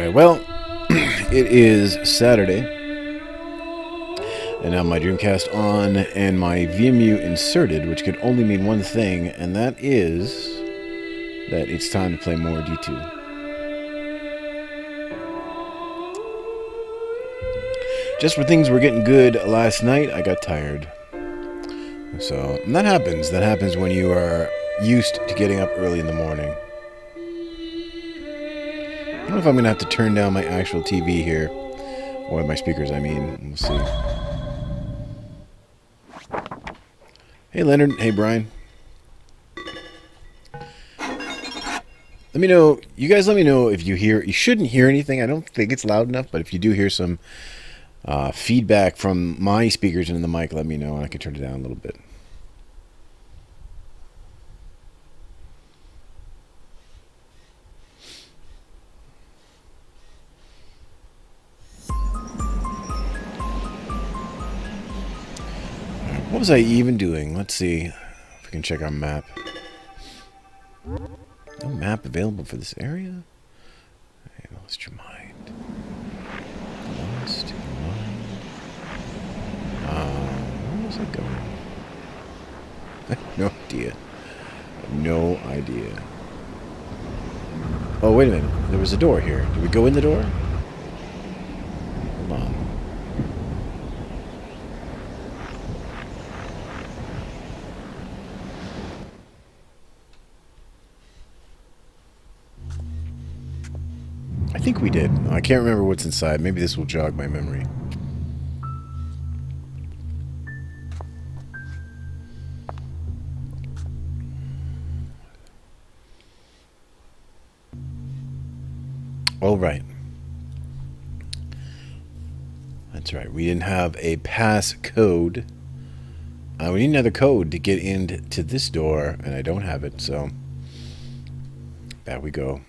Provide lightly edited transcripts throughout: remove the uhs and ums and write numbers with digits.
Alright, well, it is Saturday, and now my Dreamcast on and my VMU inserted, which could only mean one thing, and that is that it's time to play more D2. Just when things were getting good last night, I got tired. So, and that happens. That happens when you are used to getting up early in the morning. I don't know if I'm going to have to turn down my actual TV here. Or my speakers, I mean. We'll see. Hey, Leonard. Hey, Brian. Let me know. You guys let me know if you hear... You shouldn't hear anything. I don't think it's loud enough. But if you do hear some feedback from my speakers in the mic, let me know. And I can turn it down a little bit. What was I even doing? Let's see if we can check our map. No map available for this area? I lost your mind. Lost your mind. Where was I going? I have no idea. No idea. Oh, wait a minute. There was a door here. Did we go in the door? Hold on. I think we did. I can't remember what's inside. Maybe this will jog my memory. Oh, right. That's right. We didn't have a pass code. We need another code to get into this door, and I don't have it, so back we go.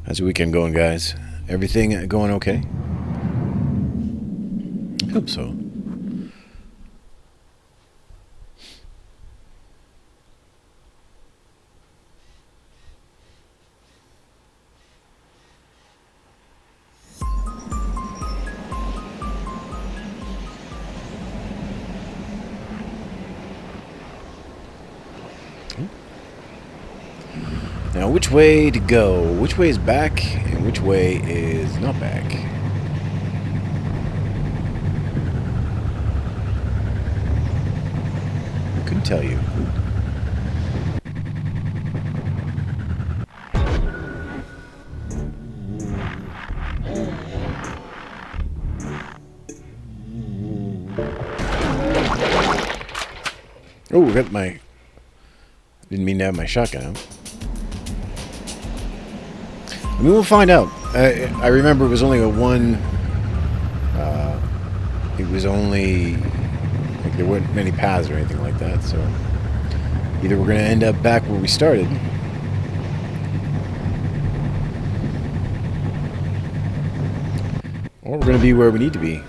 How's the weekend going, guys? Everything going okay? I hope so. Now, which way to go? Which way is back, and which way is not back? I couldn't tell you. Oh, we got my... Didn't mean to have my shotgun out. I mean, we'll find out. I remember it was only a one... it was only... Like, there weren't many paths or anything like that, so... Either we're going to end up back where we started... Or we're going to be where we need to be.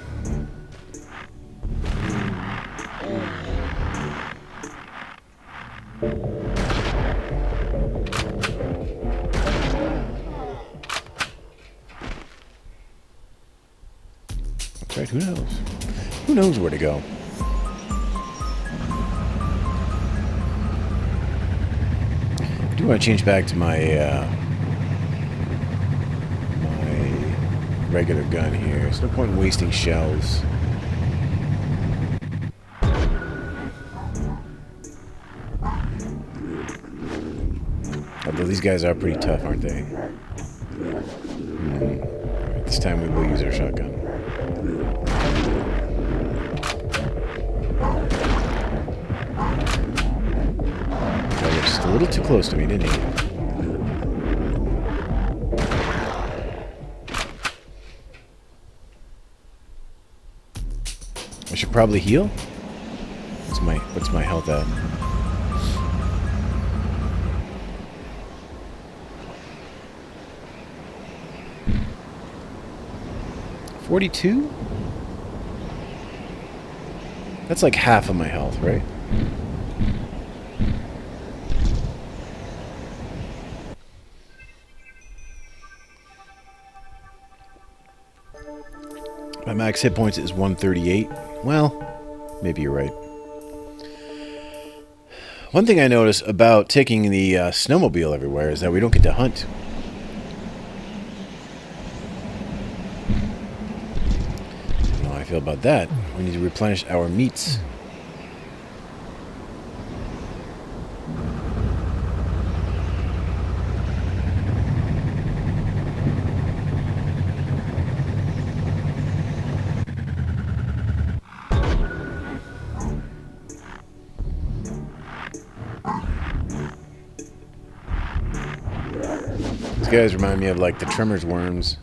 Right, who knows? Who knows where to go? I do want to change back to my my regular gun here. There's no point in wasting shells. Although these guys are pretty tough, aren't they? Alright, this time we will use our shotgun. Just a little too close to me, didn't he? I should probably heal. What's my health at? $42? That's like half of my health, right? My max hit points is 138. Well, maybe you're right. One thing I notice about taking the snowmobile everywhere is that we don't get to hunt. I don't know how I feel about that. We need to replenish our meats. These guys remind me of like the Tremors worms.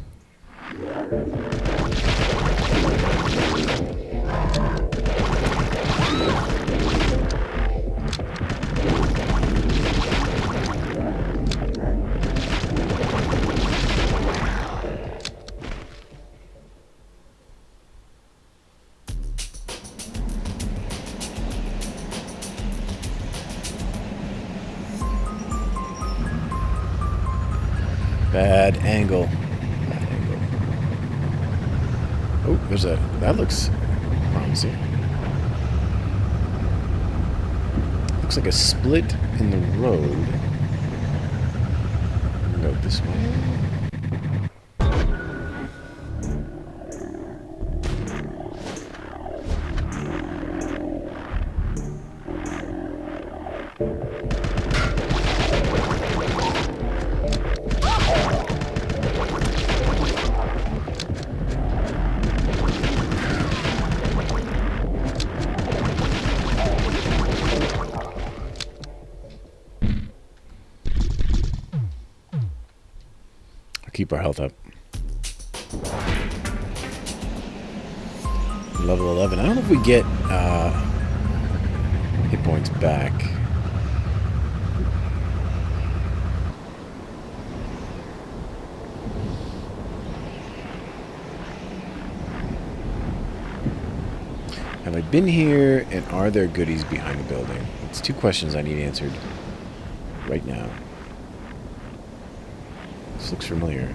Bad angle. Bad angle. Oh, there's a... That looks promising. Looks like a split in the road. Go this way. Keep our health up. Level 11. I don't know if we get hit points back. Have I been here, and are there goodies behind the building? It's two questions I need answered right now. This looks familiar.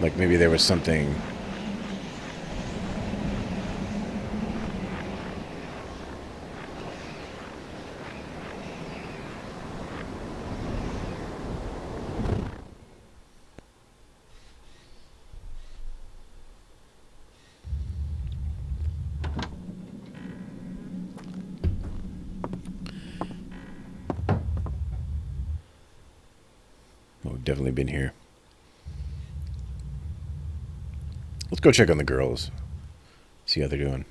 Like maybe there was something... Oh, we've definitely been here. Let's go check on the girls. See how they're doing.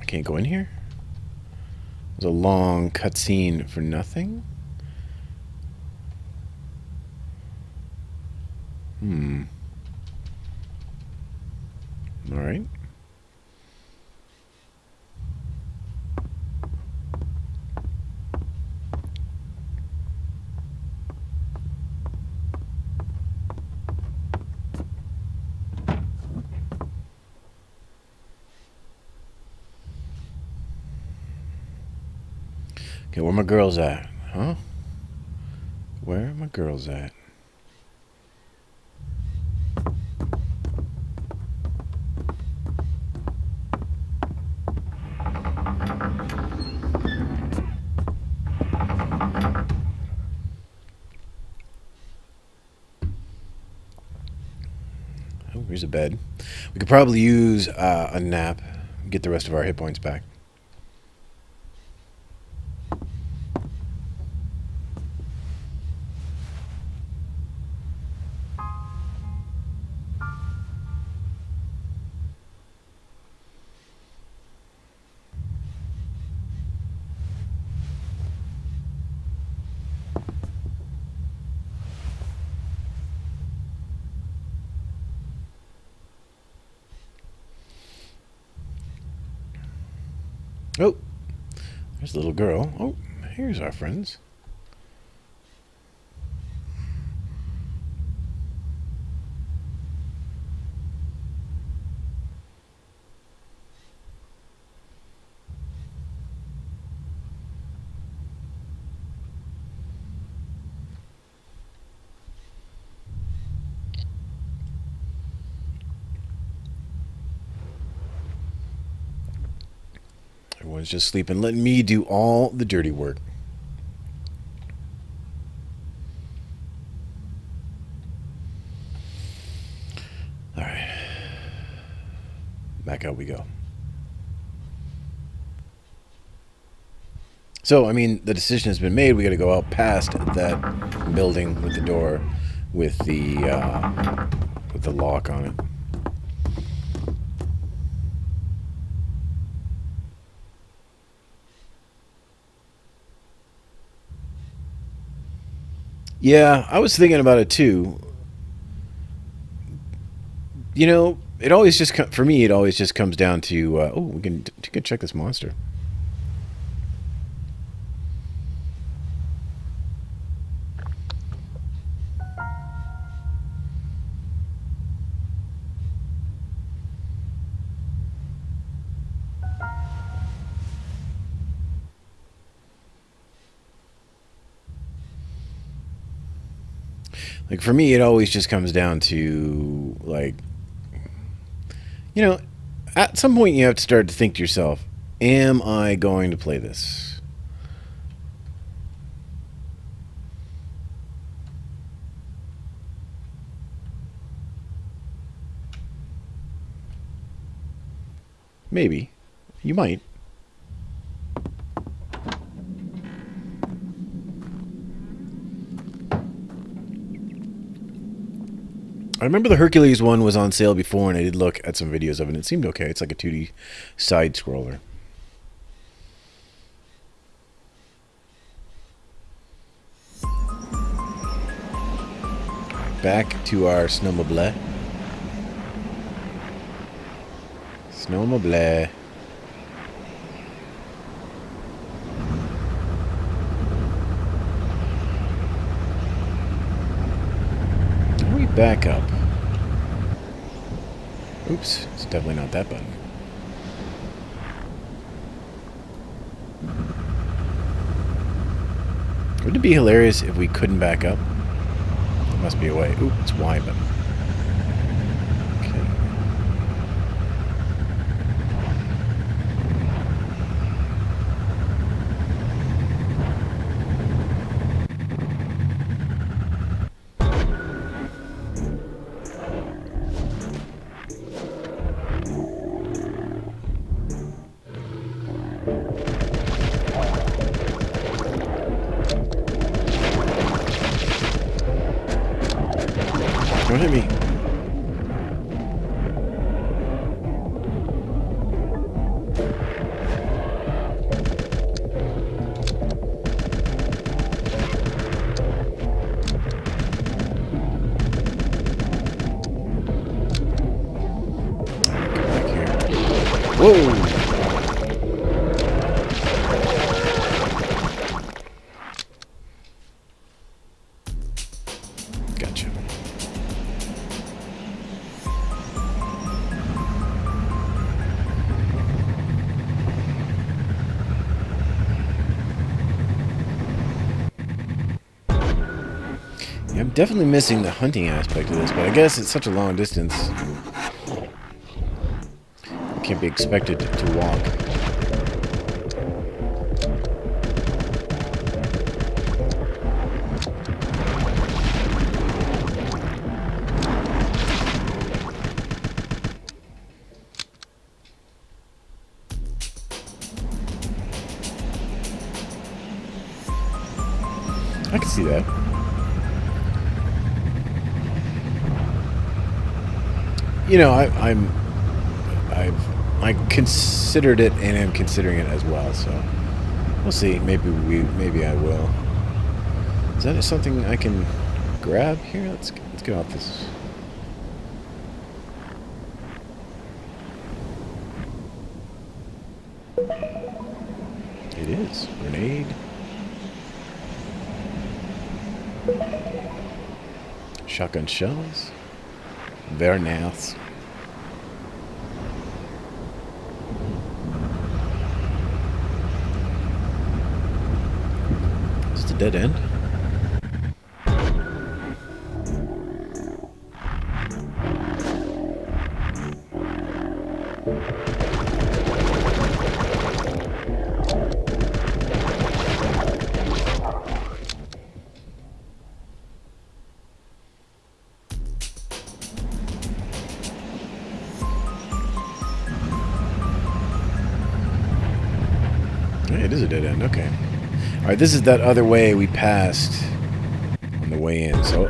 Can't go in here? There's a long cutscene for nothing? Alright. Okay, where my girls at? Huh? Where are my girls at? Oh, here's a bed. We could probably use a nap, get the rest of our hit points back. Oh, there's a little girl. Oh, here's our friends. Everyone's just sleeping, letting me do all the dirty work. All right. Back out we go. So, I mean, the decision has been made. We got to go out past that building with the door with the lock on it. Yeah, I was thinking about it too. You know, it always just for me. It always just comes down to oh, we can check this monster. Like for me, it always just comes down to like, you know, at some point you have to start to think to yourself, am I going to play this? Maybe. You might. I remember the Hercules one was on sale before, and I did look at some videos of it. It seemed okay. It's like a 2D side scroller. Back to our snowmobile. Snowmobile. We back up. Oops, it's definitely not that button. Wouldn't it be hilarious if we couldn't back up? There must be a way. Ooh, it's Y button. Okay. Don't hit me. Come back here. Whoa! Gotcha. I'm definitely missing the hunting aspect of this, but I guess it's such a long distance. I can't be expected to walk. I can see that. You know, I considered it and am considering it as well. So we'll see. Maybe I will. Is that something I can grab here? Let's get off this. It is. Grenade. Shotgun shells. Very nice. Is it a dead end? It is a dead end, okay. Alright, this is that other way we passed on the way in, so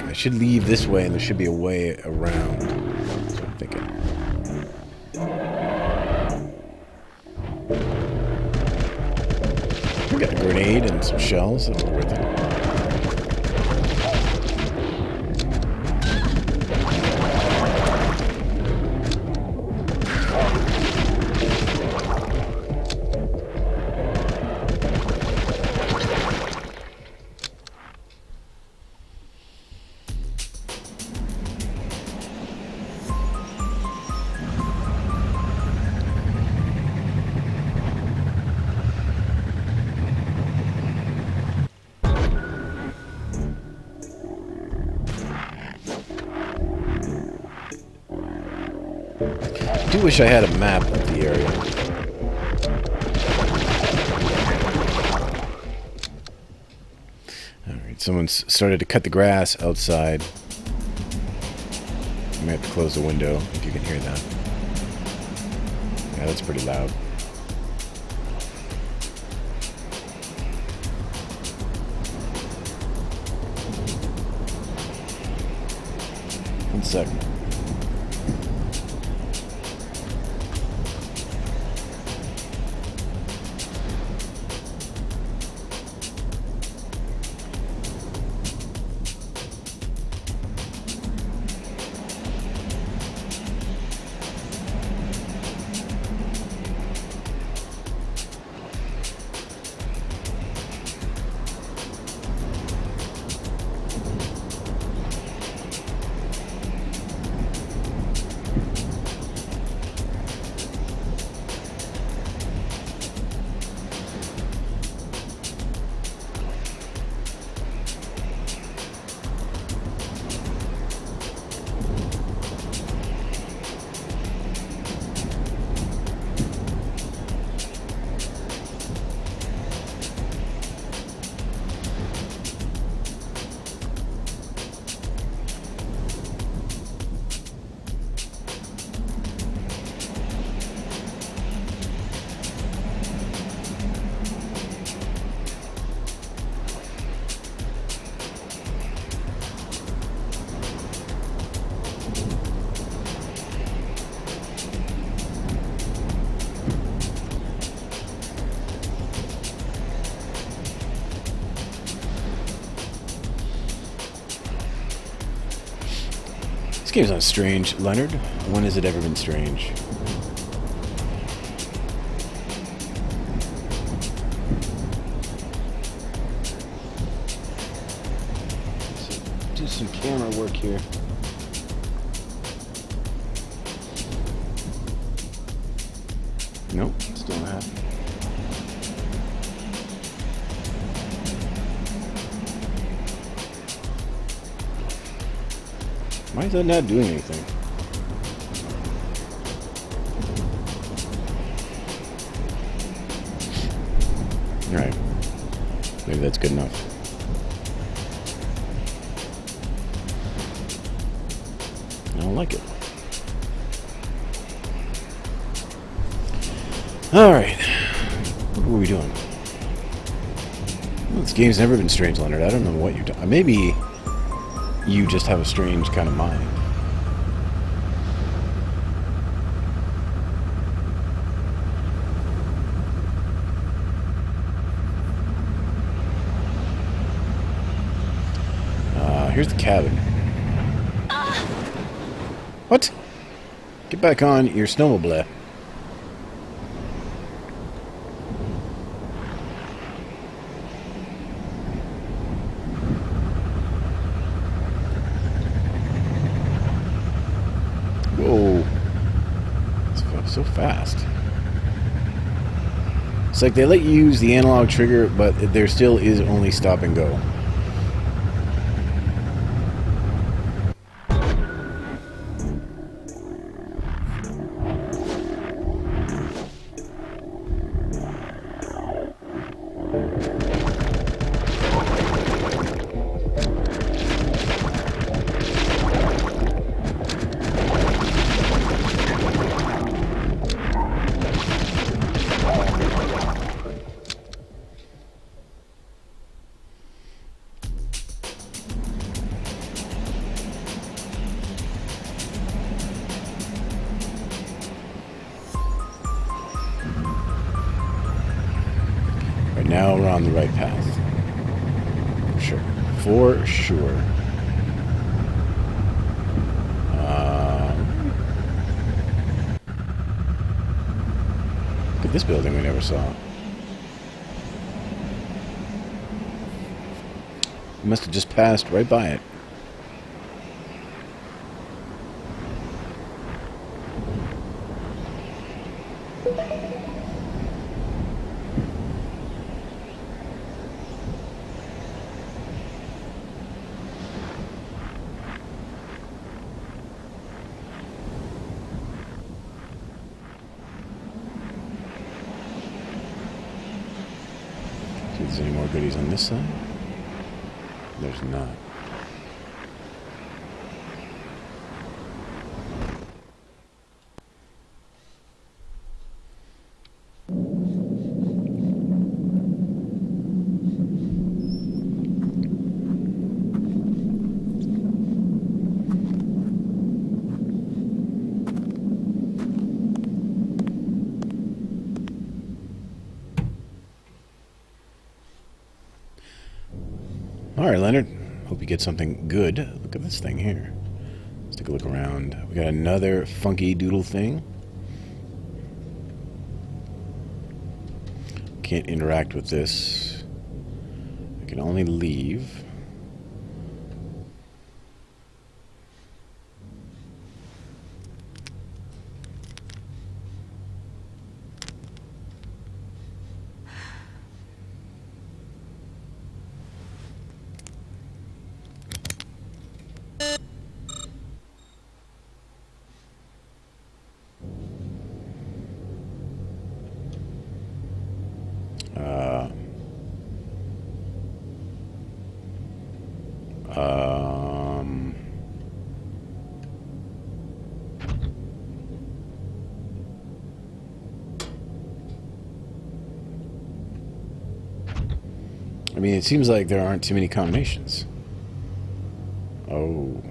I should leave this way and there should be a way around. That's what I'm thinking. We got a grenade and some shells, that'll be worth it. I do wish I had a map of the area. Alright, someone's started to cut the grass outside. I may have to close the window if you can hear that. Yeah, that's pretty loud. One second. This game's not strange, Leonard. When has it ever been strange? Let's do some camera work here. Nope, still not happening. Why is that not doing anything? Alright. Maybe that's good enough. I don't like it. Alright. What were we doing? Well, this game's never been strange, Leonard. I don't know what you're talking. Maybe you just have a strange kind of mind. Here's the cabin. What? Get back on your snowmobile. So fast. It's like they let you use the analog trigger, but there still is only stop and go. Right now we're on the right path. For sure. For sure. Look at this building we never saw. We must have just passed right by it. See if there's any more goodies on this side. There's not. All right, Leonard. Hope you get something good. Look at this thing here. Let's take a look around. We got another funky doodle thing. Can't interact with this. I can only leave. I mean, it seems like there aren't too many combinations. Oh.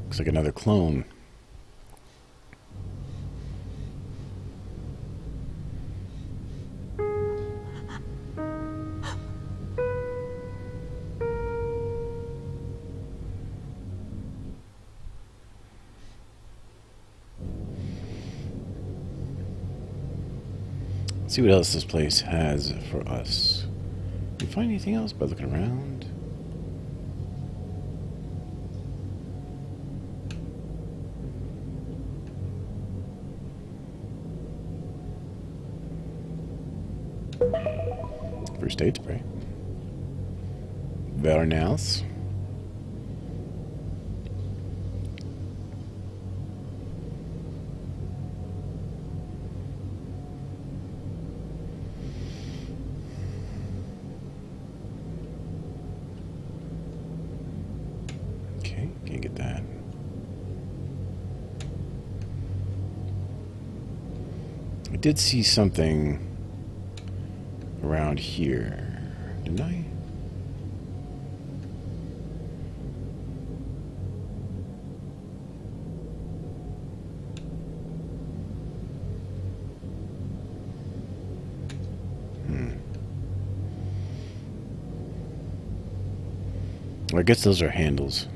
Looks like another clone. Let's see what else this place has for us. Can you find anything else by looking around? First aid spray. Very nice. Okay, can't get that. I did see something around here, didn't I? I guess those are handles.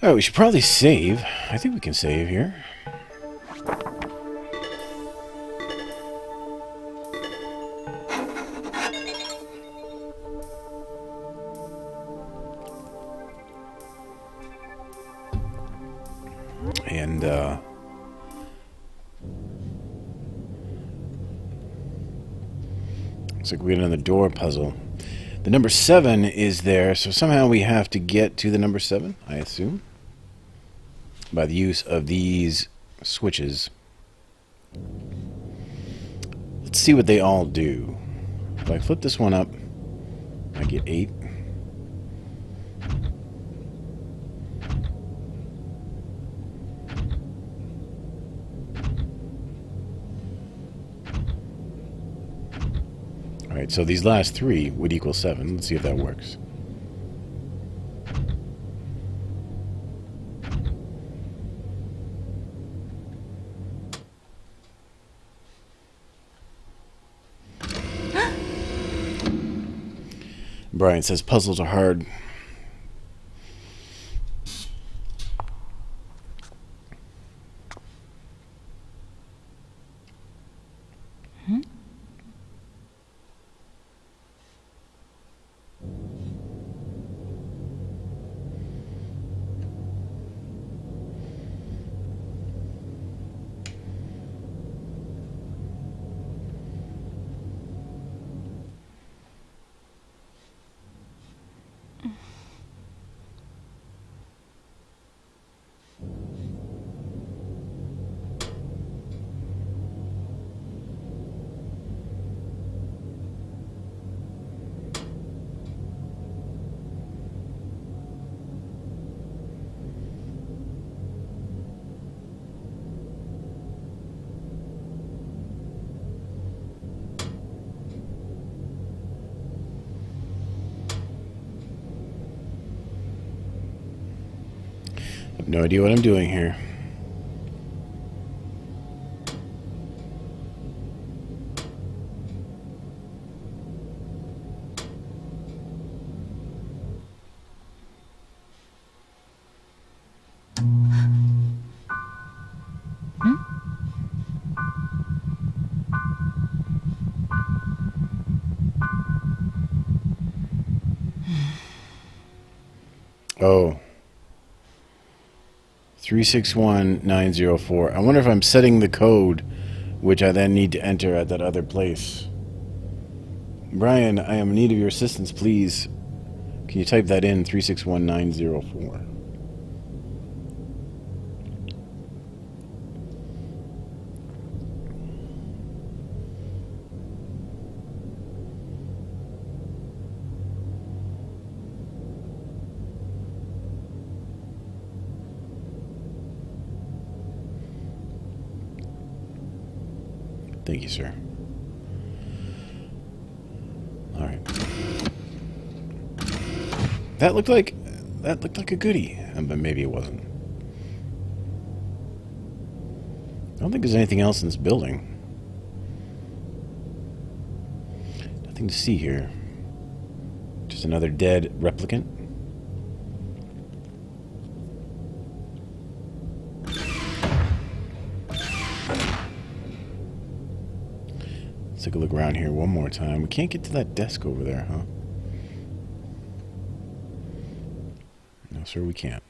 Alright, we should probably save. I think we can save here. And, looks like we got another door puzzle. The number 7 is there, so somehow we have to get to the number 7, I assume, by the use of these switches. Let's see what they all do. If I flip this one up, I get 8. Alright, so these last 3 would equal 7. Let's see if that works. Brian says puzzles are hard. I have no idea what I'm doing here. Oh. 361904. I wonder if I'm setting the code, which I then need to enter at that other place. Brian, I am in need of your assistance, please. Can you type that in, 361904? Thank you, sir. All right. That looked like a goodie, but maybe it wasn't. I don't think there's anything else in this building. Nothing to see here. Just another dead replicant. Take a look around here one more time. We can't get to that desk over there, huh? No, sir, we can't.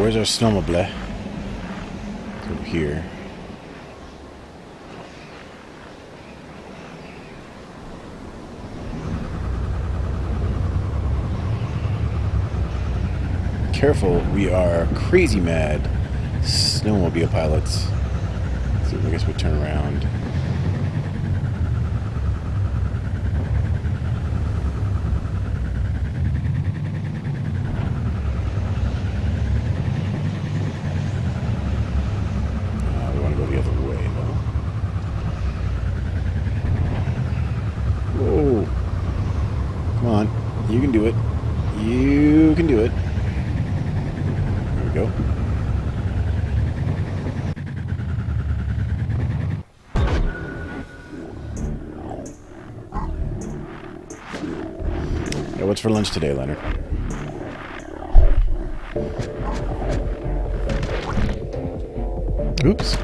where's our snowmobile? It's over here. Careful, we are crazy mad snowmobile pilots. So I guess we'll turn around. We want to go the other way, though. Whoa. Come on. You can do it. You can do it. There we go. What's for lunch today, Leonard? Oops.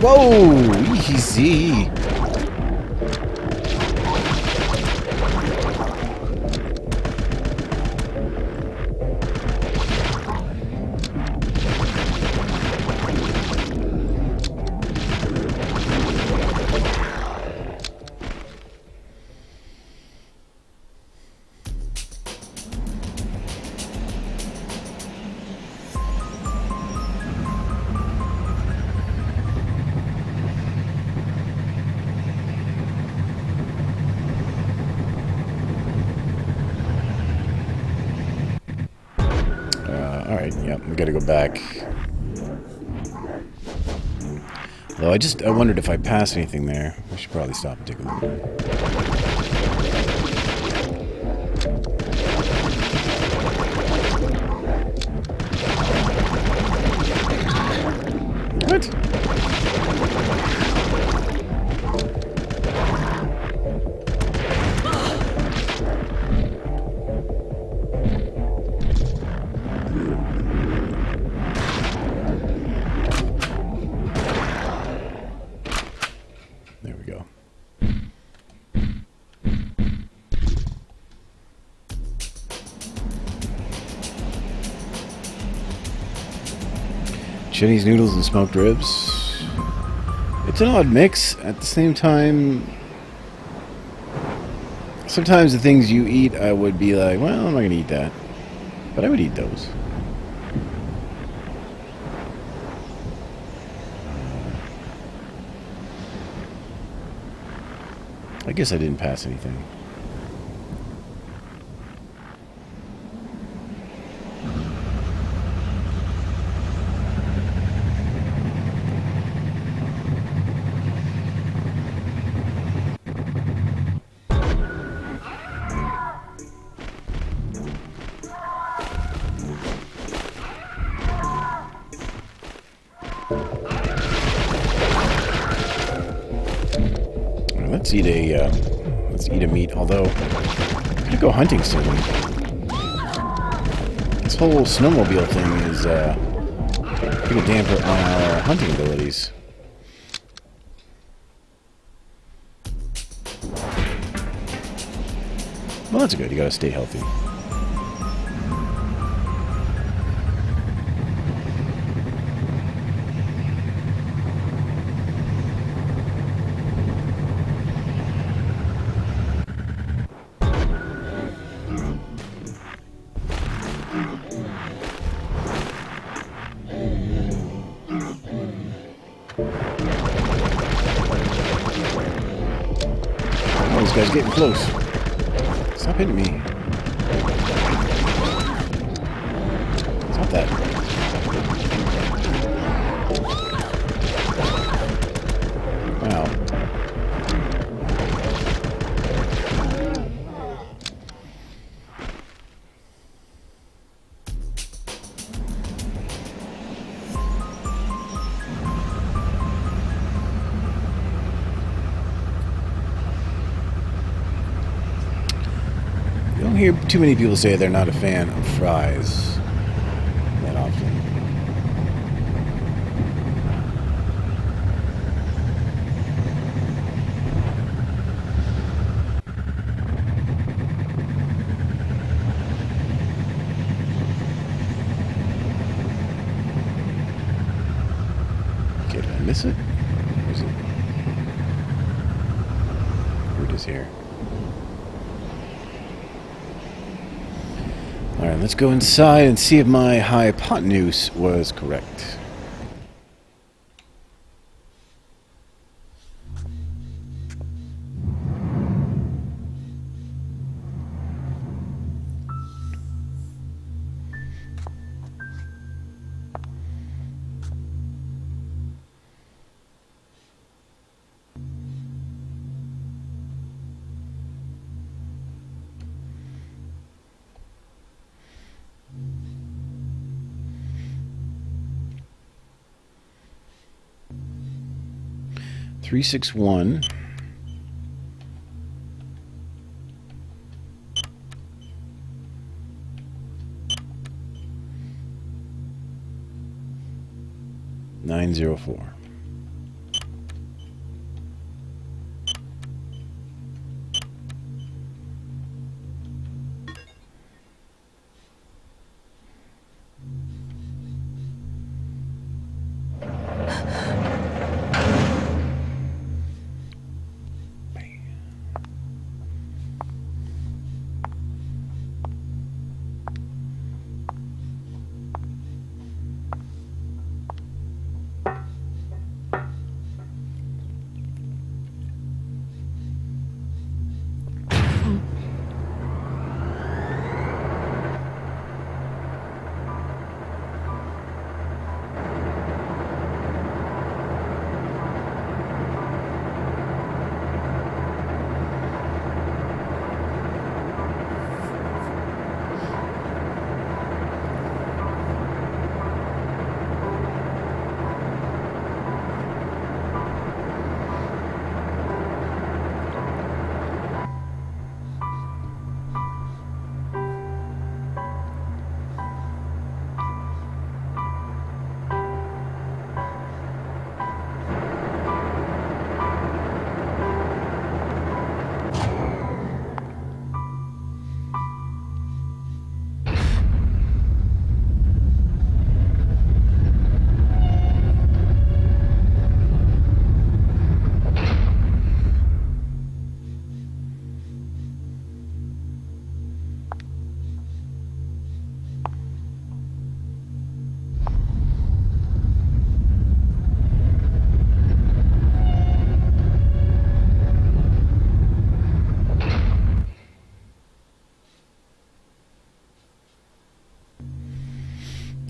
Whoa! Easy. Alright, yep, we gotta go back. Though I wondered if I passed anything there. We should probably stop and take a look. What? There we go. Chinese noodles and smoked ribs. It's an odd mix. At the same time, sometimes the things you eat, I would be like, well, I'm not going to eat that. But I would eat those. I guess I didn't pass anything. Let's eat a meat. Although I'm gonna go hunting soon. This whole snowmobile thing is gonna damper on our hunting abilities. Well, that's good. You gotta stay healthy. Oh, this guy's getting close. Stop hitting me. Stop that. Wow. You don't hear too many people say they're not a fan of fries that often. miss it? Or is it? Here it is here. Alright, let's go inside and see if my hypotenuse was correct. Three, 6, 1. Nine, 0, 4.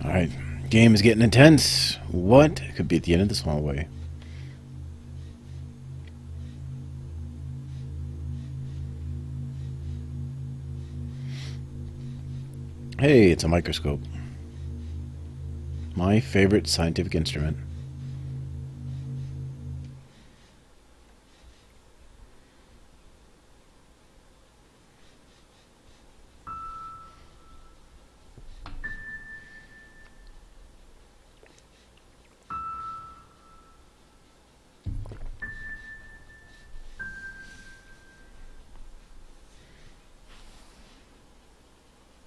Alright, game is getting intense. What could be at the end of this hallway? Hey, it's a microscope. My favorite scientific instrument.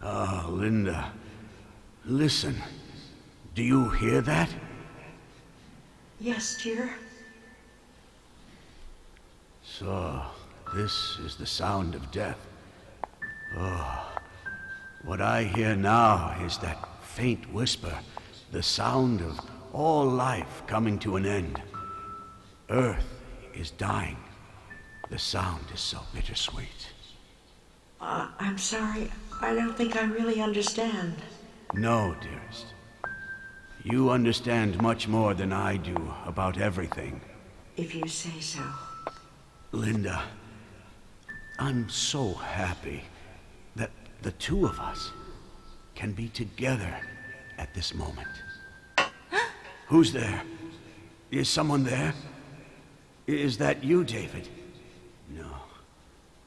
Ah, Linda. Listen. Do you hear that? Yes, dear. So, this is the sound of death. Oh, what I hear now is that faint whisper, the sound of all life coming to an end. Earth is dying. The sound is so bittersweet. I'm sorry. I don't think I really understand. No, dearest. You understand much more than I do about everything. If you say so. Linda, I'm so happy that the two of us can be together at this moment. Who's there? Is someone there? Is that you, David? No,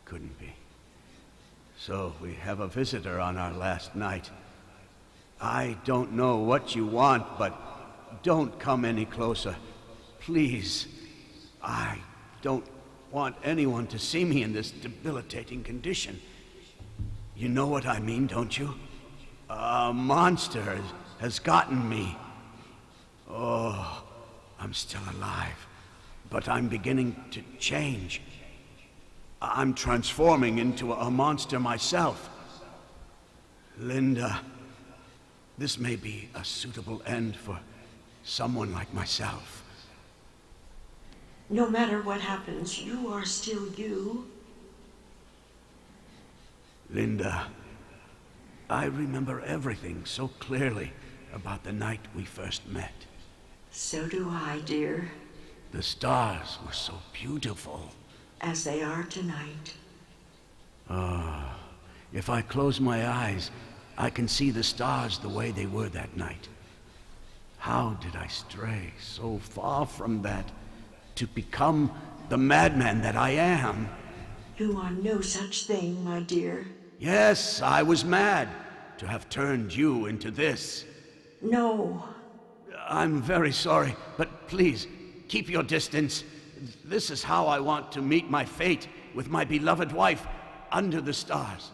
couldn't be. So we have a visitor on our last night. I don't know what you want, but don't come any closer. Please. I don't want anyone to see me in this debilitating condition. You know what I mean, don't you? A monster has gotten me. Oh, I'm still alive, but I'm beginning to change. I'm transforming into a monster myself. Linda, this may be a suitable end for someone like myself. No matter what happens, you are still you. Linda, I remember everything so clearly about the night we first met. So do I, dear. The stars were so beautiful. As they are tonight. If I close my eyes, I can see the stars the way they were that night. How did I stray so far from that to become the madman that I am? You are no such thing, my dear. Yes, I was mad to have turned you into this. No. I'm very sorry, but please, keep your distance. This is how I want to meet my fate with my beloved wife under the stars.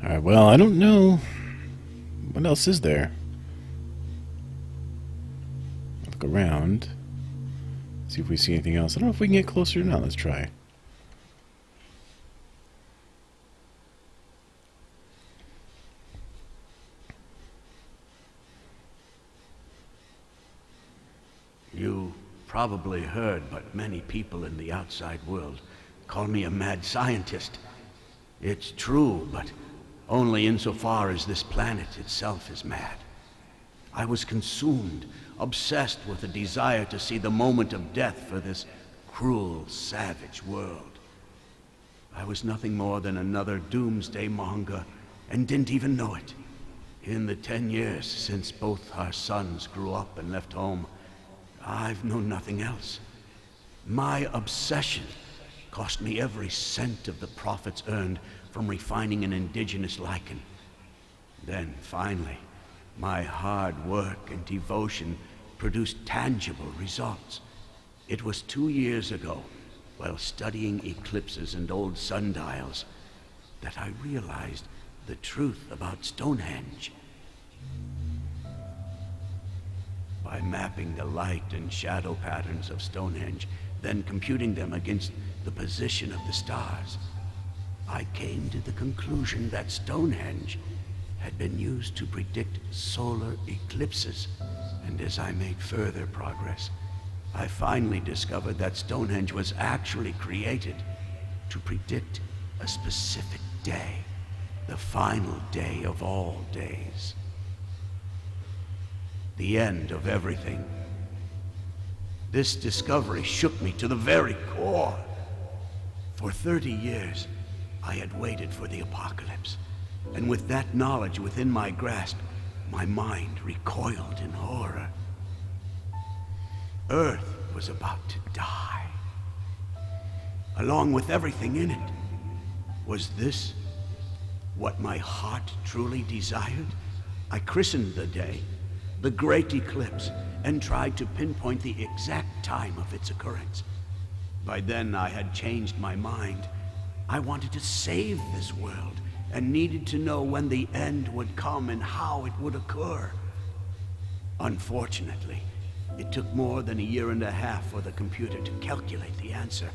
Alright, well, I don't know. What else is there? Look around. See if we see anything else. I don't know if we can get closer or not. Let's try. You probably heard, but many people in the outside world call me a mad scientist. It's true, but only insofar as this planet itself is mad. I was consumed, obsessed with a desire to see the moment of death for this cruel, savage world. I was nothing more than another doomsday monger, and didn't even know it. In the 10 years since both our sons grew up and left home, I've known nothing else. My obsession cost me every cent of the profits earned from refining an indigenous lichen. Then, finally, my hard work and devotion produced tangible results. It was 2 years ago, while studying eclipses and old sundials, that I realized the truth about Stonehenge. By mapping the light and shadow patterns of Stonehenge, then computing them against the position of the stars, I came to the conclusion that Stonehenge had been used to predict solar eclipses. And as I made further progress, I finally discovered that Stonehenge was actually created to predict a specific day, the final day of all days. The end of everything. This discovery shook me to the very core. For 30 years, I had waited for the apocalypse, and with that knowledge within my grasp, my mind recoiled in horror. Earth was about to die, along with everything in it. Was this what my heart truly desired? I christened the day the Great Eclipse, and tried to pinpoint the exact time of its occurrence. By then, I had changed my mind. I wanted to save this world, and needed to know when the end would come and how it would occur. Unfortunately, it took more than 1.5 years for the computer to calculate the answer.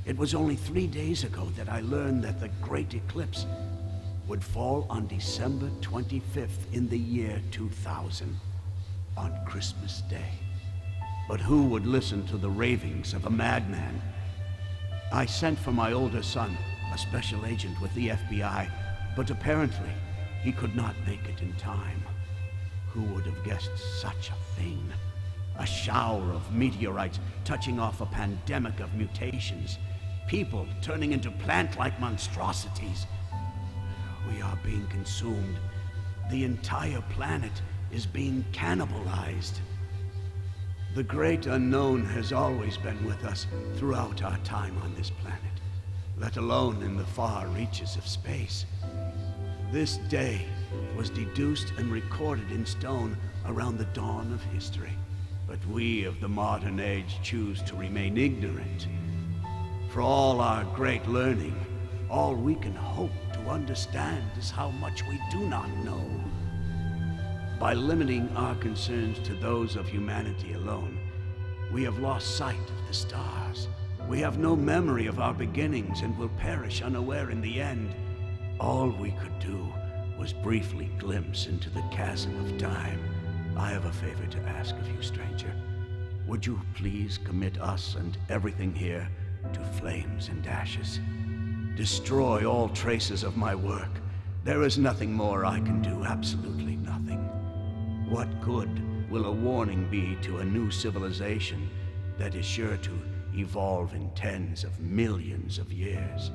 It was only 3 days ago that I learned that the Great Eclipse would fall on December 25th in the year 2000. On Christmas Day. But who would listen to the ravings of a madman? I sent for my older son, a special agent with the FBI, but apparently he could not make it in time. Who would have guessed such a thing? A shower of meteorites touching off a pandemic of mutations. People turning into plant-like monstrosities. We are being consumed. The entire planet is being cannibalized. The great unknown has always been with us throughout our time on this planet, let alone in the far reaches of space. This day was deduced and recorded in stone around the dawn of history. But we of the modern age choose to remain ignorant. For all our great learning, all we can hope to understand is how much we do not know. By limiting our concerns to those of humanity alone, we have lost sight of the stars. We have no memory of our beginnings and will perish unaware in the end. All we could do was briefly glimpse into the chasm of time. I have a favor to ask of you, stranger. Would you please commit us and everything here to flames and ashes? Destroy all traces of my work. There is nothing more I can do, absolutely nothing. What good will a warning be to a new civilization that is sure to evolve in tens of millions of years?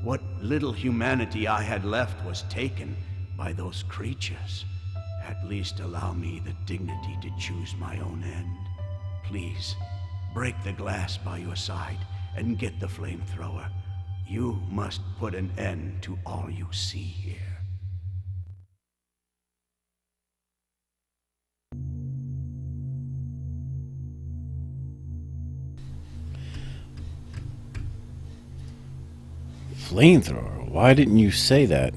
What little humanity I had left was taken by those creatures. At least allow me the dignity to choose my own end. Please, break the glass by your side and get the flamethrower. You must put an end to all you see here. Flamethrower? Why didn't you say that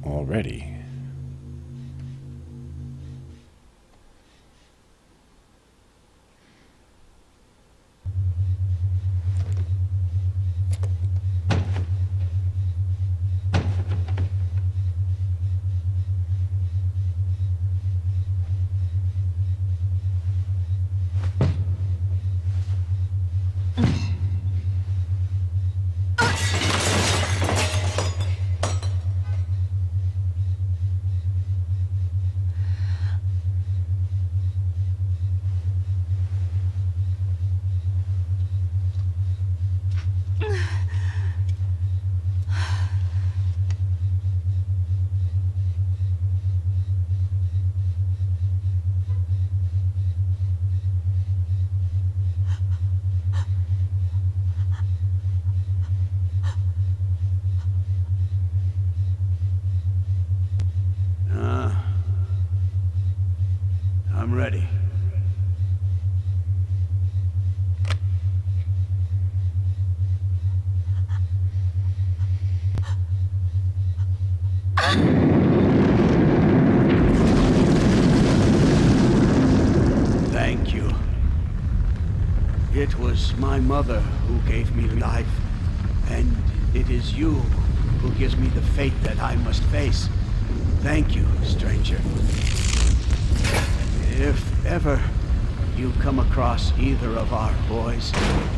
already? I'm ready. Thank you. It was my mother who gave me life, and it is you who gives me the fate that I must face. Thank you, stranger. If ever you come across either of our boys,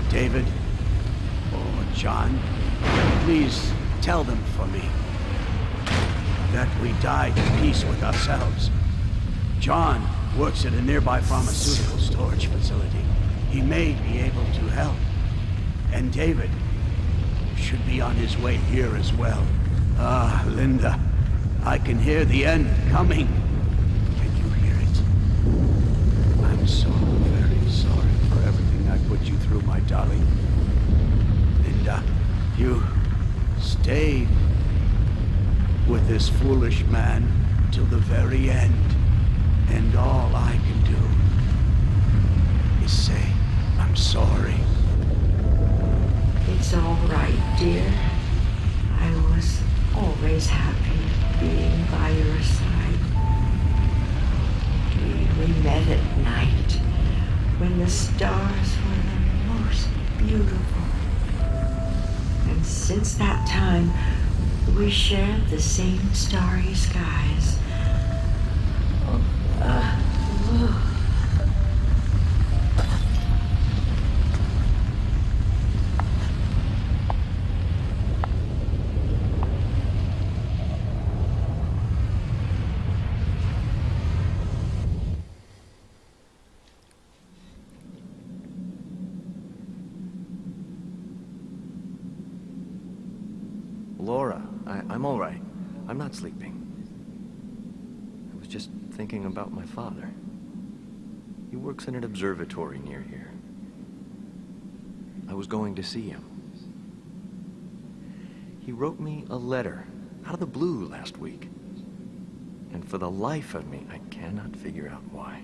David or John, please tell them for me that we died in peace with ourselves. John works at a nearby pharmaceutical storage facility. He may be able to help. And David should be on his way here as well. Ah, Linda, I can hear the end coming. Can you hear it? I'm so very sorry for everything I put you through, my darling. Linda, you stayed with this foolish man till the very end. And all I can do is say, I'm sorry. It's all right, dear. I was always happy being by your side. We met at night when the stars were the most beautiful. And since that time, we shared the same starry skies. Laura, I'm all right. I'm not sleeping. I was just thinking about my father. He works in an observatory near here. I was going to see him. He wrote me a letter out of the blue last week. And for the life of me, I cannot figure out why.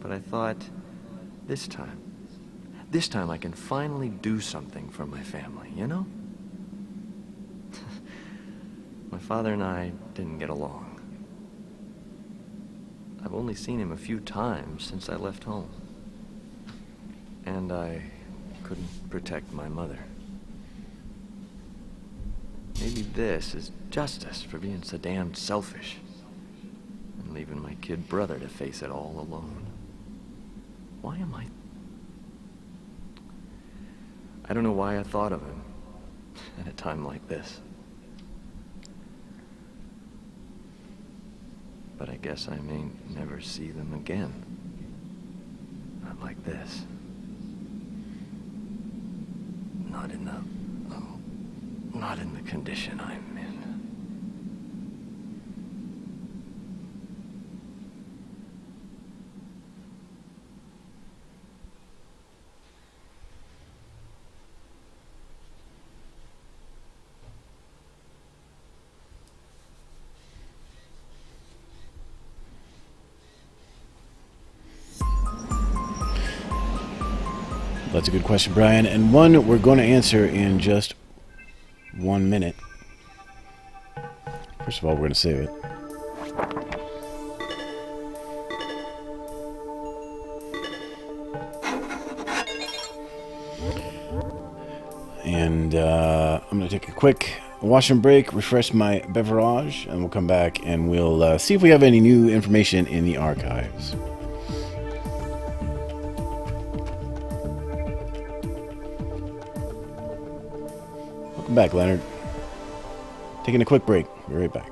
But I thought, this time I can finally do something for my family, you know? My father and I didn't get along. I've only seen him a few times since I left home. And I couldn't protect my mother. Maybe this is justice for being so damn selfish and leaving my kid brother to face it all alone. Why am I don't know why I thought of him at a time like this. But I guess I may never see them again. Not like this. Not in the condition I'm in. That's a good question, Brian, and one we're going to answer in just 1 minute. First of all, we're going to save it. And I'm going to take a quick washroom break, refresh my beverage, and we'll come back and we'll see if we have any new information in the archives. Welcome back, Leonard. Taking a quick break. Be right back.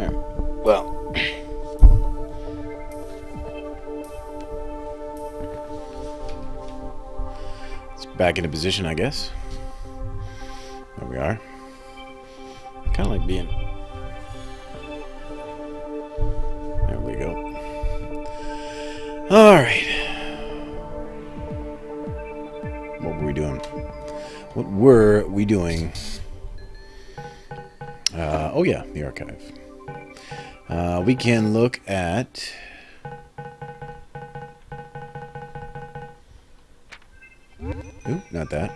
Alright. Well. It's back into position, I guess. There we are. Kind of like being... There we go. Alright. What were we doing? What were we doing? Oh yeah, the archive. We can look at... Ooh, not that.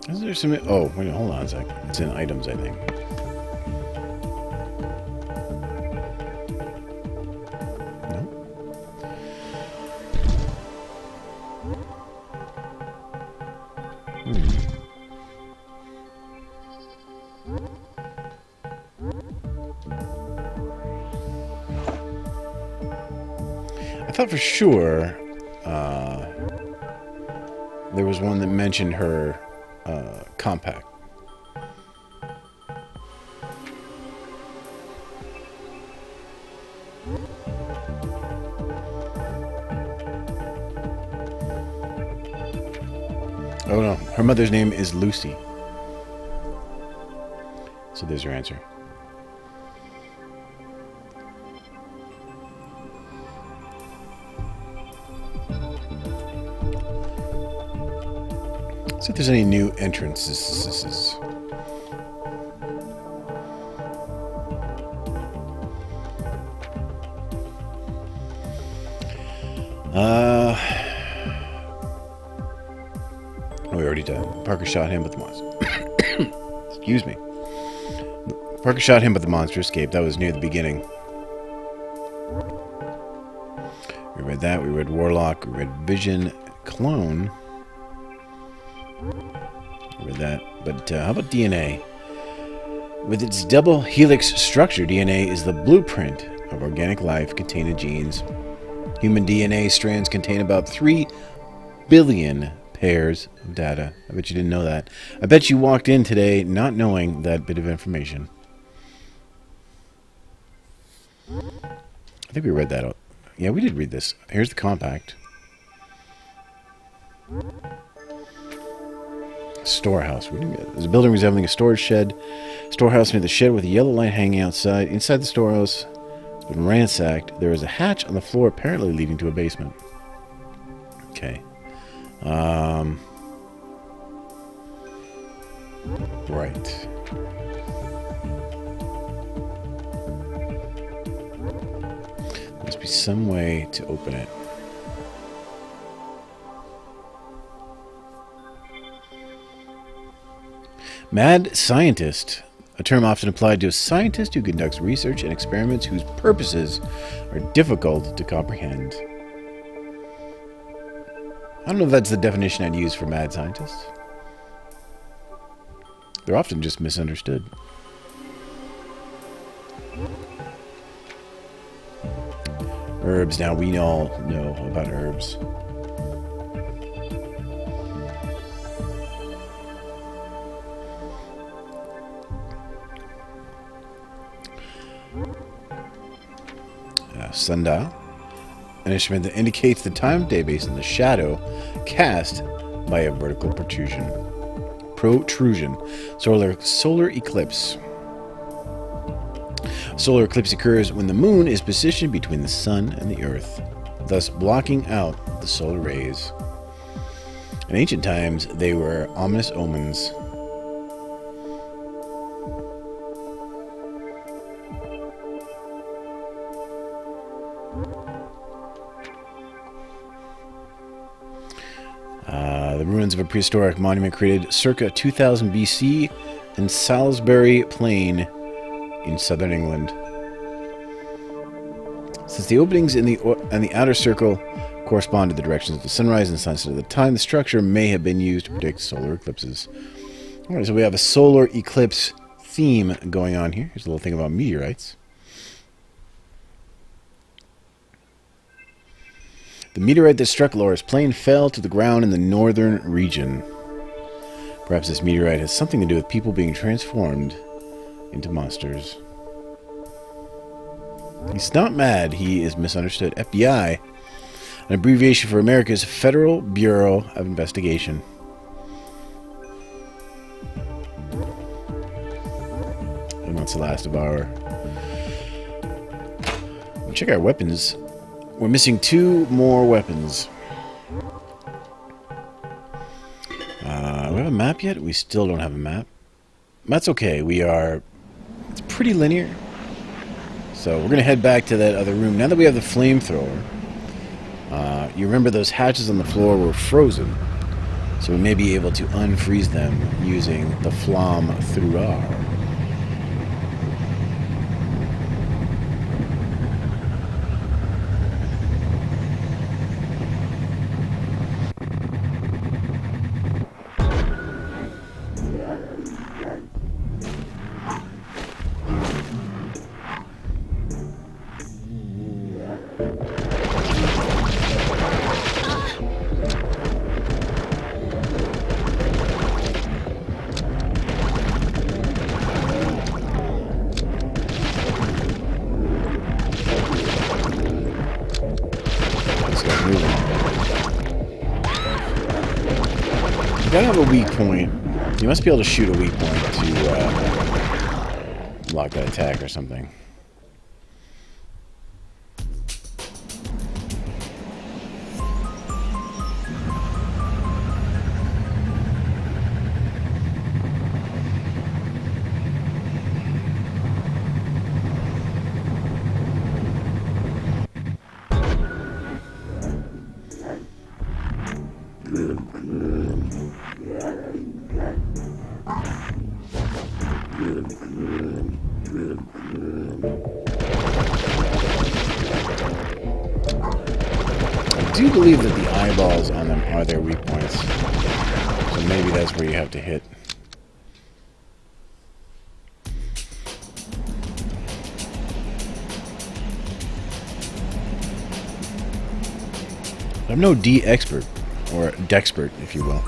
Is there some... Oh, wait, hold on a sec. It's in items, I think. No? I thought for sure there was one that mentioned her compact. Oh no, her mother's name is Lucy. So there's your answer. See if there's any new entrances. Oh, we already did. Parker shot him, but the monster. Excuse me. Parker shot him, but the monster escaped. That was near the beginning. We read that. We read Warlock. We read Vision Clone. With that, but how about DNA? With its double helix structure, DNA is the blueprint of organic life contained in genes. Human DNA strands contain about 3 billion pairs of data. I bet you didn't know that. I bet you walked in today not knowing that bit of information. I think we read that out. Yeah, we did read this. Here's the compact. Storehouse. There's a building resembling a storage shed. Storehouse near the shed with a yellow light hanging outside. Inside the storehouse, it's been ransacked. There is a hatch on the floor, apparently leading to a basement. Okay. Right. There must be some way to open it. Mad scientist, a term often applied to a scientist who conducts research and experiments whose purposes are difficult to comprehend. I don't know if that's the definition I'd use for mad scientists. They're often just misunderstood. Herbs. Now we all know about herbs. Sundial, an instrument that indicates the time day based on the shadow cast by a vertical protrusion. Solar eclipse. Solar eclipse occurs when the moon is positioned between the sun and the earth, thus blocking out the solar rays. In ancient times, they were ominous omens. The ruins of a prehistoric monument created circa 2000 BC in Salisbury Plain in southern England. Since the openings in the outer circle correspond to the directions of the sunrise and sunset at the time, the structure may have been used to predict solar eclipses. All right, so we have a solar eclipse theme going on here. Here's a little thing about meteorites. The meteorite that struck Laura's plane fell to the ground in the northern region. Perhaps this meteorite has something to do with people being transformed into monsters. He's not mad, he is misunderstood. FBI, an abbreviation for America's Federal Bureau of Investigation. And that's the last of our... Check our weapons. We're missing 2 more weapons. Do we have a map yet? We still don't have a map. That's okay. It's pretty linear. So we're going to head back to that other room. Now that we have the flamethrower, you remember those hatches on the floor were frozen. So we may be able to unfreeze them using the flamethrower. Gotta have a weak point. You must be able to shoot a weak point to block that attack or something. I do believe that the eyeballs on them are their weak points. So maybe that's where you have to hit. I'm no D-expert, or Dexpert, if you will.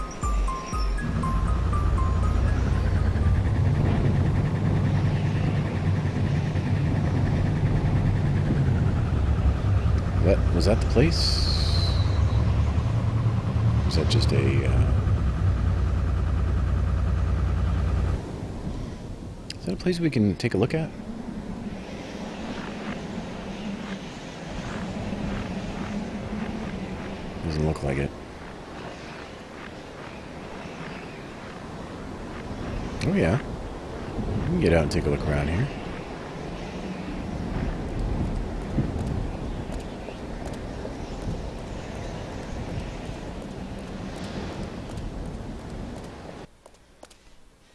Was that the place? Was that just a... Is that a place we can take a look at? Doesn't look like it. Oh yeah. We can get out and take a look around here.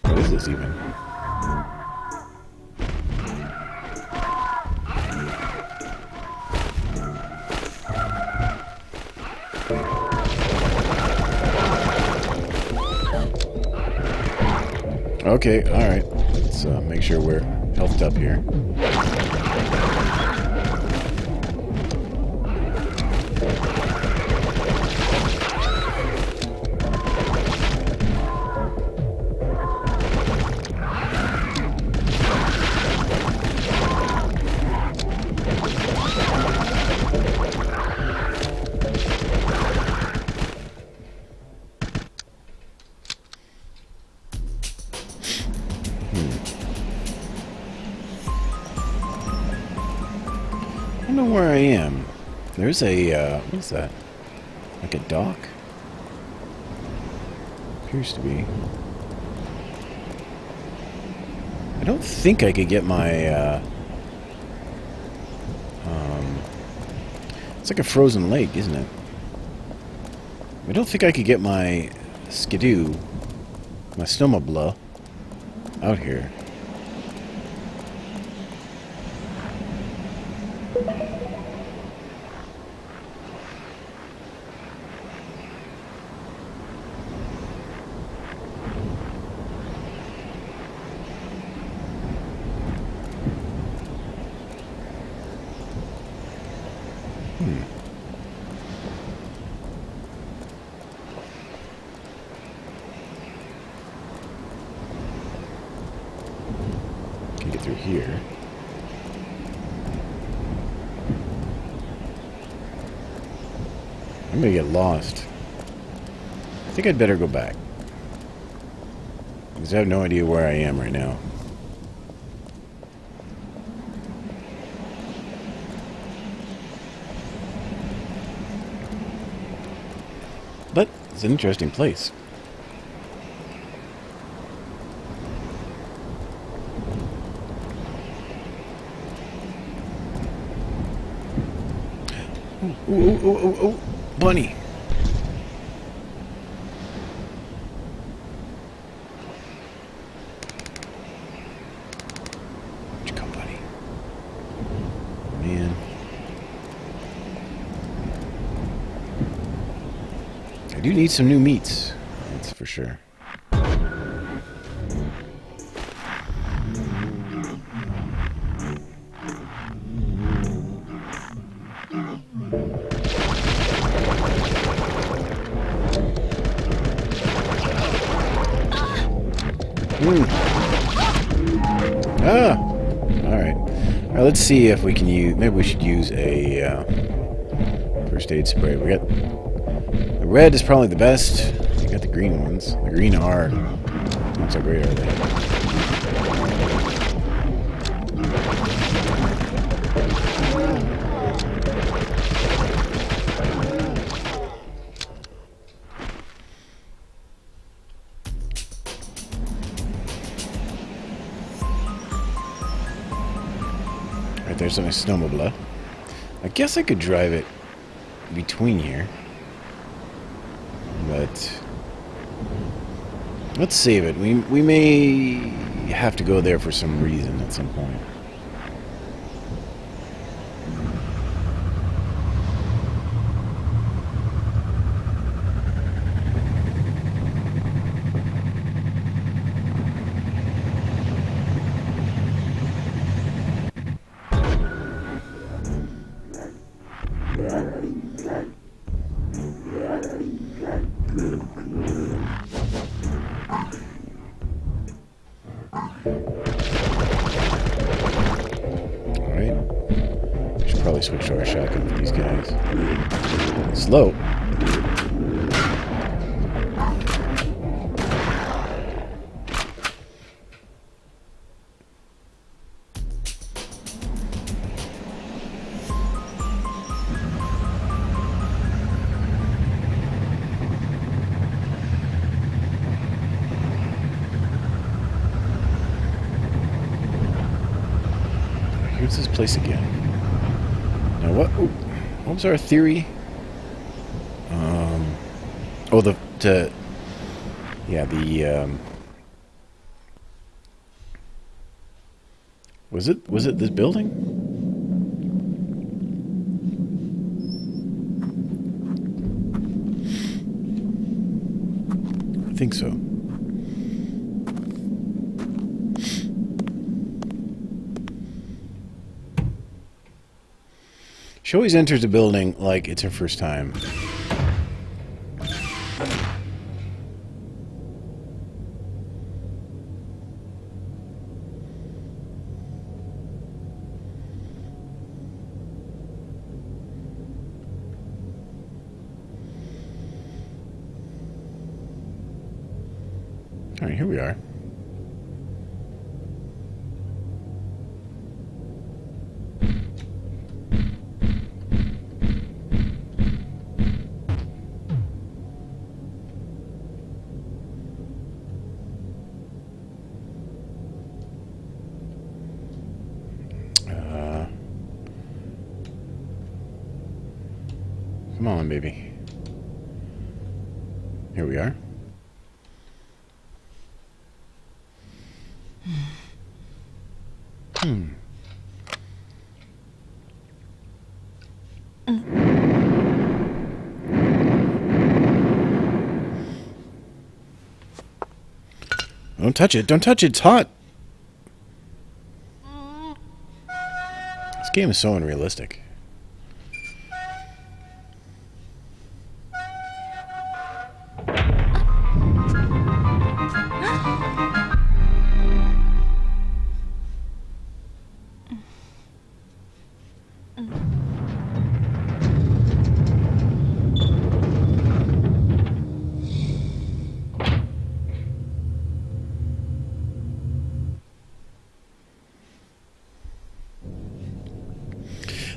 What is this even? Okay, alright. Let's make sure we're healthed up here. I don't know where I am. There's a, what is that? Like a dock? Appears to be. I don't think I could get my, it's like a frozen lake, isn't it? I don't think I could get my skidoo, my snowmobile, out here. Can get through here. I'm gonna get lost. I think I'd better go back. Because I have no idea where I am right now. But it's an interesting place. Ooh, ooh, ooh, ooh, ooh, bunny. Where'd you come, buddy? Man. I do need some new meats. That's for sure. Ah! Alright. Alright, let's see if we can use... Maybe we should use a first aid spray. We got... The red is probably the best. We got the green ones. The green are... Not so great, are they? Right there's a snowmobile. I guess I could drive it between here. But let's save it. We may have to go there for some reason at some point. Probably switch to our shotgun for these guys. Slow. Here's this place again. Now what was our theory? Was it this building? I think so. She always enters a building like it's her first time. All right, here we are. Come on, baby. Here we are. Don't touch it. Don't touch it. It's hot. This game is so unrealistic.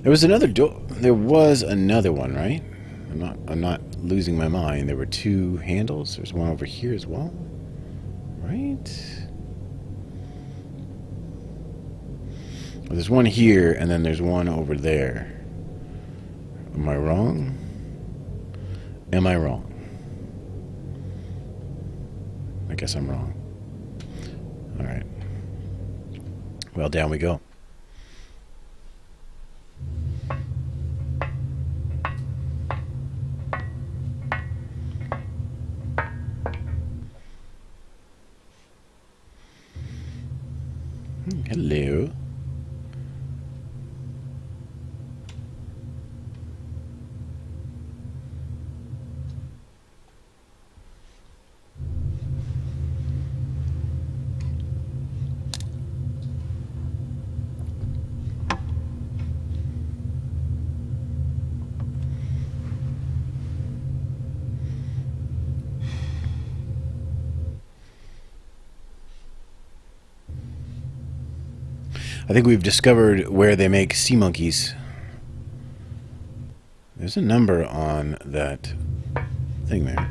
There was another door. There was another one, right? I'm not losing my mind. There were two handles. There's one over here as well, right? Well, there's one here, and then there's one over there. Am I wrong? Am I wrong? I guess I'm wrong. All right. Well, down we go. Hello. I think we've discovered where they make sea monkeys. There's a number on that thing there.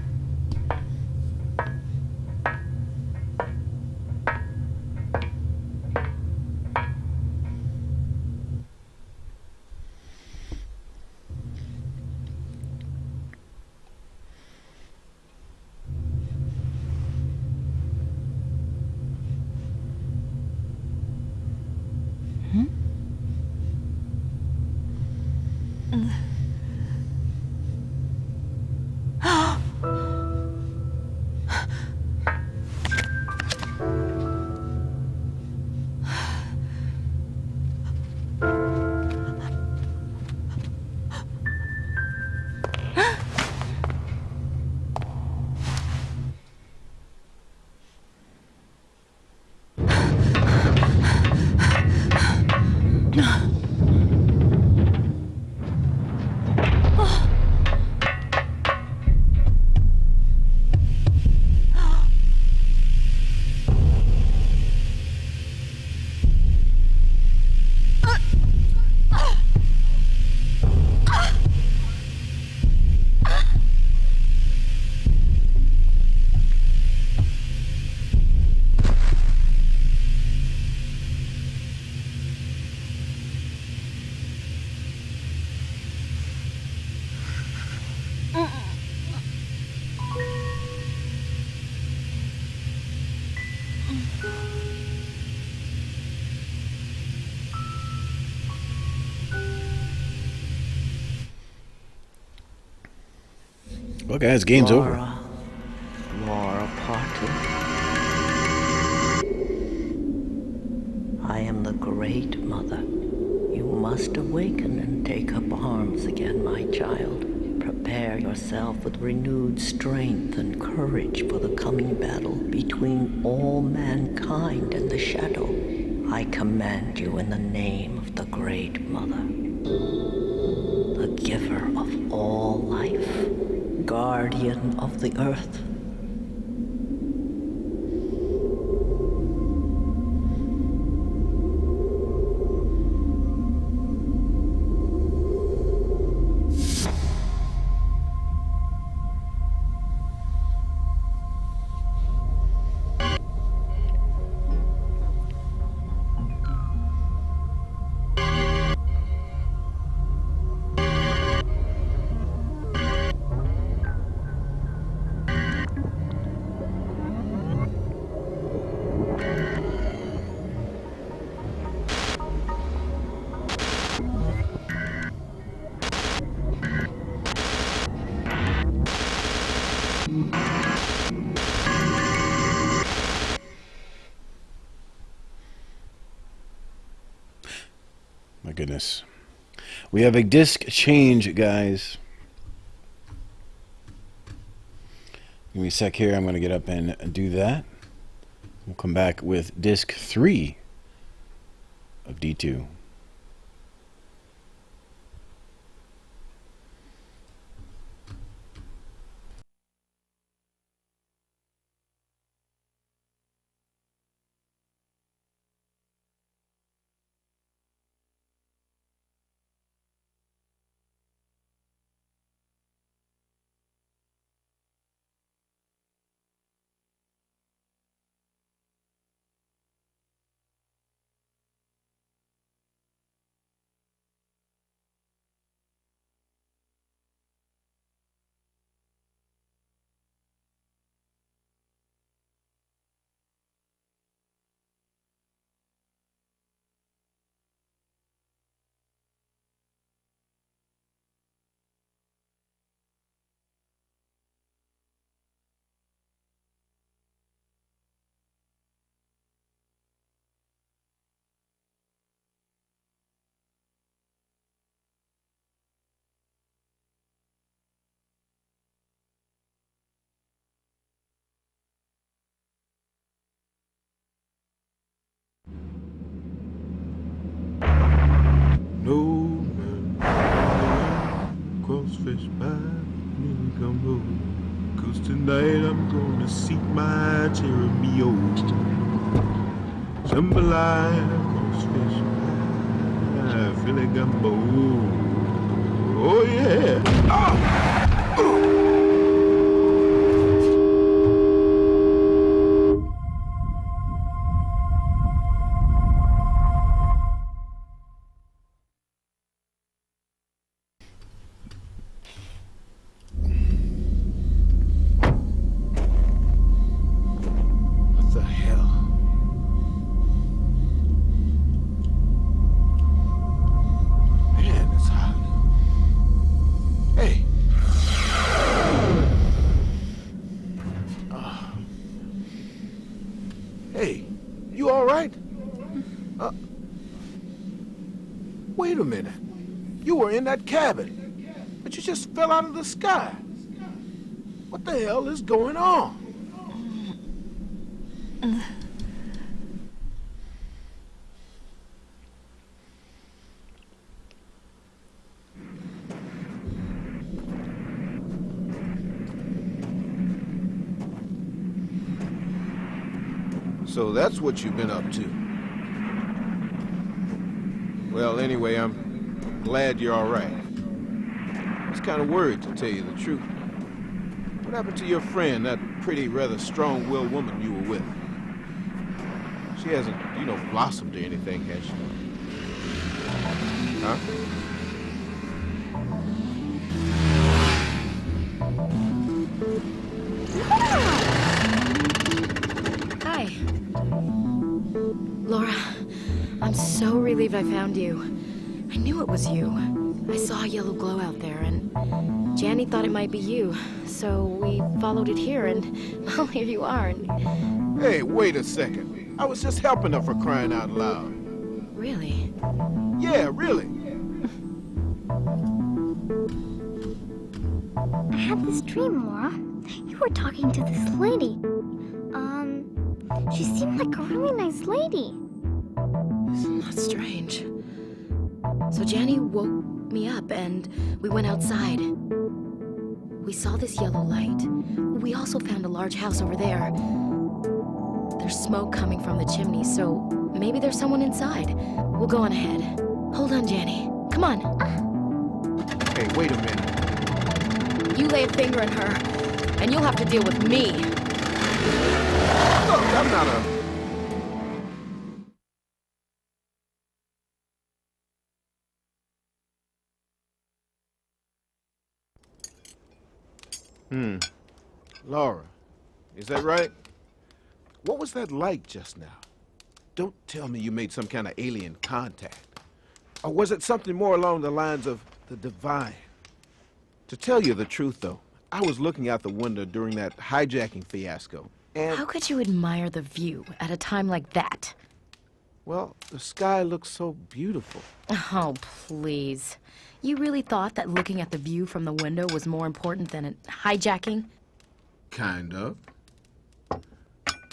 Well, guys, game's over. Laura Parton. I am the Great Mother. You must awaken and take up arms again, my child. Prepare yourself with renewed strength and courage for the coming battle between all mankind and the Shadow. I command you in the name of the Great Mother, the giver of all life, guardian of the earth. My goodness. We have a disc change, guys. Give me a sec here. I'm going to get up and do that. We'll come back with disc 3 of D2. fish pie, really gumbo. 'Cause tonight I'm gonna seek my Jeremy O. Jambalaya, fish pie, Philly gumbo. Oh yeah! What the hell? Man, it's hot. Hey. Hey, you all right? Wait a minute. You were in that cabin, but you just fell out of the sky. What the hell is going on? So that's what you've been up to. Well, anyway, I'm glad you're all right. I was kind of worried, to tell you the truth. What happened to your friend, that pretty, rather strong-willed woman you were with? She hasn't, blossomed or anything, has she? Huh? Hi. Laura, I'm so relieved I found you. I knew it was you. I saw a yellow glow out there, and Janny thought it might be you. So we followed it here, and, well, here you are. And... Hey, wait a second. I was just helping her, for crying out loud. Really? Yeah, really. I had this dream, Laura. You were talking to this lady. She seemed like a really nice lady. Isn't that strange? So Janny woke me up, and we went outside. We saw this yellow light. We also found a large house over there. There's smoke coming from the chimney, so maybe there's someone inside. We'll go on ahead. Hold on, Janny. Come on. Hey, wait a minute. You lay a finger in her, and you'll have to deal with me. Look, I'm not a... Laura, is that right? What was that like just now? Don't tell me you made some kind of alien contact. Or was it something more along the lines of the divine? To tell you the truth, though, I was looking out the window during that hijacking fiasco, and... How could you admire the view at a time like that? Well, the sky looks so beautiful. Oh, please. You really thought that looking at the view from the window was more important than hijacking? Kind of.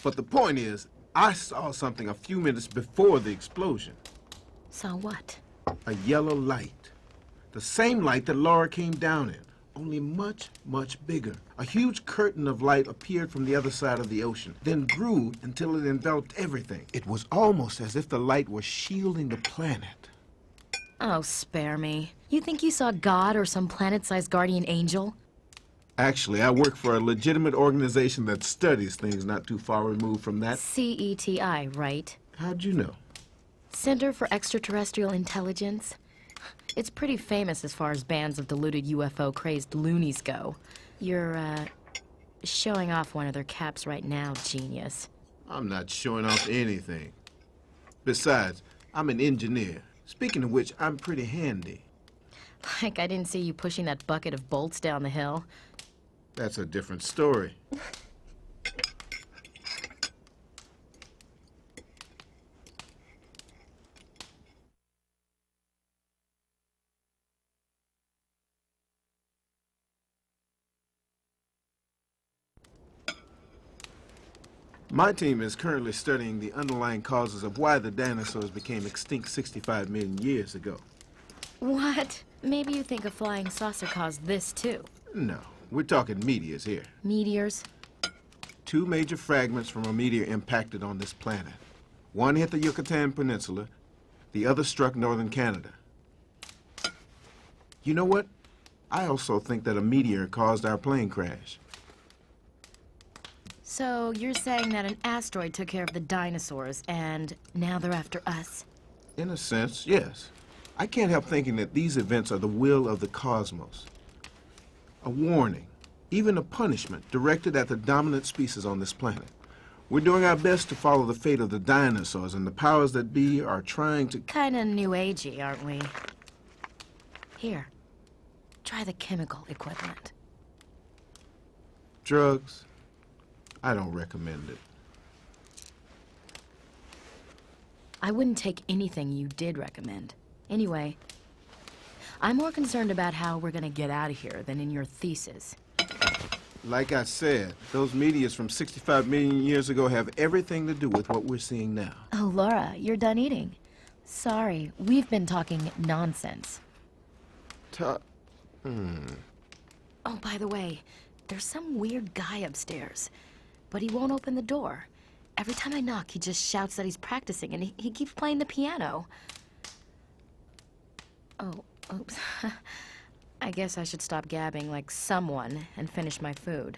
But the point is, I saw something a few minutes before the explosion. Saw what? A yellow light. The same light that Laura came down in, only much, much bigger. A huge curtain of light appeared from the other side of the ocean, then grew until it enveloped everything. It was almost as if the light was shielding the planet. Oh, spare me. You think you saw God or some planet-sized guardian angel? Actually, I work for a legitimate organization that studies things not too far removed from that. CETI, right? How'd you know? Center for Extraterrestrial Intelligence. It's pretty famous as far as bands of deluded UFO-crazed loonies go. You're, showing off one of their caps right now, genius. I'm not showing off anything. Besides, I'm an engineer. Speaking of which, I'm pretty handy. Like I didn't see you pushing that bucket of bolts down the hill. That's a different story. My team is currently studying the underlying causes of why the dinosaurs became extinct 65 million years ago. What? Maybe you think a flying saucer caused this too. No, we're talking meteors here. Meteors? 2 major fragments from a meteor impacted on this planet. One hit the Yucatan Peninsula, the other struck northern Canada. You know what? I also think that a meteor caused our plane crash. So you're saying that an asteroid took care of the dinosaurs and now they're after us? In a sense, yes. I can't help thinking that these events are the will of the cosmos. A warning, even a punishment, directed at the dominant species on this planet. We're doing our best to follow the fate of the dinosaurs, and the powers that be are trying to... Kinda new agey, aren't we? Here, try the chemical equivalent. Drugs? I don't recommend it. I wouldn't take anything you did recommend. Anyway, I'm more concerned about how we're gonna get out of here than in your thesis. Like I said, those meteors from 65 million years ago have everything to do with what we're seeing now. Oh, Laura, you're done eating. Sorry, we've been talking nonsense. Oh, by the way, there's some weird guy upstairs, but he won't open the door. Every time I knock, he just shouts that he's practicing, and he keeps playing the piano. Oh, oops. I guess I should stop gabbing like someone and finish my food.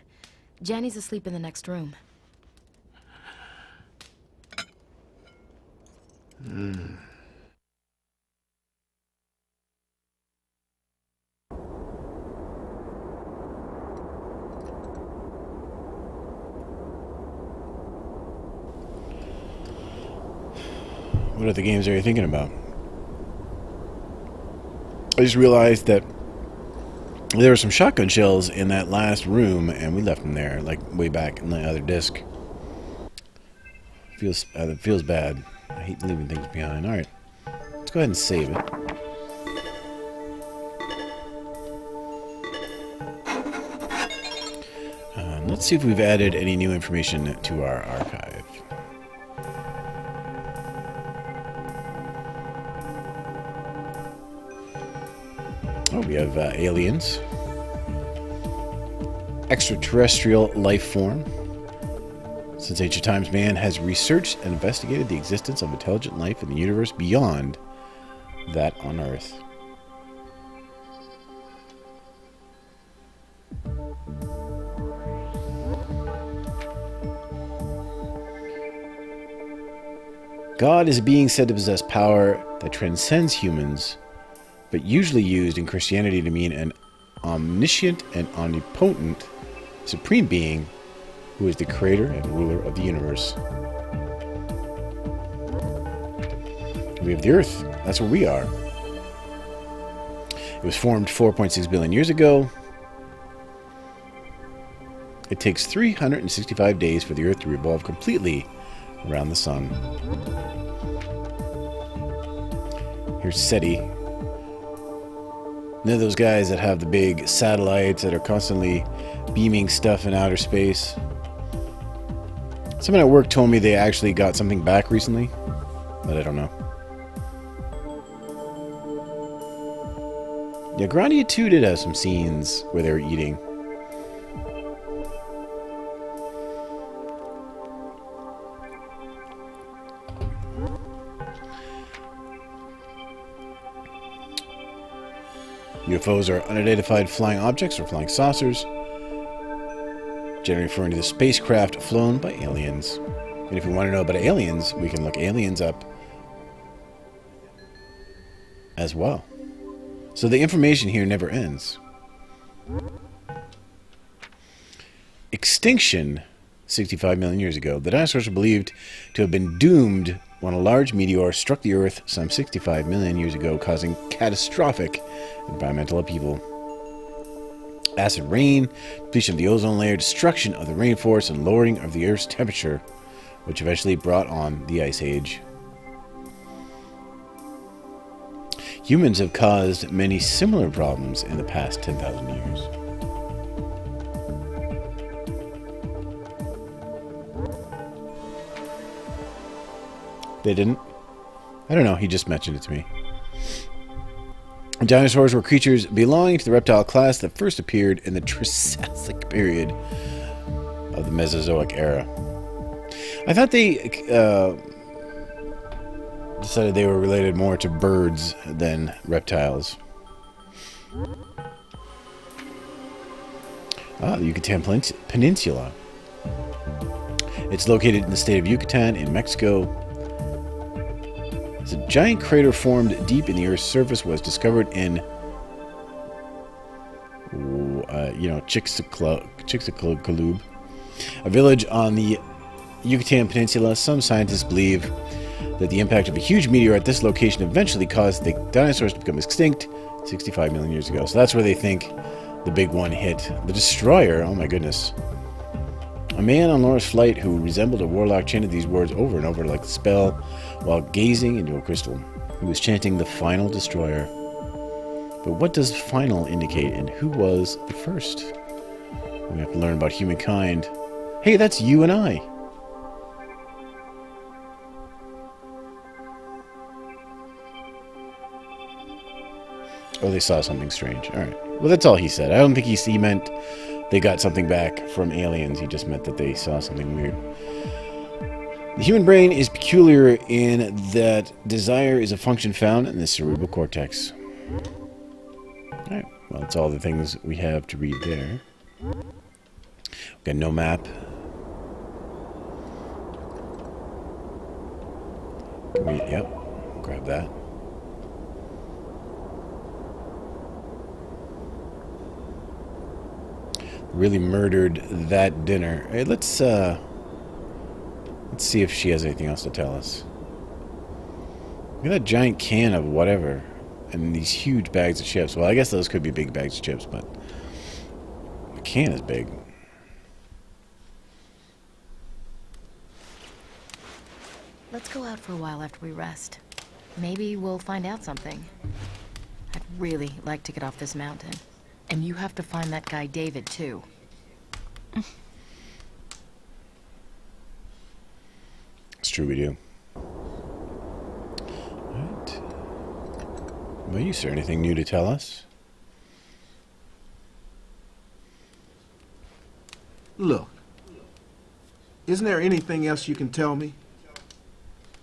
Jenny's asleep in the next room. What other games are you thinking about? I just realized that there were some shotgun shells in that last room, and we left them there, like way back in the other disc. It feels bad. I hate leaving things behind. All right, let's go ahead and save it. Let's see if we've added any new information to our archive. Oh, we have aliens. Extraterrestrial life form. Since ancient times, man has researched and investigated the existence of intelligent life in the universe beyond that on Earth. God is a being said to possess power that transcends humans, but usually used in Christianity to mean an omniscient and omnipotent supreme being who is the creator and ruler of the universe. We have the Earth. That's where we are. It was formed 4.6 billion years ago. It takes 365 days for the Earth to revolve completely around the sun. Here's SETI. They're those guys that have the big satellites that are constantly beaming stuff in outer space. Someone at work told me they actually got something back recently, but I don't know. Yeah, Grandia 2 did have some scenes where they were eating. UFOs are unidentified flying objects or flying saucers, generally referring to the spacecraft flown by aliens. And if we want to know about aliens, we can look aliens up as well. So the information here never ends. Extinction 65 million years ago. The dinosaurs are believed to have been doomed when a large meteor struck the Earth some 65 million years ago, causing catastrophic environmental upheaval. Acid rain, depletion of the ozone layer, destruction of the rainforest, and lowering of the Earth's temperature, which eventually brought on the Ice Age. Humans have caused many similar problems in the past 10,000 years. They didn't? I don't know, he just mentioned it to me. Dinosaurs were creatures belonging to the reptile class that first appeared in the Triassic period of the Mesozoic era. I thought they decided they were related more to birds than reptiles. Ah, the Yucatan Peninsula. It's located in the state of Yucatan in Mexico. It's a giant crater formed deep in the Earth's surface, was discovered in, Chicxulub, a village on the Yucatan Peninsula. Some scientists believe that the impact of a huge meteor at this location eventually caused the dinosaurs to become extinct 65 million years ago. So that's where they think the big one hit. The destroyer, oh my goodness. A man on Laura's flight who resembled a warlock chanted these words over and over like a spell while gazing into a crystal. He was chanting the final destroyer. But what does final indicate, and who was the first? We have to learn about humankind. Hey, that's you and I. Oh, they saw something strange. All right. Well, that's all he said. I don't think he meant they got something back from aliens. He just meant that they saw something weird. The human brain is peculiar in that desire is a function found in the cerebral cortex. All right. Well, that's all the things we have to read there. We've got no map. Yep. Grab that. Really murdered that dinner. Hey, let's see if she has anything else to tell us. Look at that giant can of whatever, and these huge bags of chips. Well, I guess those could be big bags of chips, but the can is big. Let's go out for a while after we rest. Maybe we'll find out something. I'd really like to get off this mountain. And you have to find that guy David, too. It's true, we do. Alright. What about you, sir? Anything new to tell us? Look, isn't there anything else you can tell me?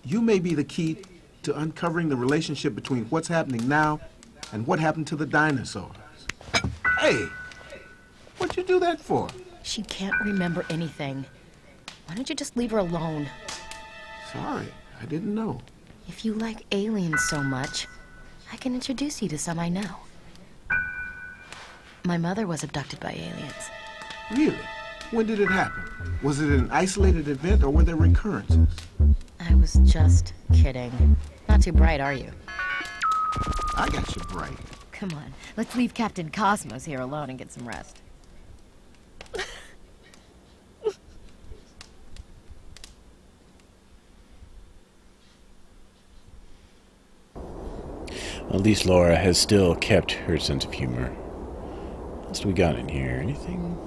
You may be the key to uncovering the relationship between what's happening now and what happened to the dinosaurs. Hey, what'd you do that for? She can't remember anything. Why don't you just leave her alone? Sorry, I didn't know. If you like aliens so much, I can introduce you to some I know. My mother was abducted by aliens. Really? When did it happen? Was it an isolated event or were there recurrences? I was just kidding. Not too bright, are you? I got you bright. Come on, let's leave Captain Cosmos here alone and get some rest. At least Laura has still kept her sense of humor. What else do we got in here? Anything?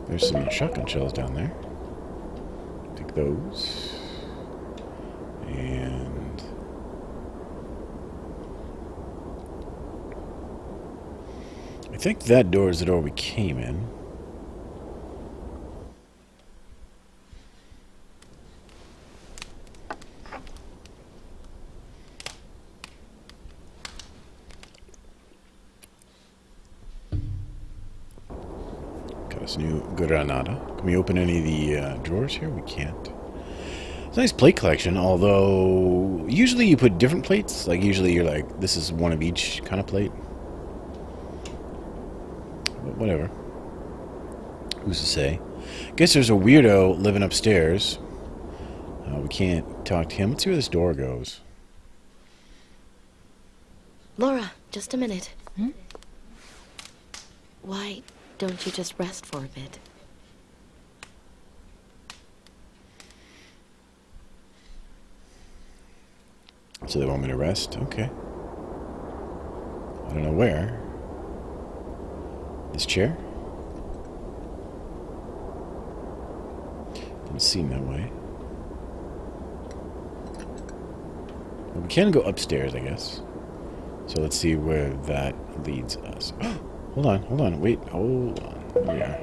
There's some shotgun shells down there. Take those. And I think that door is the door we came in. Got us new granada. Can we open any of the drawers here? We can't. It's a nice plate collection, although usually you put different plates. Like usually you're like, this is one of each kind of plate. But whatever. Who's to say? Guess there's a weirdo living upstairs. We can't talk to him. Let's see where this door goes. Laura, just a minute. Why don't you just rest for a bit? So they want me to rest? Okay. I don't know where. This chair? Doesn't seem that way. But we can go upstairs, I guess. So let's see where that leads us. Hold on. Wait, hold on. Here we are.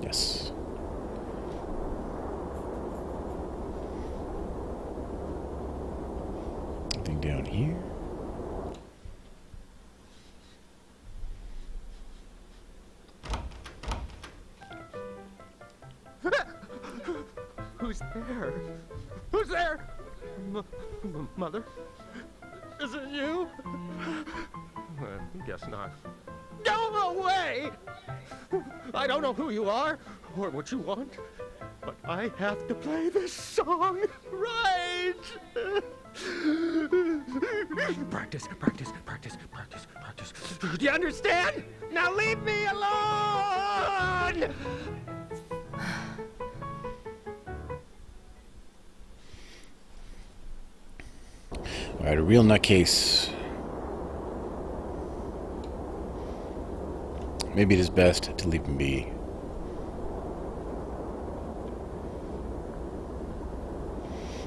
Yes. Nothing down here. Who's there? Who's there? Mother? Is it you? Guess not. Go away! I don't know who you are or what you want, but I have to play this song right! Practice. Do you understand? Now leave me alone! Alright, a real nutcase. Maybe it is best to leave him be.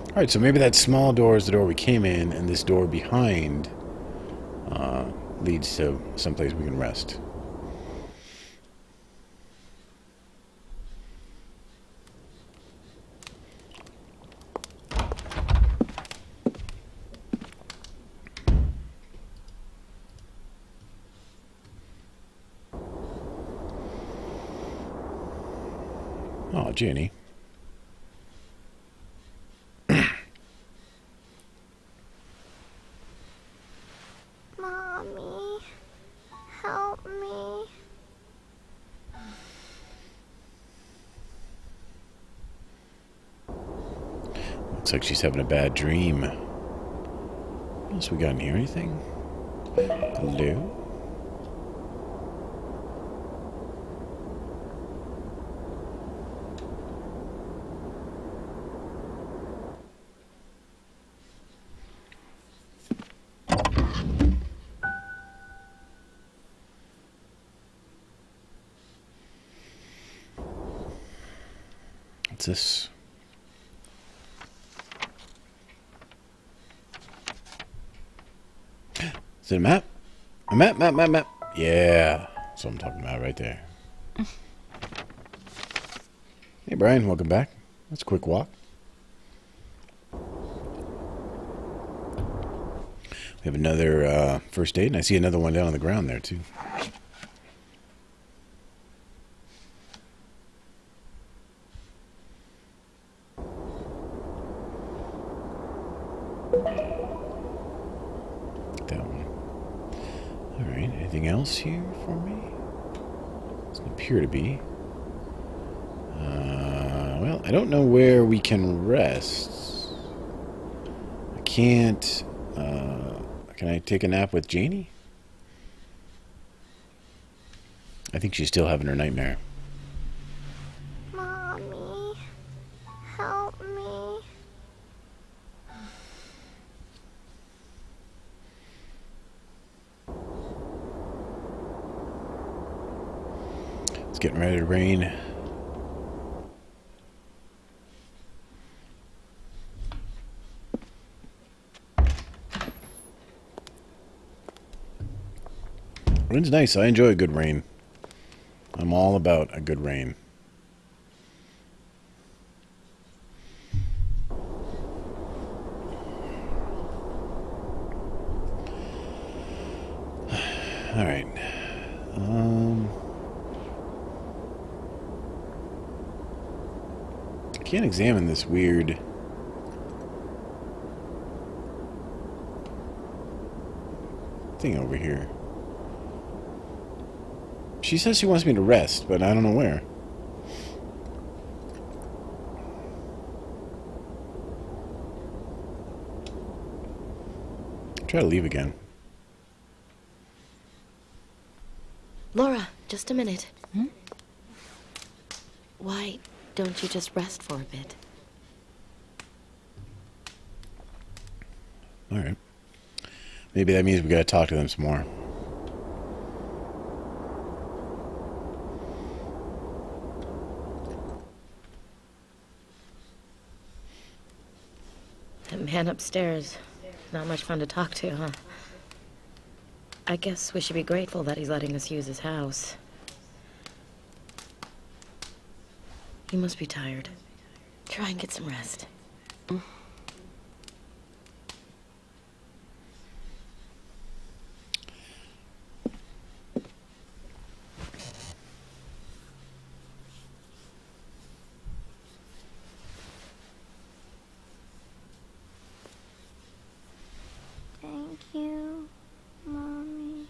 Alright, so maybe that small door is the door we came in, and this door behind leads to someplace we can rest. Oh, Jenny. Mommy, help me. Looks like she's having a bad dream. What else we got in here? Anything? Glue? What's this? Is it a map? A map. Yeah. That's what I'm talking about right there. Hey, Brian. Welcome back. That's a quick walk. We have another first aid, and I see another one down on the ground there, too. That one. Alright, anything else here for me? Doesn't appear to be. Well, I don't know where we can rest. I can't... can I take a nap with Janie? I think she's still having her nightmare. Mommy, help me. It's getting ready to rain. Rain's nice. I enjoy a good rain. I'm all about a good rain. All right. I can't examine this weird thing over here. She says she wants me to rest, but I don't know where. Try to leave again. Laura, just a minute. Why don't you just rest for a bit? All right. Maybe that means we gotta talk to them some more. That man upstairs, not much fun to talk to, huh? I guess we should be grateful that he's letting us use his house. You must be tired. Try and get some rest. Thank you, Mommy.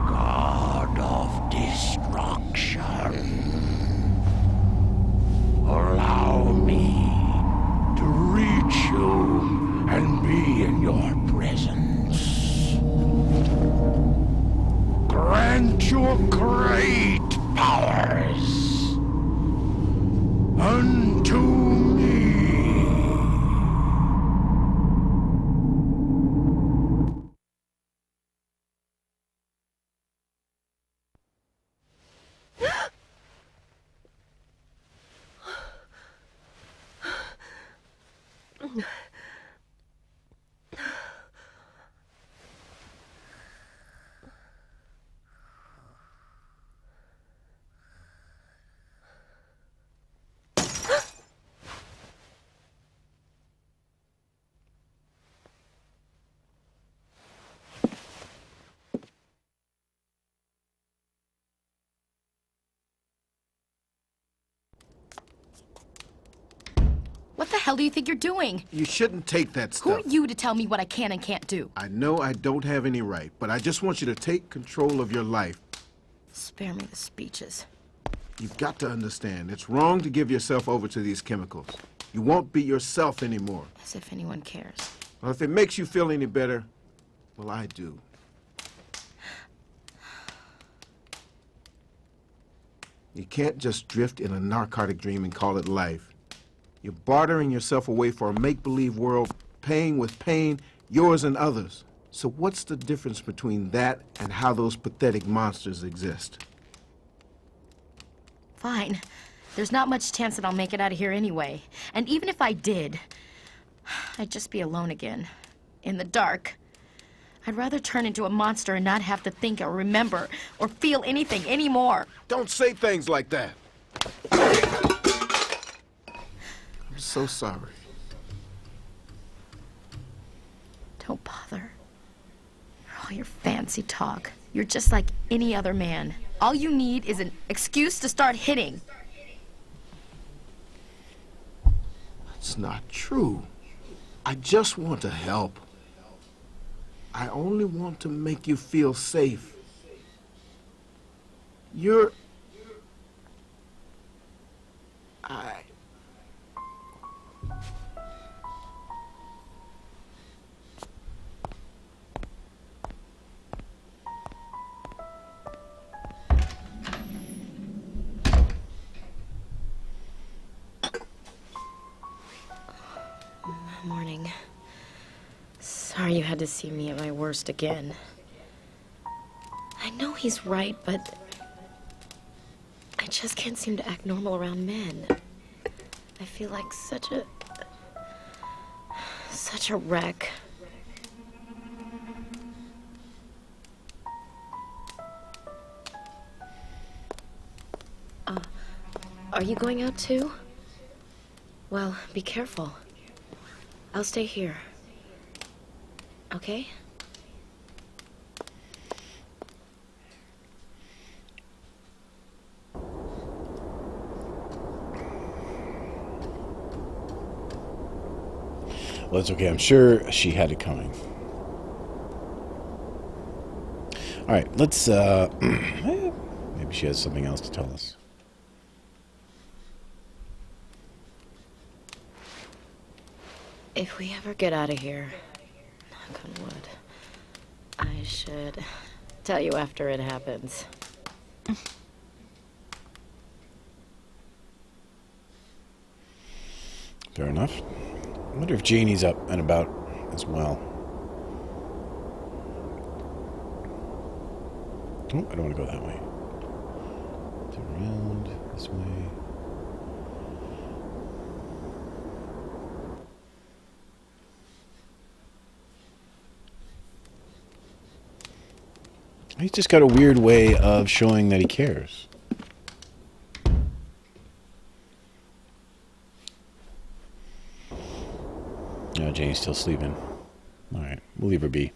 God of destruction, allow me to reach you and be in your presence. Grant your great powers unto me. What the hell do you think you're doing? You shouldn't take that Who stuff. are you to tell me what I can and can't do? I know I don't have any right, but I just want you to take control of your life. Spare me the speeches. You've got to understand, it's wrong to give yourself over to these chemicals. You won't be yourself anymore. As if anyone cares. Well, if it makes you feel any better, well, I do. You can't just drift in a narcotic dream and call it life. You're bartering yourself away for a make-believe world, paying with pain, yours and others. So what's the difference between that and how those pathetic monsters exist? Fine. There's not much chance that I'll make it out of here anyway. And even if I did, I'd just be alone again. In the dark. I'd rather turn into a monster and not have to think or remember or feel anything anymore. Don't say things like that. I'm so sorry. Don't bother. All your fancy talk. You're just like any other man. All you need is an excuse to start hitting. That's not true. I just want to help. I only want to make you feel safe. You're... Morning. Sorry you had to see me at my worst again. I know he's right, but I just can't seem to act normal around men. I feel like such a wreck. Are you going out too? Well, be careful. I'll stay here. Okay? Well, it's okay. I'm sure she had it coming. All right, let's, maybe she has something else to tell us. If we ever get out of here, knock on wood, I should tell you after it happens. Fair enough. I wonder if Janie's up and about as well. Oh, I don't want to go that way. Turn around this way. He's just got a weird way of showing that he cares. No, Janie's still sleeping. All right, we'll leave her be.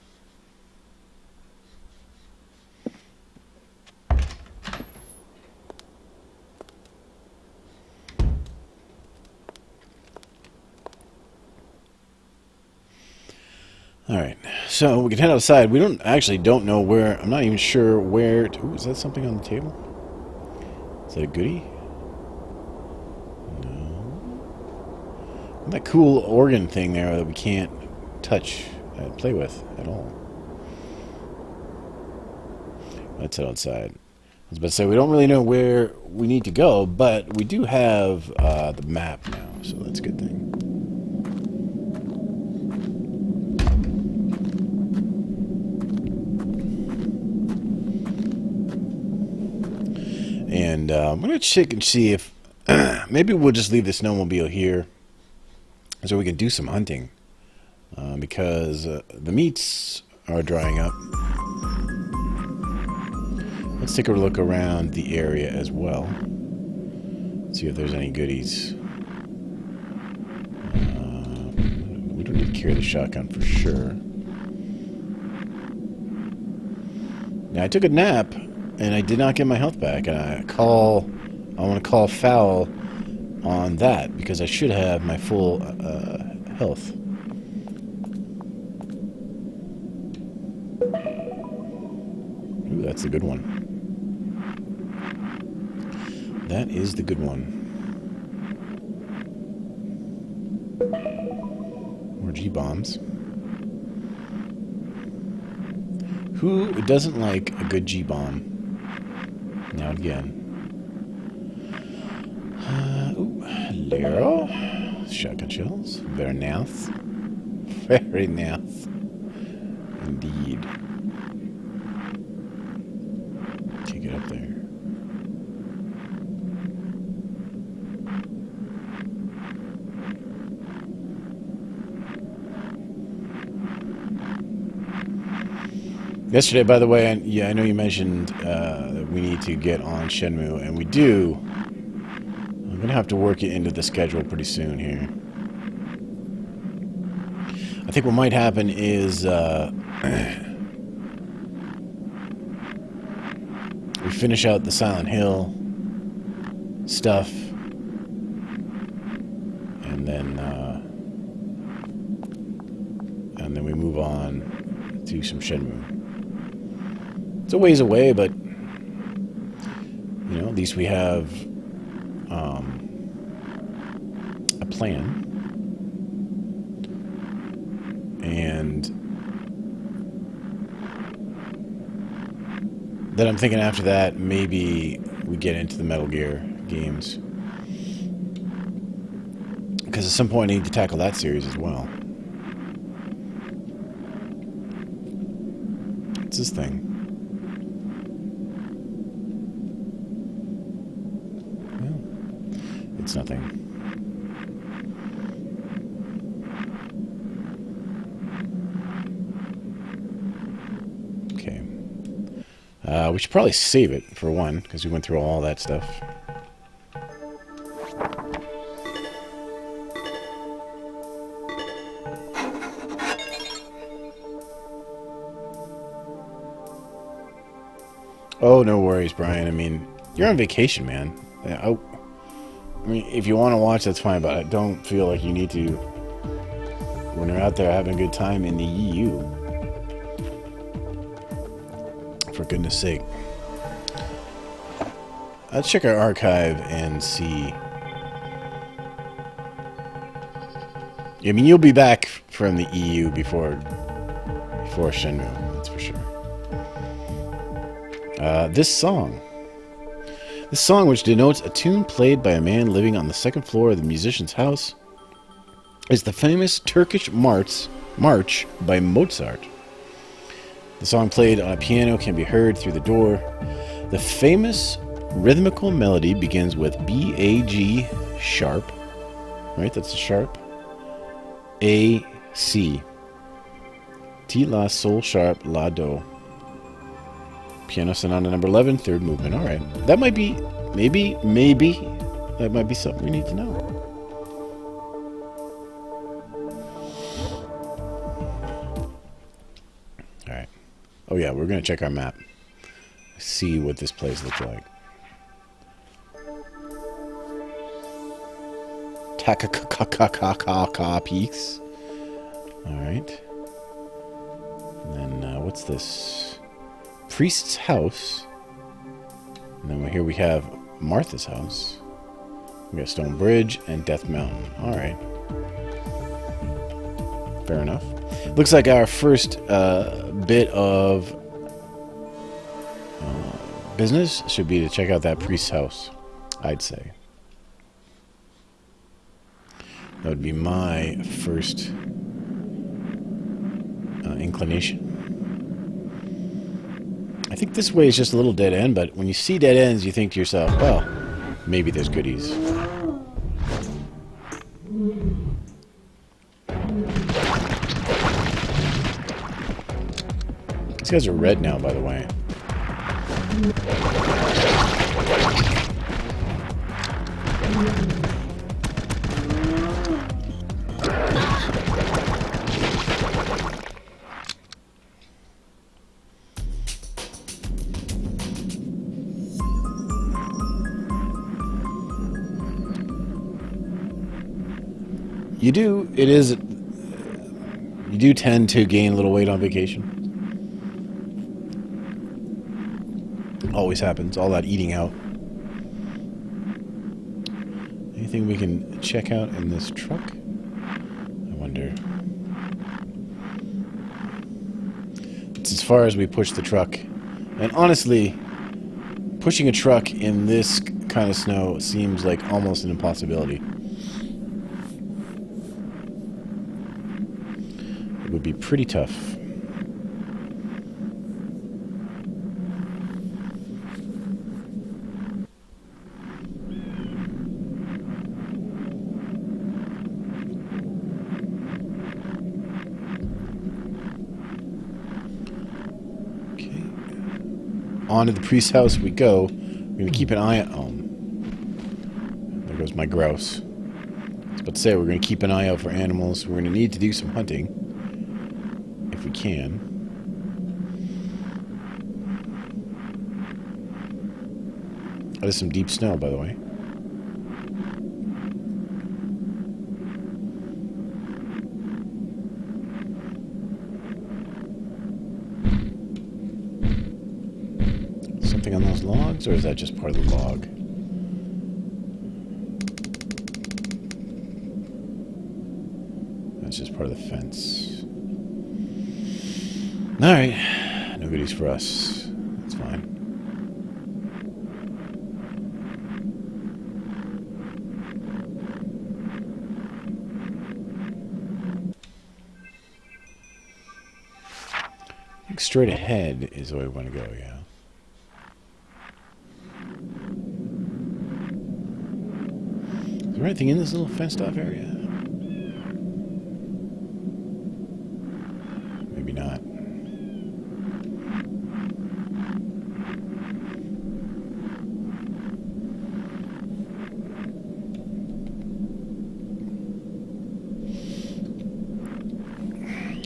All right, so we can head outside. We don't know where. I'm not even sure where. Ooh, is that something on the table? Is that a goodie? No. That cool organ thing there that we can't touch, play with at all. Let's head outside. I was about to say we don't really know where we need to go, but we do have the map now, so that's a good thing. And I'm going to check and see if maybe we'll just leave this snowmobile here so we can do some hunting. Because the meats are drying up. Let's take a look around the area as well. See if there's any goodies. We don't need to carry the shotgun for sure. Now, I took a nap. And I did not get my health back. And I want to call foul on that because I should have my full health. Ooh, that's the good one. That is the good one. More G-bombs. Who doesn't like a good G-bomb? Now again. Ooh, hello. Shotgun shells. Very nice. Very nice. Indeed. Can't get up there. Yesterday, by the way, I know you mentioned that we need to get on Shenmue, and we do. I'm going to have to work it into the schedule pretty soon here. I think what might happen is we finish out the Silent Hill stuff, and then we move on to some Shenmue. It's a ways away, but at least we have a plan. And then I'm thinking after that, maybe we get into the Metal Gear games. Because at some point I need to tackle that series as well. What's this thing? It's nothing. Okay. We should probably save it, for one, because we went through all that stuff. Oh, no worries, Brian. I mean, you're on vacation, man. I mean, if you want to watch, that's fine, but I don't feel like you need to when you're out there having a good time in the EU. For goodness sake. Let's check our archive and see. I mean, you'll be back from the EU before Shenmue, that's for sure. This song, which denotes a tune played by a man living on the second floor of the musician's house, is the famous Turkish March by Mozart. The song played on a piano can be heard through the door. The famous rhythmical melody begins with B, A, G, sharp. Right, that's a sharp. A, C. T, La, Sol, sharp, La, Do. Piano Sonata number 11, third movement. All right. That might be, maybe, that might be something we need to know. All right. Oh, yeah, we're going to check our map. See what this place looks like. Takakakakaka peaks. All right. And then what's this? Priest's house. And then here we have Martha's house. We got Stone Bridge and Death Mountain. All right. Fair enough. Looks like our first bit of business should be to check out that priest's house, I'd say. That would be my first inclination. I think this way is just a little dead end, but when you see dead ends, you think to yourself, well, maybe there's goodies. These guys are red now, by the way. You do tend to gain a little weight on vacation. Always happens, all that eating out. Anything we can check out in this truck? I wonder. It's as far as we push the truck. And honestly, pushing a truck in this kind of snow seems like almost an impossibility. Would be pretty tough. Okay. On to the priest's house we go. We're going to keep an eye on... Oh. There goes my grouse. I was about to say, we're going to keep an eye out for animals. We're going to need to do some hunting. If we can. That is some deep snow, by the way. Something on those logs, or is that just part of the log? That's just part of the fence. Alright, no goodies for us. That's fine. I think straight ahead is where we want to go, yeah. Is there anything in this little fenced off area? Maybe not.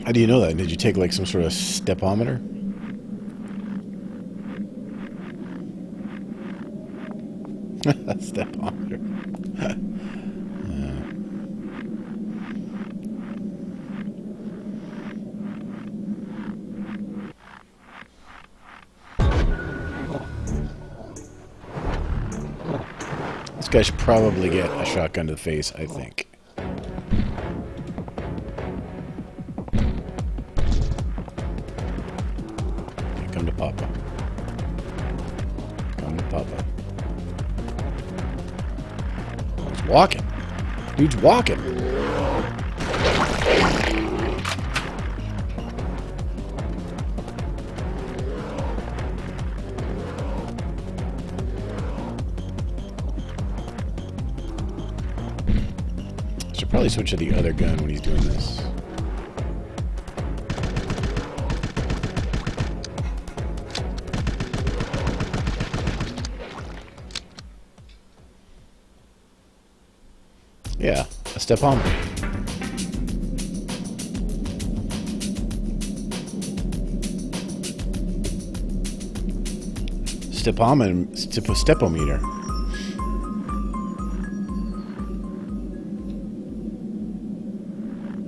How do you know that? Did you take like some sort of stepometer? Stepometer. This guy should probably get a shotgun to the face, I think. Okay, come to Papa. Come to Papa. He's walking. Dude's walking. Should probably switch to the other gun when he's doing this. Yeah, a stepometer. Stepometer.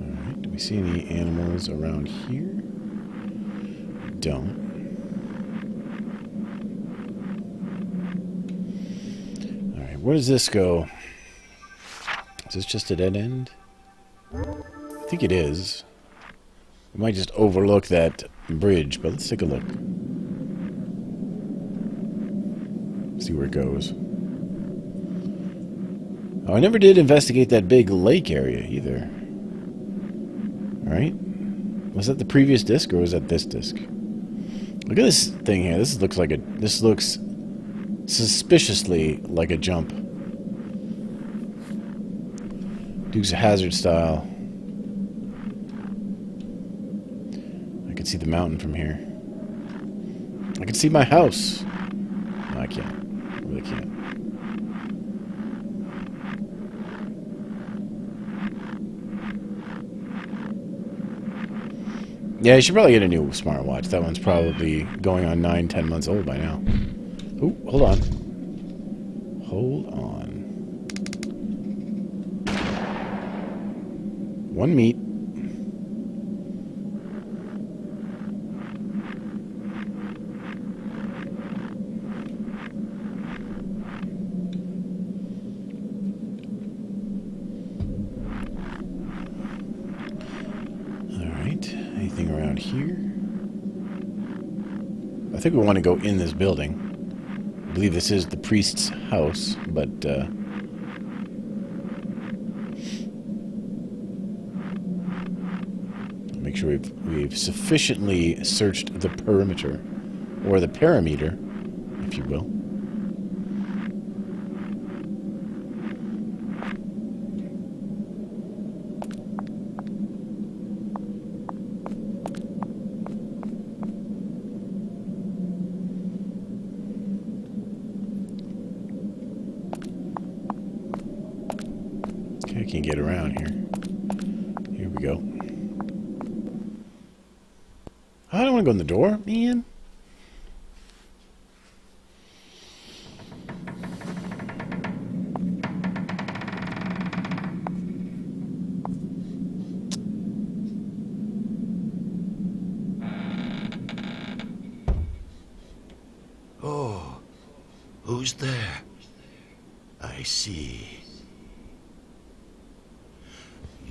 Alright, do we see any animals around here? Don't. Alright, where does this go? Is this just a dead end? I think it is. We might just overlook that bridge, but let's take a look. See where it goes. Oh, I never did investigate that big lake area either. Alright. Was that the previous disc or was that this disc? Look at this thing here. This looks suspiciously like a jump. Dukes of Hazzard style. I can see the mountain from here. I can see my house. No, I can't. I really can't. Yeah, you should probably get a new smartwatch. That one's probably going on 9-10 months old by now. Ooh, hold on. Hold on. One meat. Alright, anything around here? I think we want to go in this building. I believe this is the priest's house, but make sure we've sufficiently searched the perimeter, or the parameter, if you will. Okay, I can't get around here. Here we go. I don't want to go in the door, man. Oh, who's there? I see.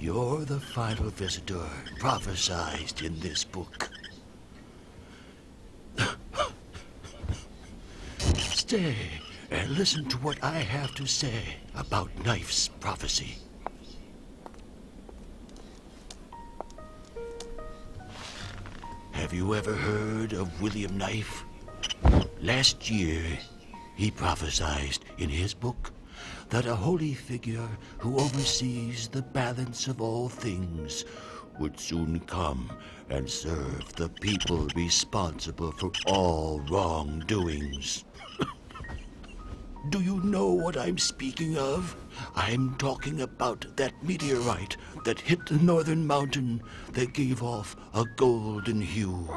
You're the final visitor prophesied in this book. Stay and listen to what I have to say about Knife's prophecy. Have you ever heard of William Knife? Last year, he prophesied in his book that a holy figure who oversees the balance of all things would soon come and serve the people responsible for all wrongdoings. Do you know what I'm speaking of? I'm talking about that meteorite that hit the northern mountain that gave off a golden hue.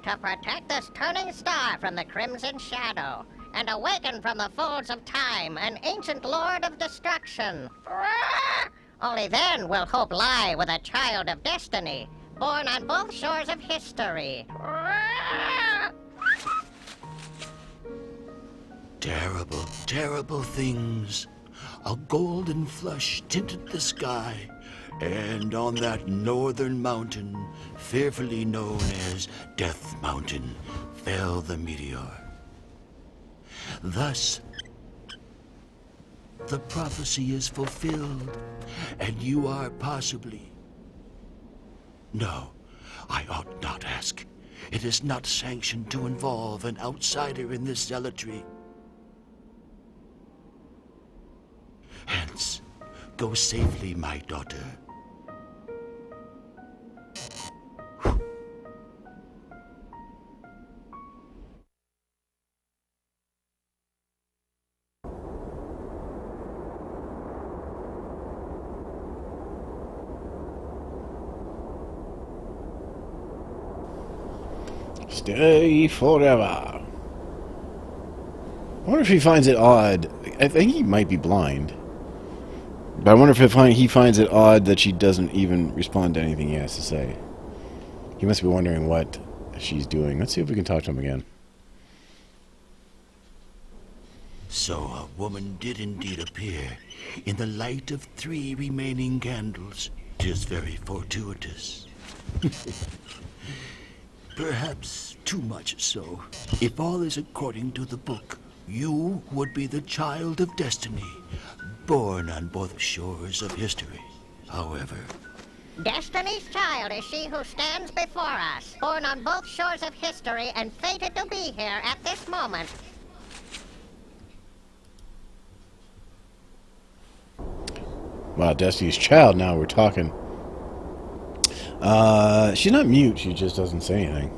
To protect this turning star from the crimson shadow, and awaken from the folds of time, an ancient lord of destruction. Only then will hope lie with a child of destiny, born on both shores of history. Terrible, terrible things. A golden flush tinted the sky, and on that northern mountain, fearfully known as Death Mountain, fell the meteor. Thus, the prophecy is fulfilled, and you are possibly... No, I ought not ask. It is not sanctioned to involve an outsider in this zealotry. Hence, go safely, my daughter. Stay forever. I wonder if he finds it odd. I think he might be blind. But I wonder if he finds it odd that she doesn't even respond to anything he has to say. He must be wondering what she's doing. Let's see if we can talk to him again. So a woman did indeed appear in the light of 3 remaining candles. 'Tis very fortuitous. Perhaps too much so. If all is according to the book, you would be the child of destiny, born on both shores of history. However... Destiny's child is she who stands before us, born on both shores of history and fated to be here at this moment. Wow, Destiny's child, now we're talking. She's not mute, she just doesn't say anything.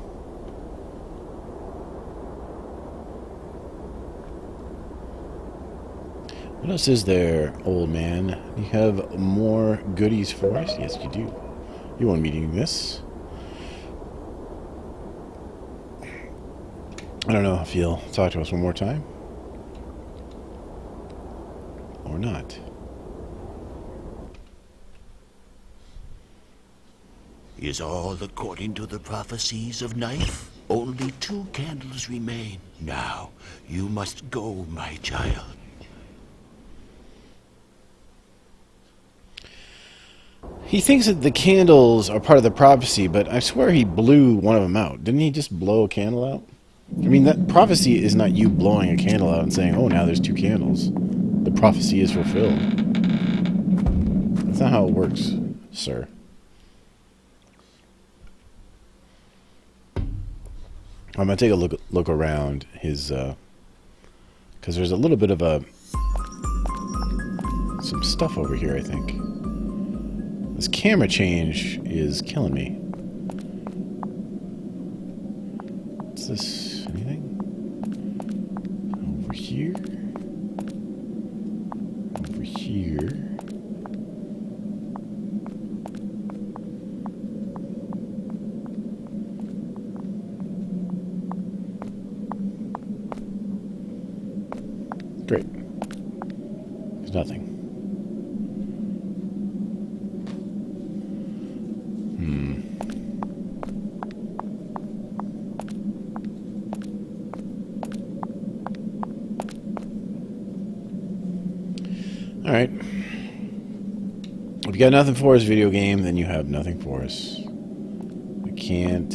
What else is there, old man? You have more goodies for us? Yes, you do. You want me to do this? I don't know if you'll talk to us one more time. Or not. Is all according to the prophecies of Knife? Only 2 candles remain. Now, you must go, my child. He thinks that the candles are part of the prophecy, but I swear he blew one of them out. Didn't he just blow a candle out? I mean, that prophecy is not you blowing a candle out and saying, oh, now there's 2 candles. The prophecy is fulfilled. That's not how it works, sir. I'm going to take a look around his, because there's a little bit of some stuff over here, I think. This camera change is killing me. What's this? Anything? Over here? Over here? Great. There's nothing. Alright. If you got nothing for us, video game, then you have nothing for us. I can't...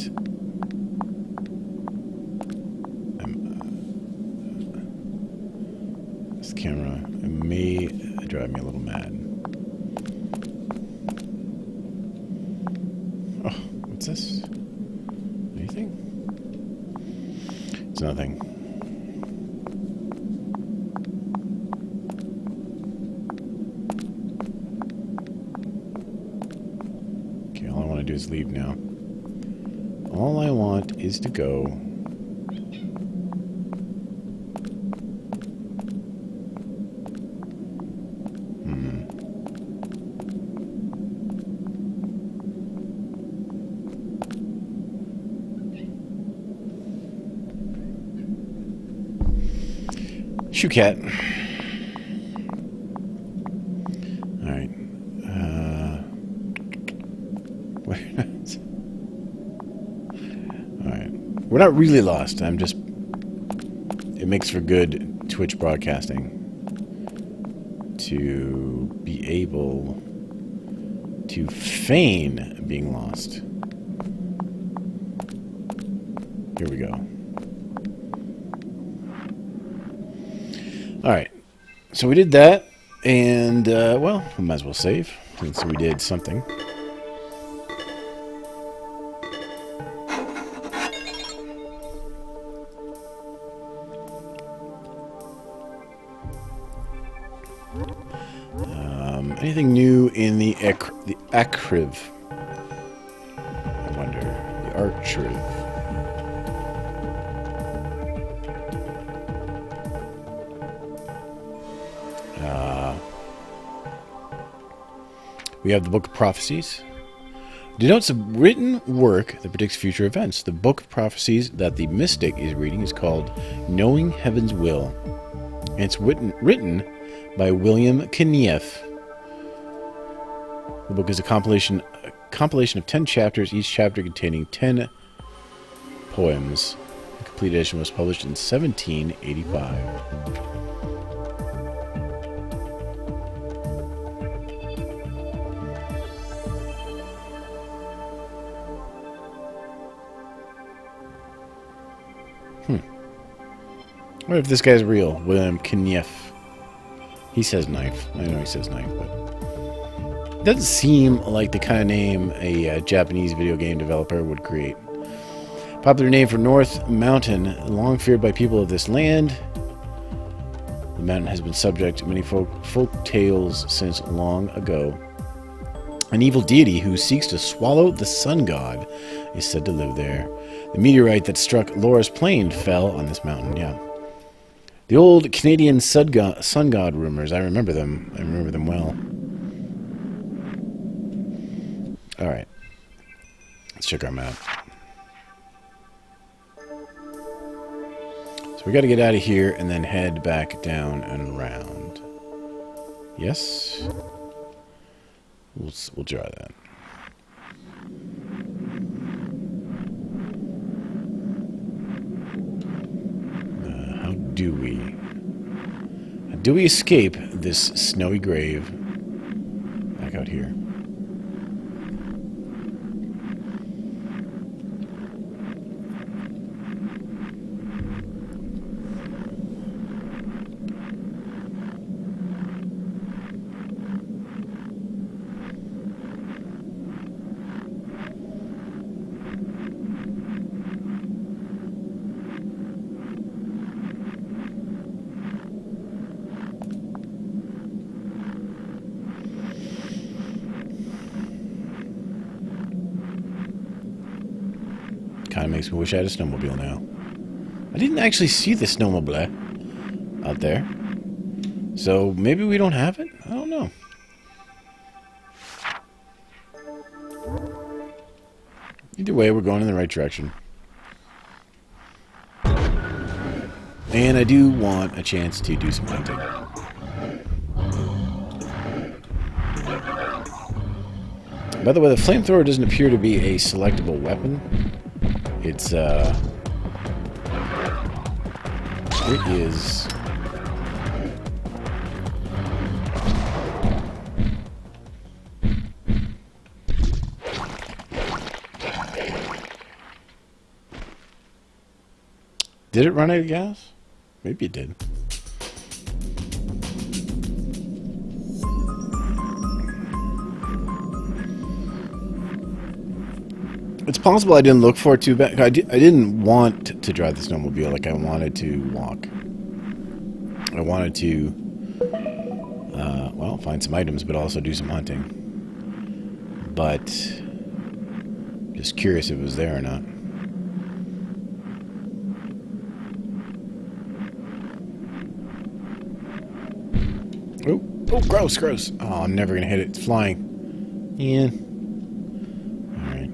this camera may drive me a little mad. Oh, what's this? Anything? It's nothing. All I want to do is leave now. All I want is to go. Shoe cat. Alright. Alright. We're not really lost. I'm just... It makes for good Twitch broadcasting to be able to feign being lost. Here we go. Alright. So we did that, and, well, we might as well save, since we did something. Anything new in the archive? I wonder. The archive. We have the Book of Prophecies. Denotes a written work that predicts future events. The Book of Prophecies that the mystic is reading is called Knowing Heaven's Will. And it's written by William Knieff. The book is a compilation of 10 chapters, each chapter containing 10 poems. The complete edition was published in 1785. What if this guy's real? William Knieff. He says knife. I know he says knife, but it doesn't seem like the kind of name a Japanese video game developer would create. Popular name for North Mountain, long feared by people of this land. The mountain has been subject to many folk tales since long ago. An evil deity who seeks to swallow the sun god is said to live there. The meteorite that struck Laura's plane fell on this mountain, yeah. The old Canadian sun god rumors, I remember them. I remember them well. Alright. Let's check our map. So we got to get out of here and then head back down and around. Yes? We'll try that. How do we escape this snowy grave back out here? Kind of makes me wish I had a snowmobile now. I didn't actually see the snowmobile out there. So maybe we don't have it? I don't know. Either way, we're going in the right direction. And I do want a chance to do some hunting. By the way, the flamethrower doesn't appear to be a selectable weapon. It's, it is... Did it run out of gas? Maybe it did. It's possible I didn't look for it too bad. I didn't want to drive the snowmobile. Like, I wanted to walk. I wanted to, well, find some items, but also do some hunting. But, just curious if it was there or not. Oh, gross, gross. Oh, I'm never going to hit it. It's flying. Yeah. Alright.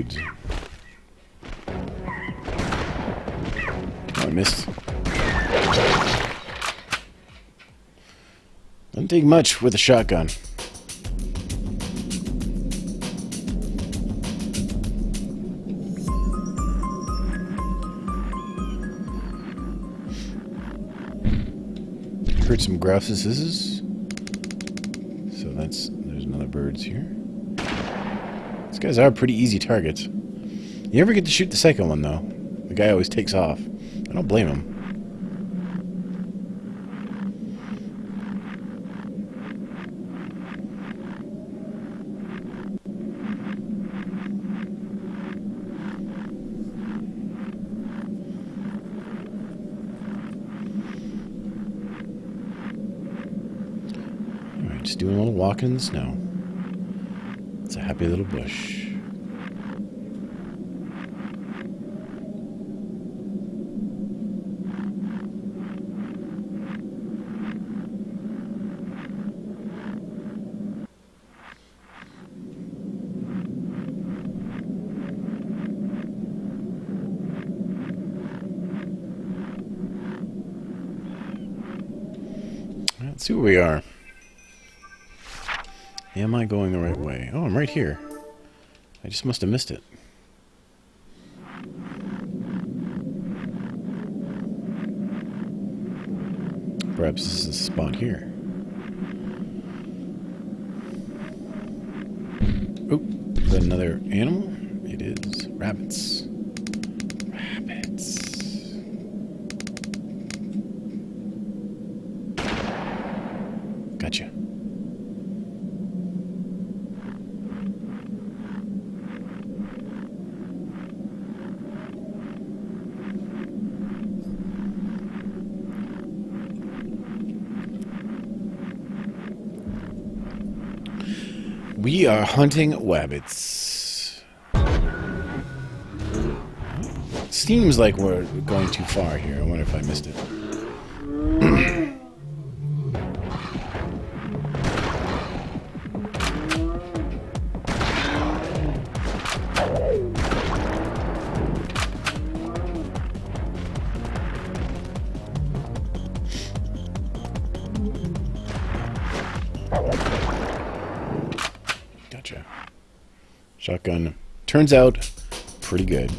dudes. Oh, I missed. Doesn't take much with a shotgun. Heard some grouses. So there's another birds here. These guys are pretty easy targets. You never get to shoot the second one though. The guy always takes off. I don't blame him. Just doing a little walking in the snow. It's a happy little bush. Let's see where we are. Am I going the right way? Oh, I'm right here. I just must have missed it. Perhaps this is a spot here. Oh, is that another animal? It is. Rabbits. Rabbits. Gotcha. We are hunting wabbits. Seems like we're going too far here. I wonder if I missed it. Gotcha. Shotgun turns out pretty good.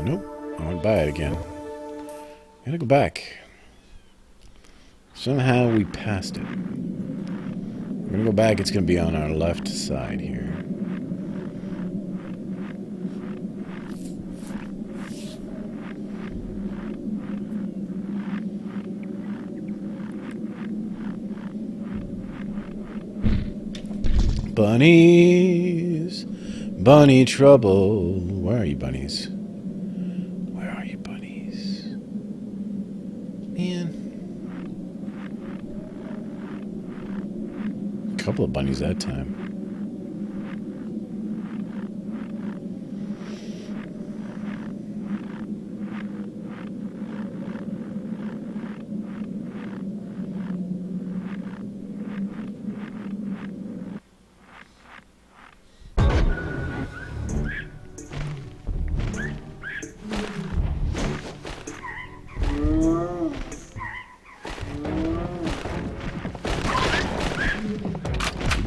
Nope. I went by it again. Gotta go back. Somehow we passed it. We're gonna go back. It's gonna be on our left side here. Bunnies, bunny trouble. Where are you, bunnies? Where are you, bunnies? Man. A couple of bunnies that time.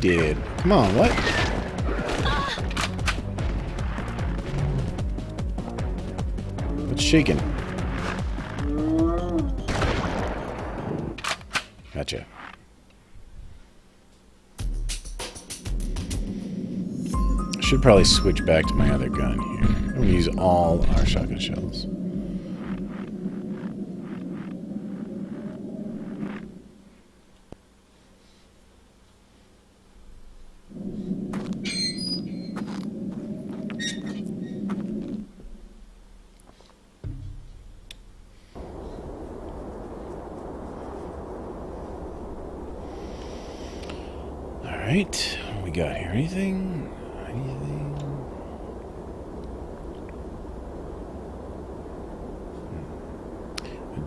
Did. Come on, what? What's shaking? Gotcha. Should probably switch back to my other gun here. I'm gonna use all our shotgun shells. Alright, what we got here? Anything? Anything?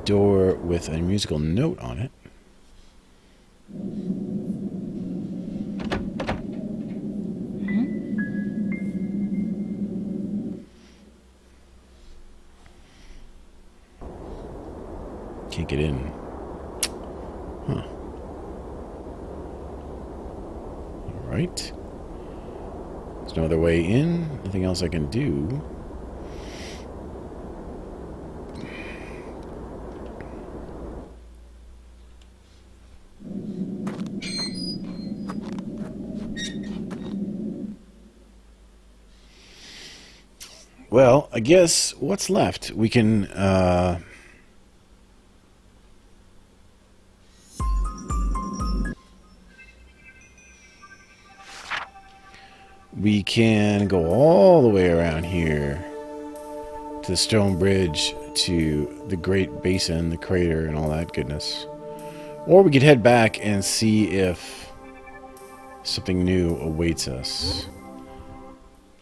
door with a musical note on it. Can't get in. Huh. Alright. There's no other way in. Nothing else I can do. Well, I guess what's left? We can, we can go all the way around here to the stone bridge, to the great basin, the crater, and all that goodness. Or we could head back and see if something new awaits us.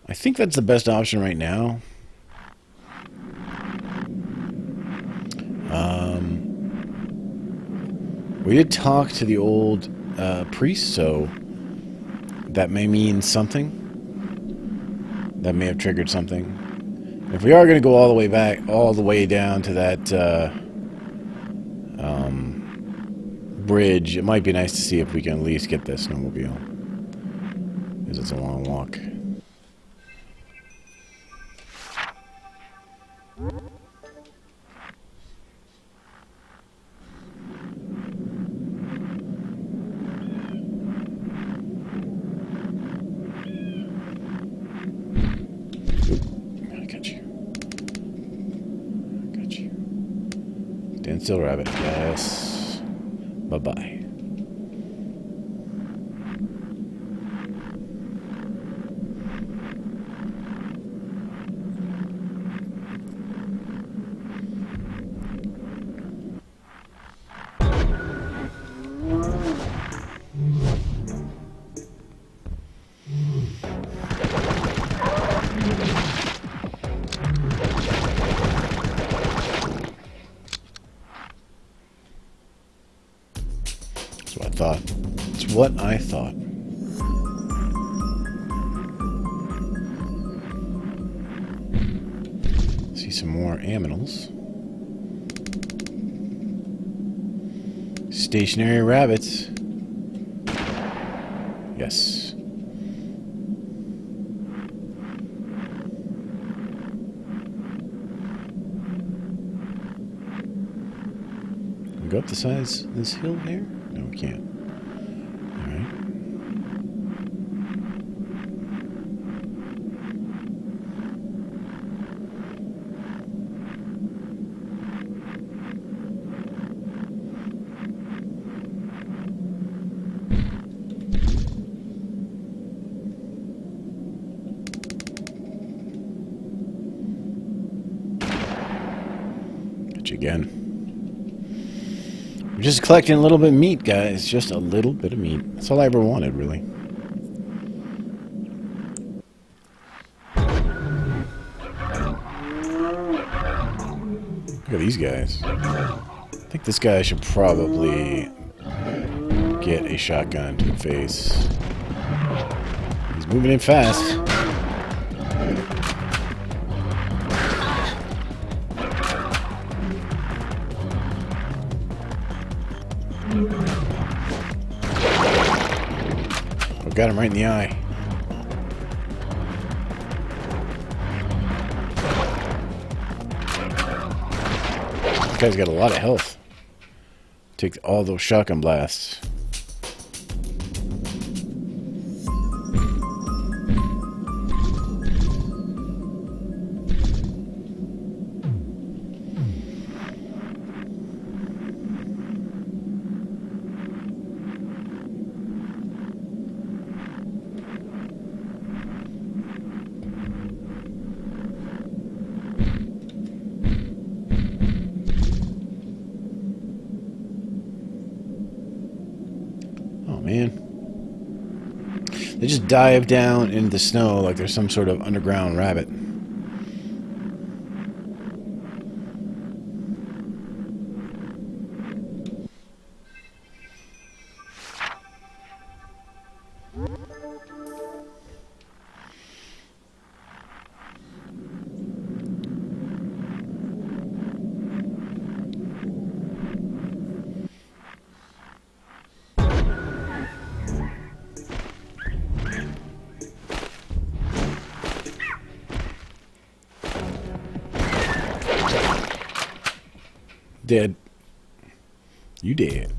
I think that's the best option right now. We did talk to the old priest, so that may mean something. That may have triggered something. If we are going to go all the way back, all the way down to that bridge, it might be nice to see if we can at least get this snowmobile. Because it's a long walk. Stand still, rabbit. Yes. Bye-bye. It's what I thought. See some more aminals. Stationary rabbits. Yes. Can we go up the sides of this hill here? No, we can't. Alright. Got you again. We're just collecting a little bit of meat, guys. Just a little bit of meat. That's all I ever wanted, really. Look at these guys. I think this guy should probably get a shotgun to the face. He's moving in fast. Got him right in the eye. This guy's got a lot of health. Take all those shotgun blasts. Man. They just dive down into the snow like there's some sort of underground rabbit. Dead. You dead.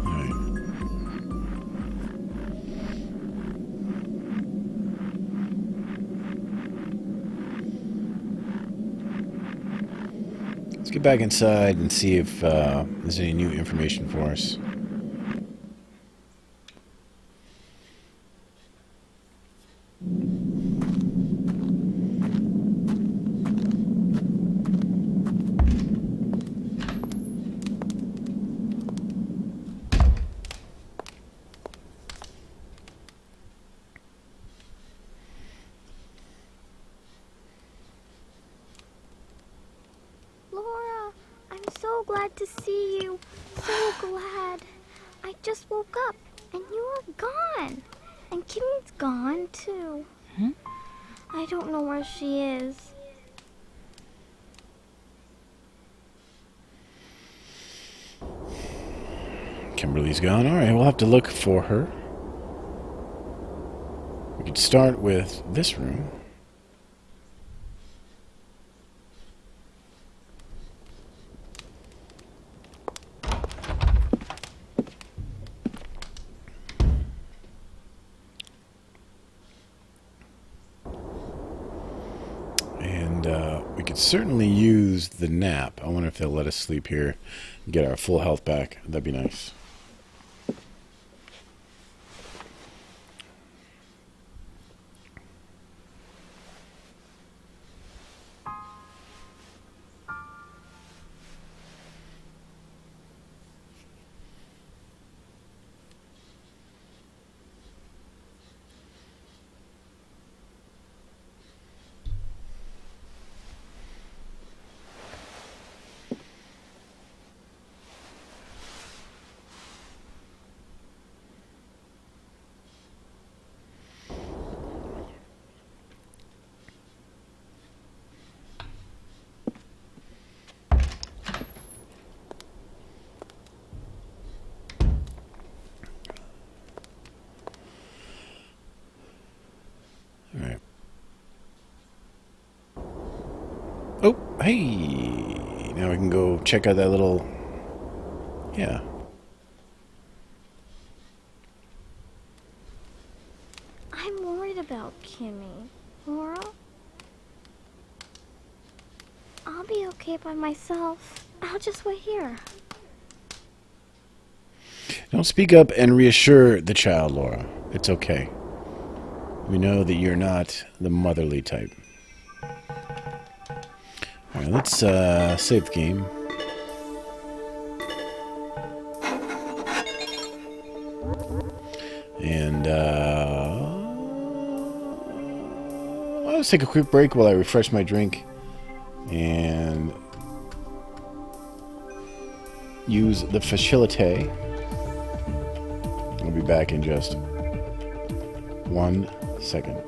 Alright. Let's get back inside and see if there's any new information for us. Laura, I'm so glad to see you. So glad. I just woke up and you were gone. And Kimmy's gone too. I don't know where she is. Kimberly's gone. Alright, we'll have to look for her. We could start with this room. And we could certainly use the nap. I wonder if they'll let us sleep here and get our full health back. That'd be nice. Alright. Oh, hey! Now we can go check out that little... Yeah. I'm worried about Kimmy. Laura? I'll be okay by myself. I'll just wait here. Don't speak up and reassure the child, Laura. It's okay. We know that you're not the motherly type. Alright, let's save the game. And I'll just take a quick break while I refresh my drink and use the facility. I'll be back in just 1 second.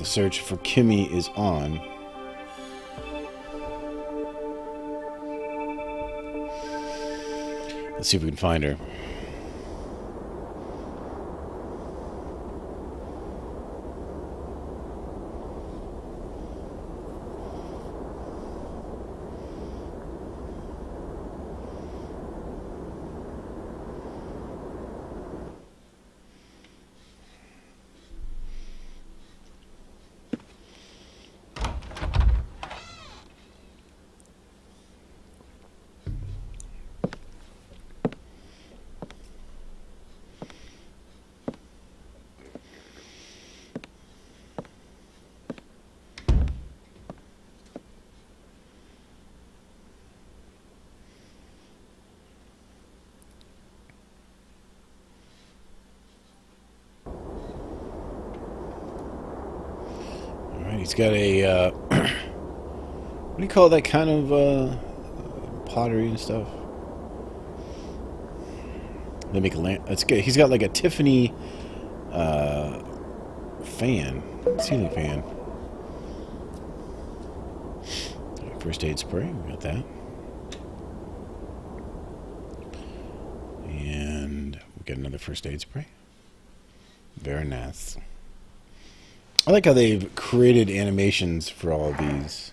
the search for Kimmy is on. Let's see if we can find her. He's got a, what do you call that kind of, pottery and stuff? They make a lamp. That's good. He's got like a Tiffany, fan. Ceiling fan. First aid spray. We got that. And we got another first aid spray. Very nice. I like how they've created animations for all of these.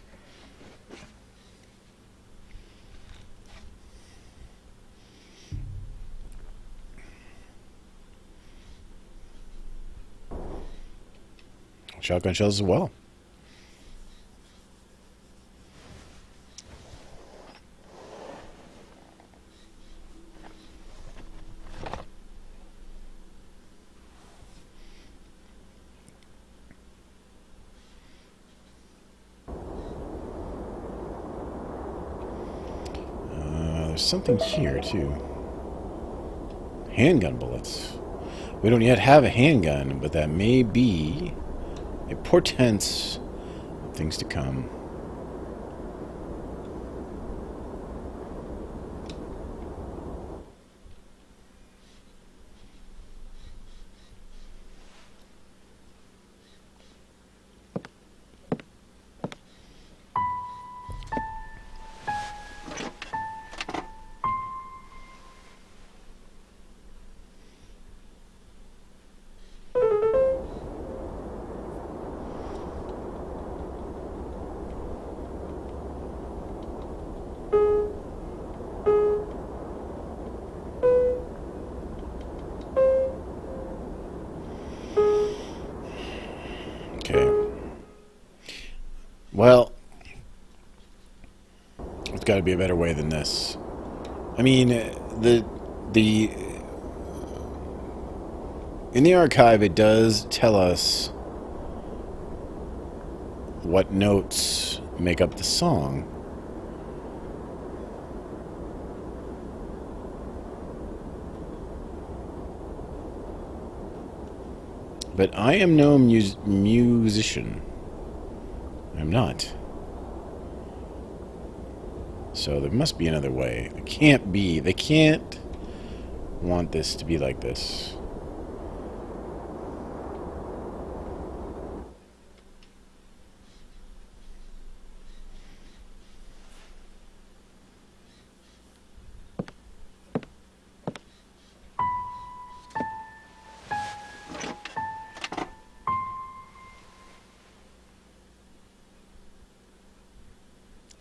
Shotgun shells as well. There's something here too. Handgun bullets. We don't yet have a handgun, but that may be a portent of things to come. Well, it's got to be a better way than this. I mean, in the archive, it does tell us what notes make up the song. But I am no musician. I'm not. So there must be another way. It can't be. They can't want this to be like this.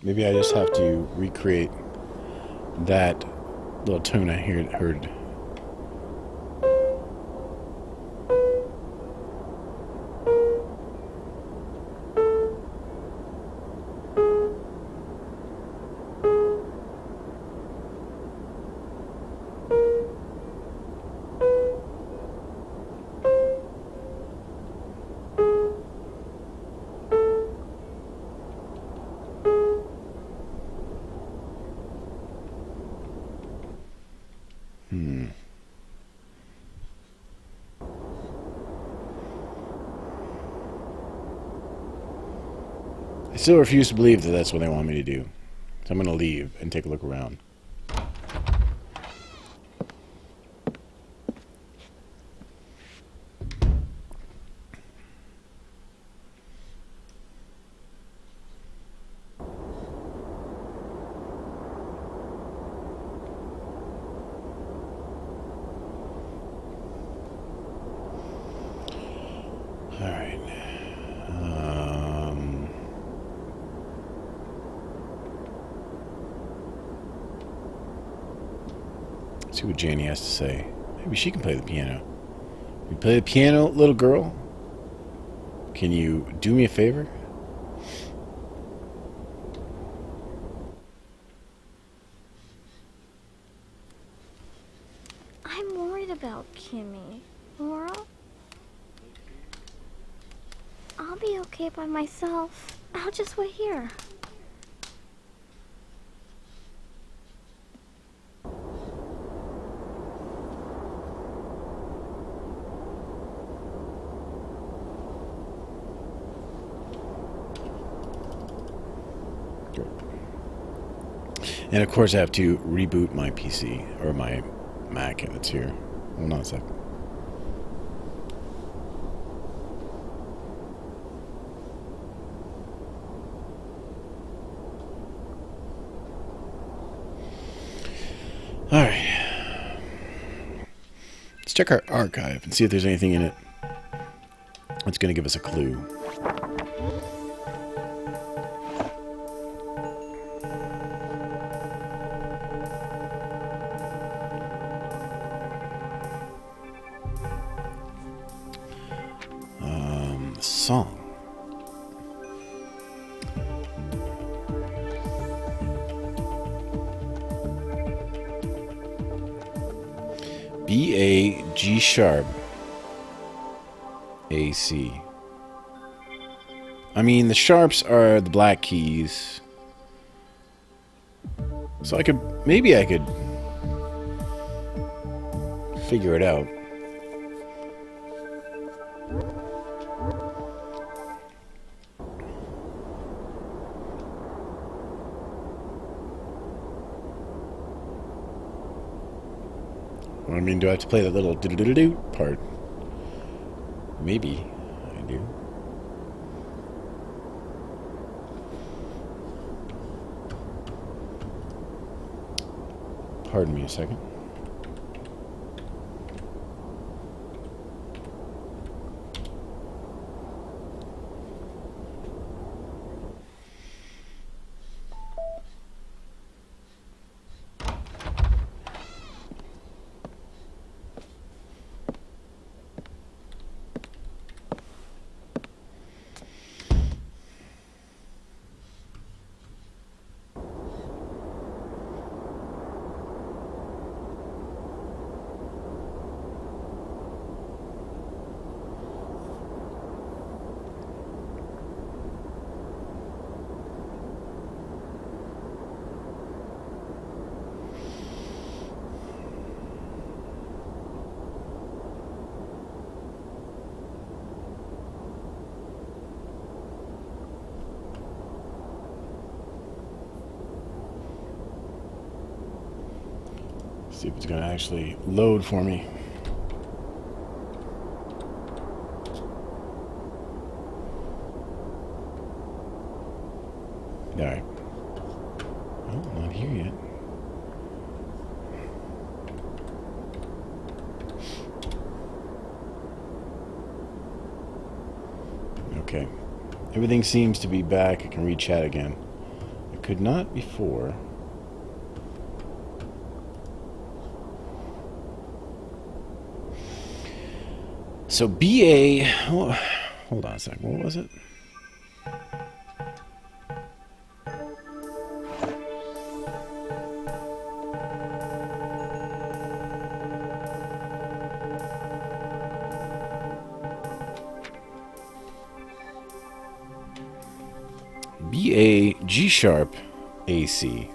Maybe I just have to recreate that little tune I heard. I still refuse to believe that that's what they want me to do. So I'm going to leave and take a look around. See what Janie has to say. Maybe she can play the piano. You play the piano, little girl? Can you do me a favor? I'm worried about Kimmy. Laura? I'll be okay by myself. I'll just wait here. And of course I have to reboot my PC, or my Mac that's here. Hold on a sec. Alright. Let's check our archive and see if there's anything in it that's going to give us a clue. Song. B, A, G sharp, A, C. I mean, the sharps are the black keys. So maybe I could figure it out. I mean, do I have to play that little do-do-do-do part? Maybe I do. Pardon me a second. See if it's going to actually load for me. Alright. Oh, not here yet. Okay. Everything seems to be back. I can read chat again. I could not before. So BA, oh, hold on a second, what was it? BA, G sharp, AC.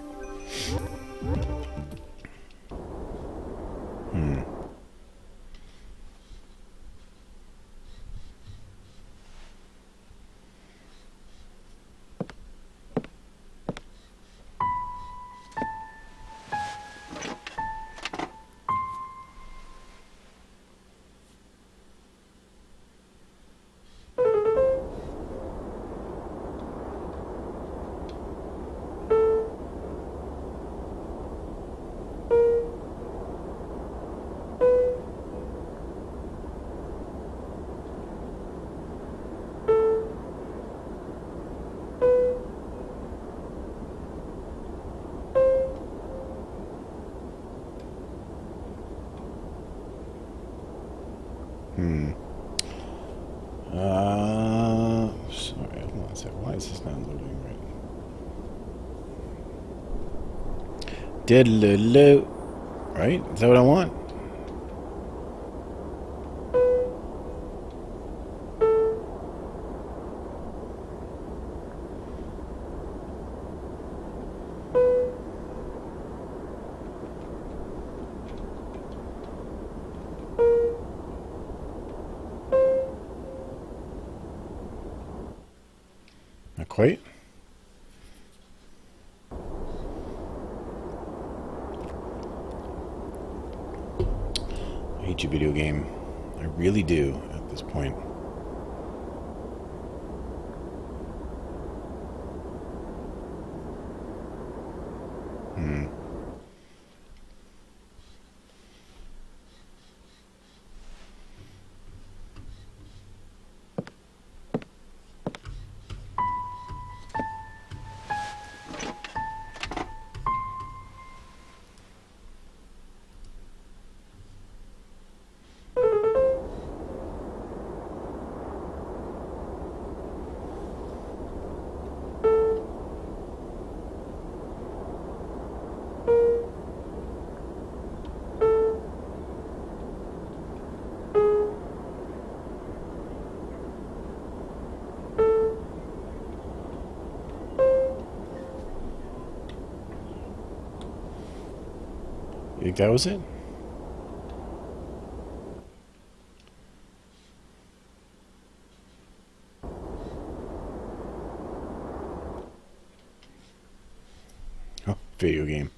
Diddle-loo. Right? Is that what I want? Not quite. I hate you, video game. I really do at this point. You think that was it? Oh, video game.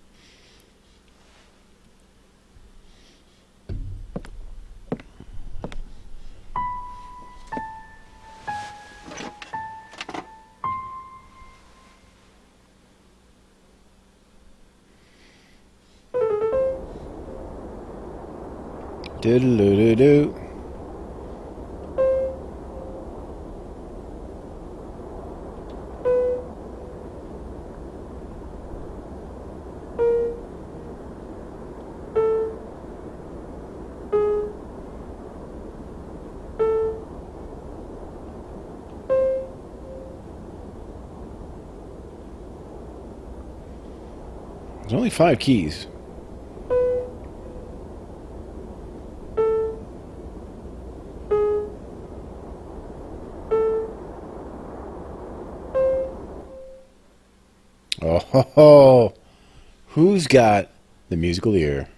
Diddle-doo-doo. There's only 5 keys. Oh, ho, ho. Who's got the musical ear?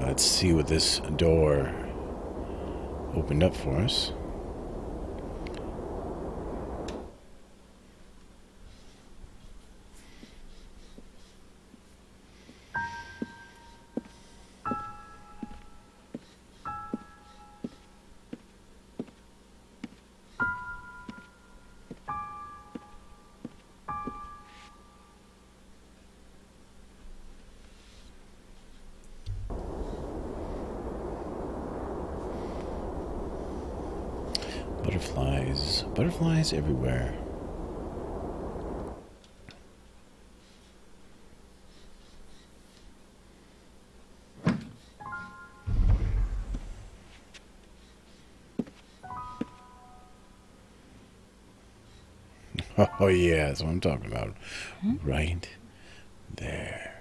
Let's see what this door opened up for us. Butterflies. Butterflies everywhere. Oh yeah, that's what I'm talking about. Right there.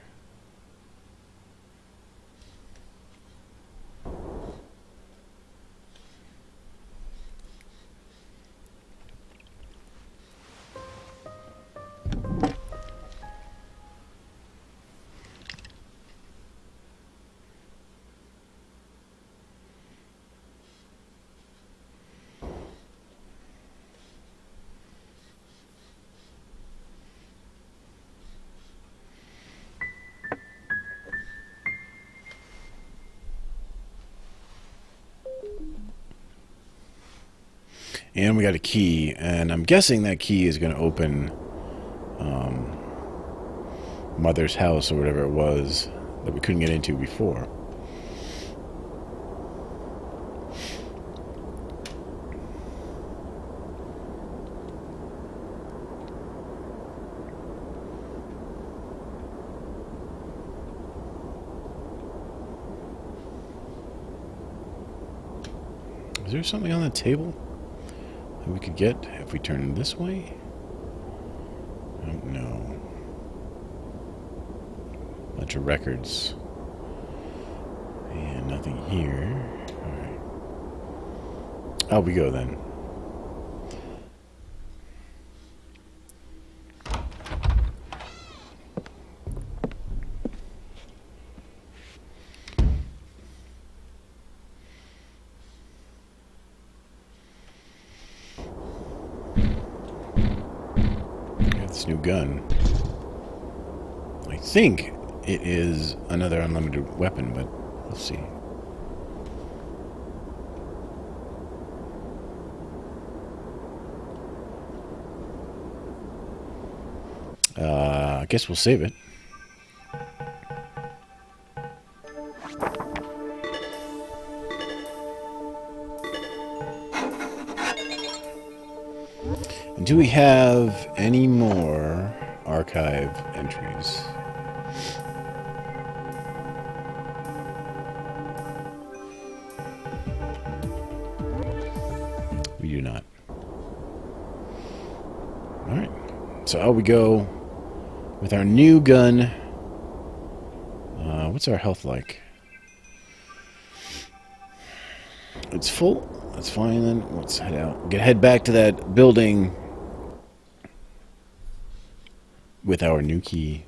And we got a key, and I'm guessing that key is going to open Mother's house or whatever it was that we couldn't get into before. Is there something on the table that we could get if we turn this way? I don't know. Bunch of records. And nothing here. Alright. Out we go then. This new gun. I think it is another unlimited weapon, but we'll see. I guess we'll save it. Do we have any more archive entries? We do not. Alright. So out we go with our new gun. What's our health like? It's full. That's fine then. Let's head out. Head back to that building with our new key.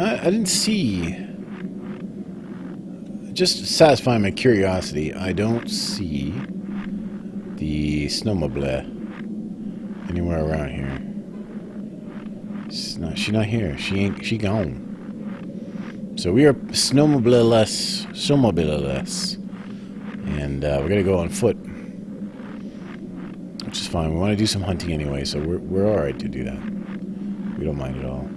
I didn't see, just satisfying my curiosity, I don't see the snowmobile anywhere around here. She's not here. She gone. So we are snowmobile-less, and we're gonna go on foot, which is fine. We want to do some hunting anyway, so we're all right to do that. We don't mind at all.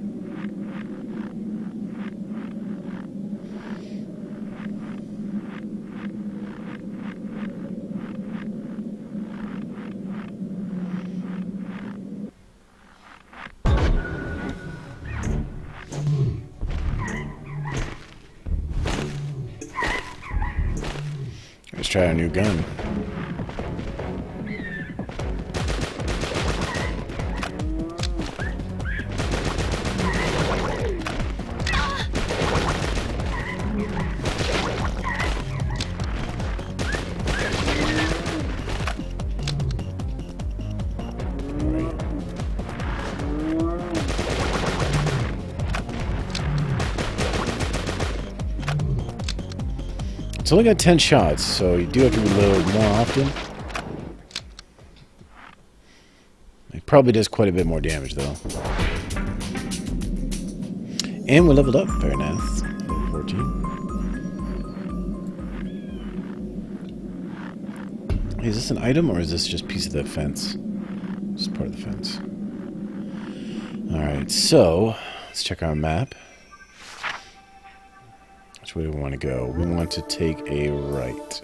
Let's try our new gun. It's only got 10 shots, so you do have to reload more often. It probably does quite a bit more damage, though. And we leveled up. Very nice. Level 14. Hey, is this an item, or is this just a piece of the fence? Just part of the fence. Alright, so let's check our map. Which way do we want to go? We want to take a right.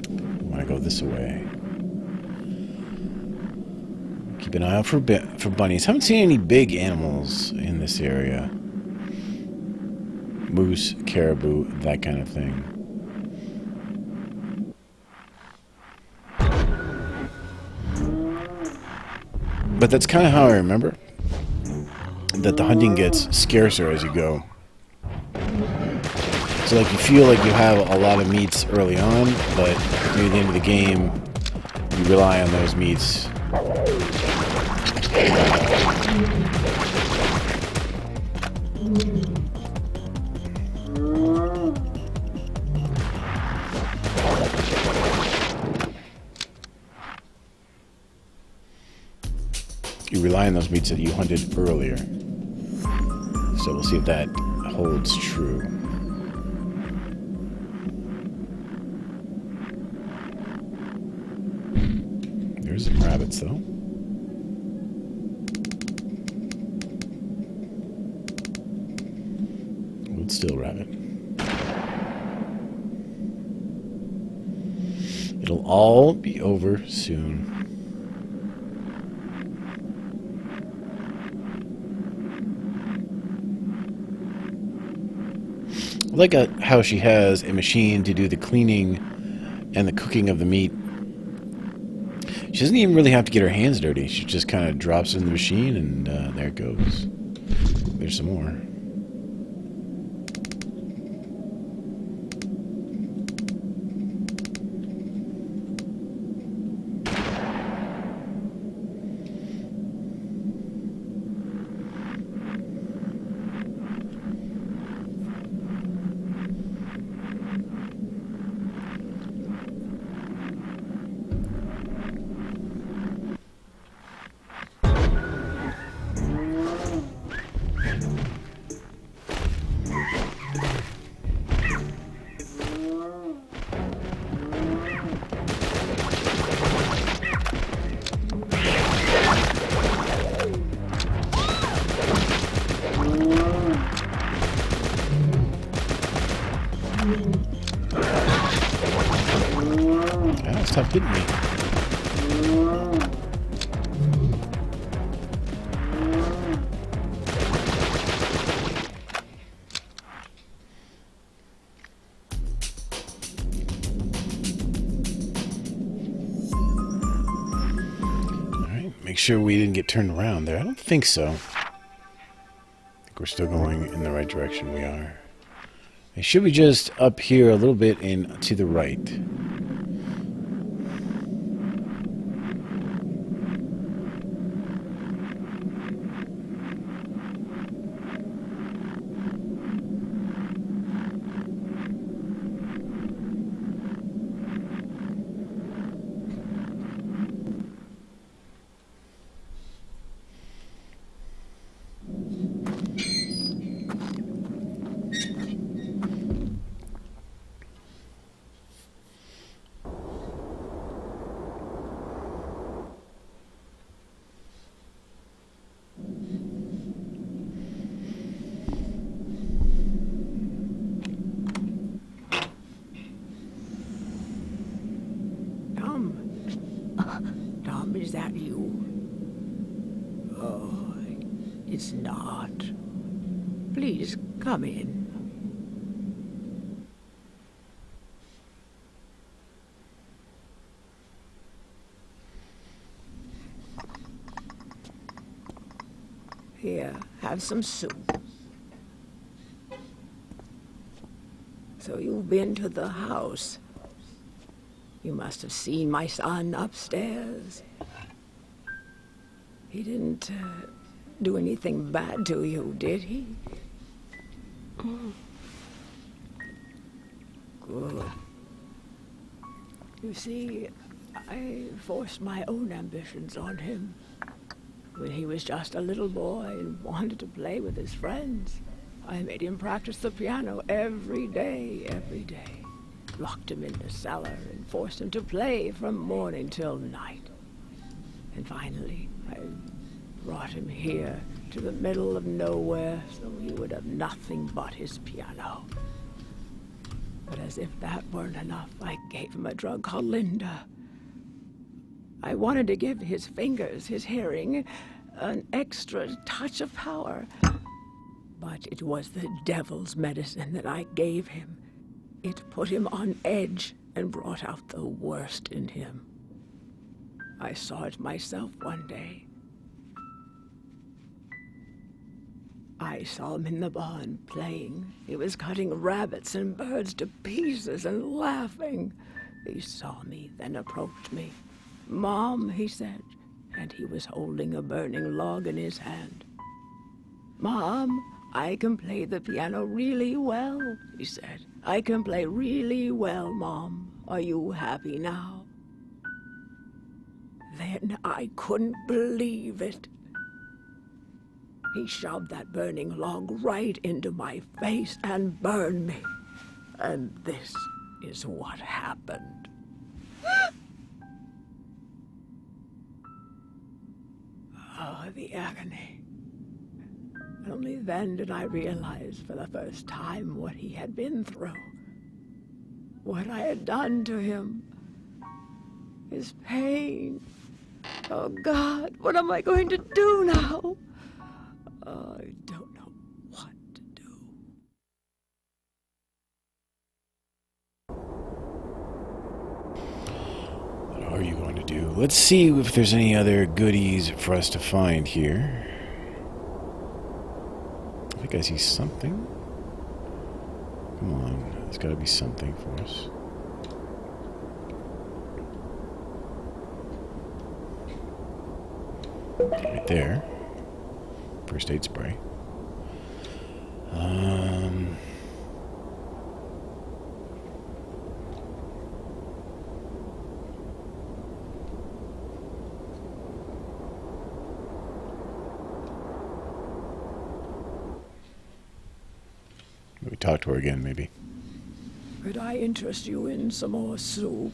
We want to go this way. Keep an eye out for bunnies. Haven't seen any big animals in this area. Moose, caribou, that kind of thing. But that's kind of how I remember that the hunting gets scarcer as you go. So like you feel like you have a lot of meats early on, but near the end of the game, you rely on those meats. You rely on those meats that you hunted earlier. So we'll see if that holds true. There's some rabbits, though. Hold still, rabbit. It'll all be over soon. I like how she has a machine to do the cleaning and the cooking of the meat. She doesn't even really have to get her hands dirty. She just kind of drops it in the machine, and there it goes. There's some more. Ah, stop hitting me. Alright, make sure we didn't get turned around there. I don't think so. I think we're still going in the right direction. We are. It should be just up here a little bit and to the right. Tom, is that you? Oh, it's not. Please, come in. Here, have some soup. So you've been to the house. You must have seen my son upstairs. He didn't do anything bad to you, did he? Good. You see, I forced my own ambitions on him. When he was just a little boy and wanted to play with his friends, I made him practice the piano every day. Locked him in the cellar and forced him to play from morning till night. And finally, I brought him here to the middle of nowhere so he would have nothing but his piano. But as if that weren't enough, I gave him a drug called Linda. I wanted to give his fingers, his hearing, an extra touch of power. But it was the devil's medicine that I gave him. It put him on edge and brought out the worst in him. I saw it myself one day. I saw him in the barn playing. He was cutting rabbits and birds to pieces and laughing. He saw me, then approached me. "Mom," he said, and he was holding a burning log in his hand. "Mom, I can play the piano really well," he said. "I can play really well, Mom. Are you happy now?" Then I couldn't believe it. He shoved that burning log right into my face and burned me. And this is what happened. Oh, the agony. Only then did I realize for the first time what he had been through. What I had done to him. His pain. Oh, God, what am I going to do now? I don't know what to do. What are you going to do? Let's see if there's any other goodies for us to find here. I think I see something. Come on, there's got to be something for us. Right there. First aid spray. We talk to her again, maybe. Could I interest you in some more soup?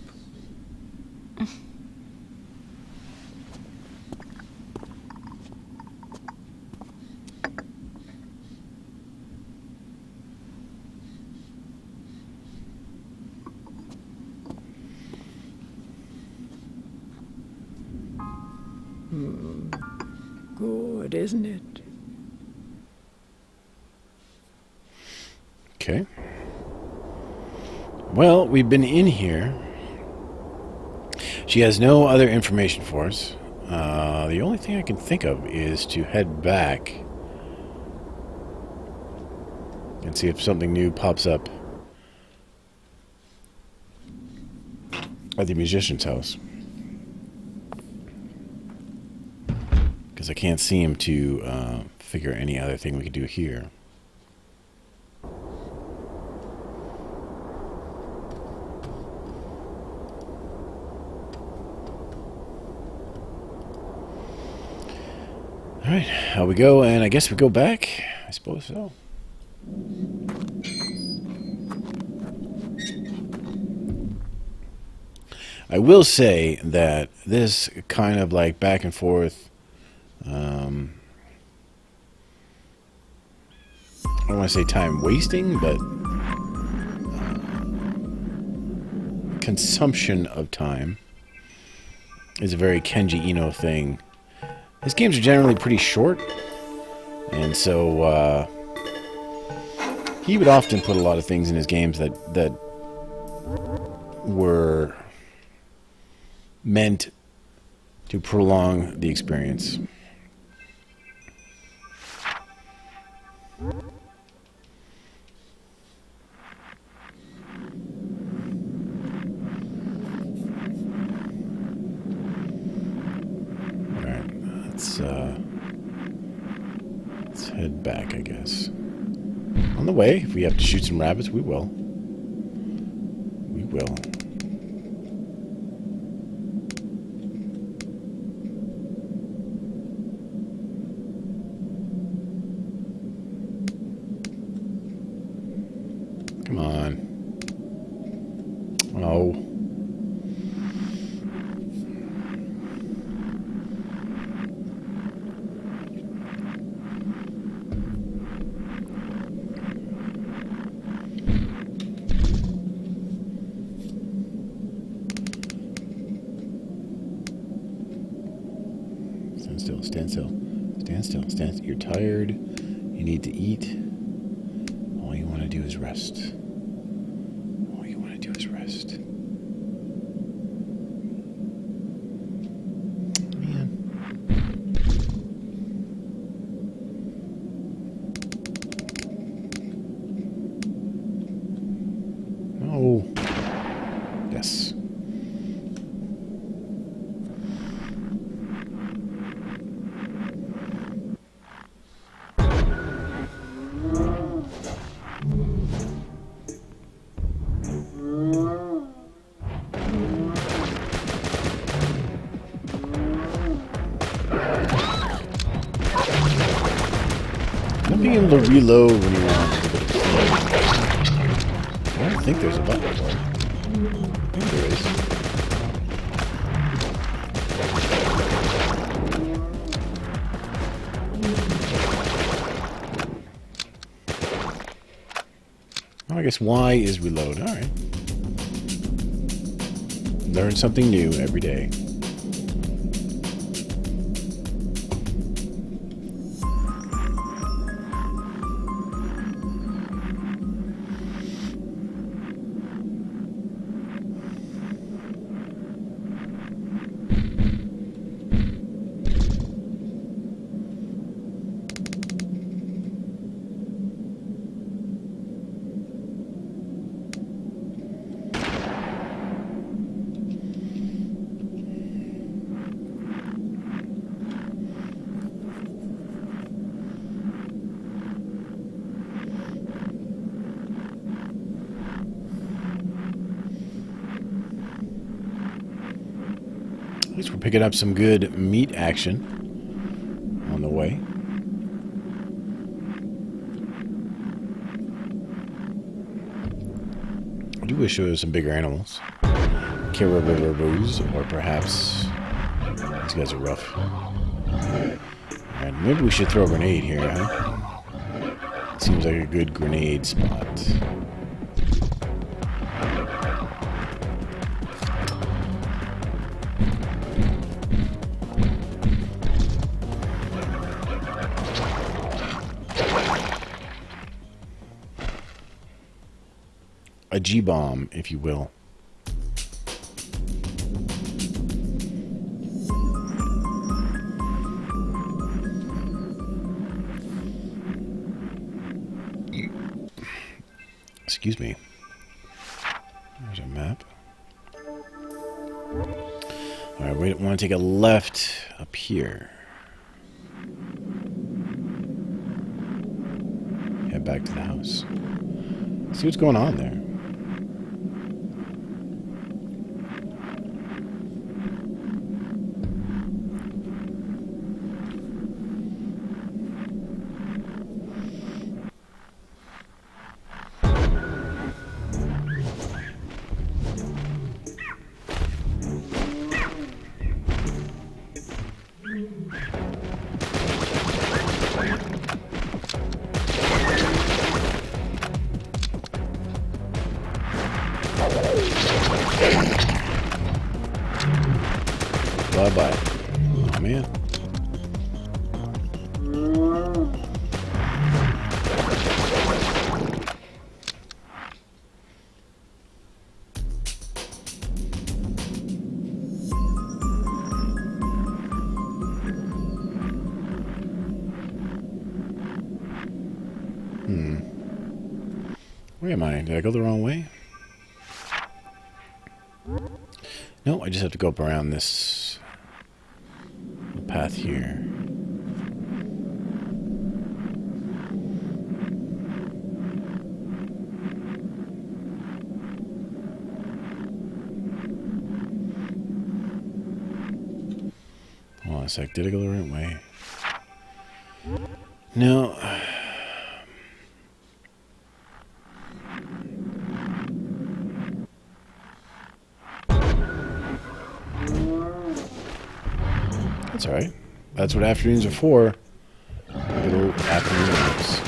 Good, isn't it? Okay. Well, we've been in here. She has no other information for us. The only thing I can think of is to head back and see if something new pops up at the musician's house. Because I can't seem to figure any other thing we could do here. Alright, out we go, and I guess we go back? I suppose so. I will say that this kind of like back and forth, I don't want to say time wasting, but consumption of time is a very Kenji Eno thing. His games are generally pretty short, and so he would often put a lot of things in his games that were meant to prolong the experience. Let's head back, I guess. On the way, if we have to shoot some rabbits, we will. We will. Come on. Oh. Stand still. Stand still. Stand still. You're tired. You need to eat. All you want to do is rest. All you want to do is rest. Man. No. Yes. Not being able to reload when you want a bit of speed. I don't think there's a button for it. Maybe there is. Oh, I guess Y is reload. Alright. Learn something new every day. At least we're picking up some good meat action on the way. I do wish there was some bigger animals. Caribous, or perhaps these guys are rough. Alright, maybe we should throw a grenade here, huh? Seems like a good grenade spot. A G-bomb, if you will. Excuse me. There's a map. Alright, we want to take a left up here. Head back to the house. See what's going on there. Bye-bye. Oh, man. Where am I? Did I go the wrong way? No, I just have to go up around this path here. Hold on a sec. Did I go the right way? No. That's alright. That's what afternoons are for. Little afternoon naps.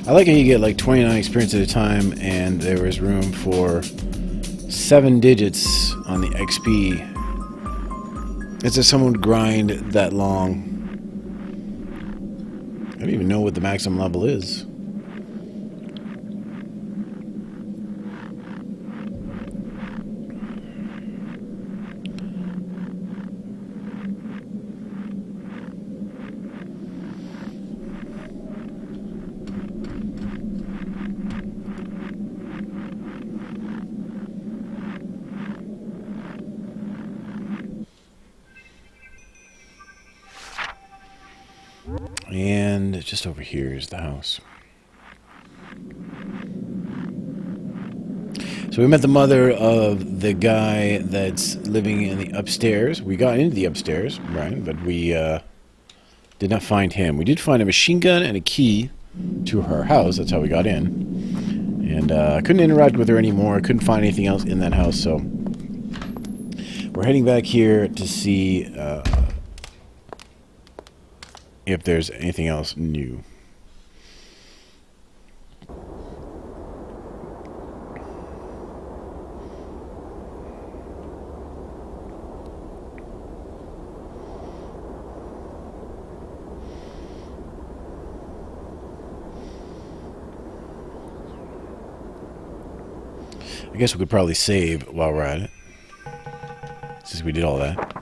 I like how you get like 29 experience at a time, and there was room for 7 digits on the XP. It's as someone would grind that long. I don't even know what the maximum level is. And just over here is the house. So we met the mother of the guy that's living in the upstairs. We got into the upstairs, right? But we did not find him. We did find a machine gun and a key to her house. That's how we got in. And I couldn't interact with her anymore. I couldn't find anything else in that house, so we're heading back here to see if there's anything else new. I guess we could probably save while we're at it, since we did all that.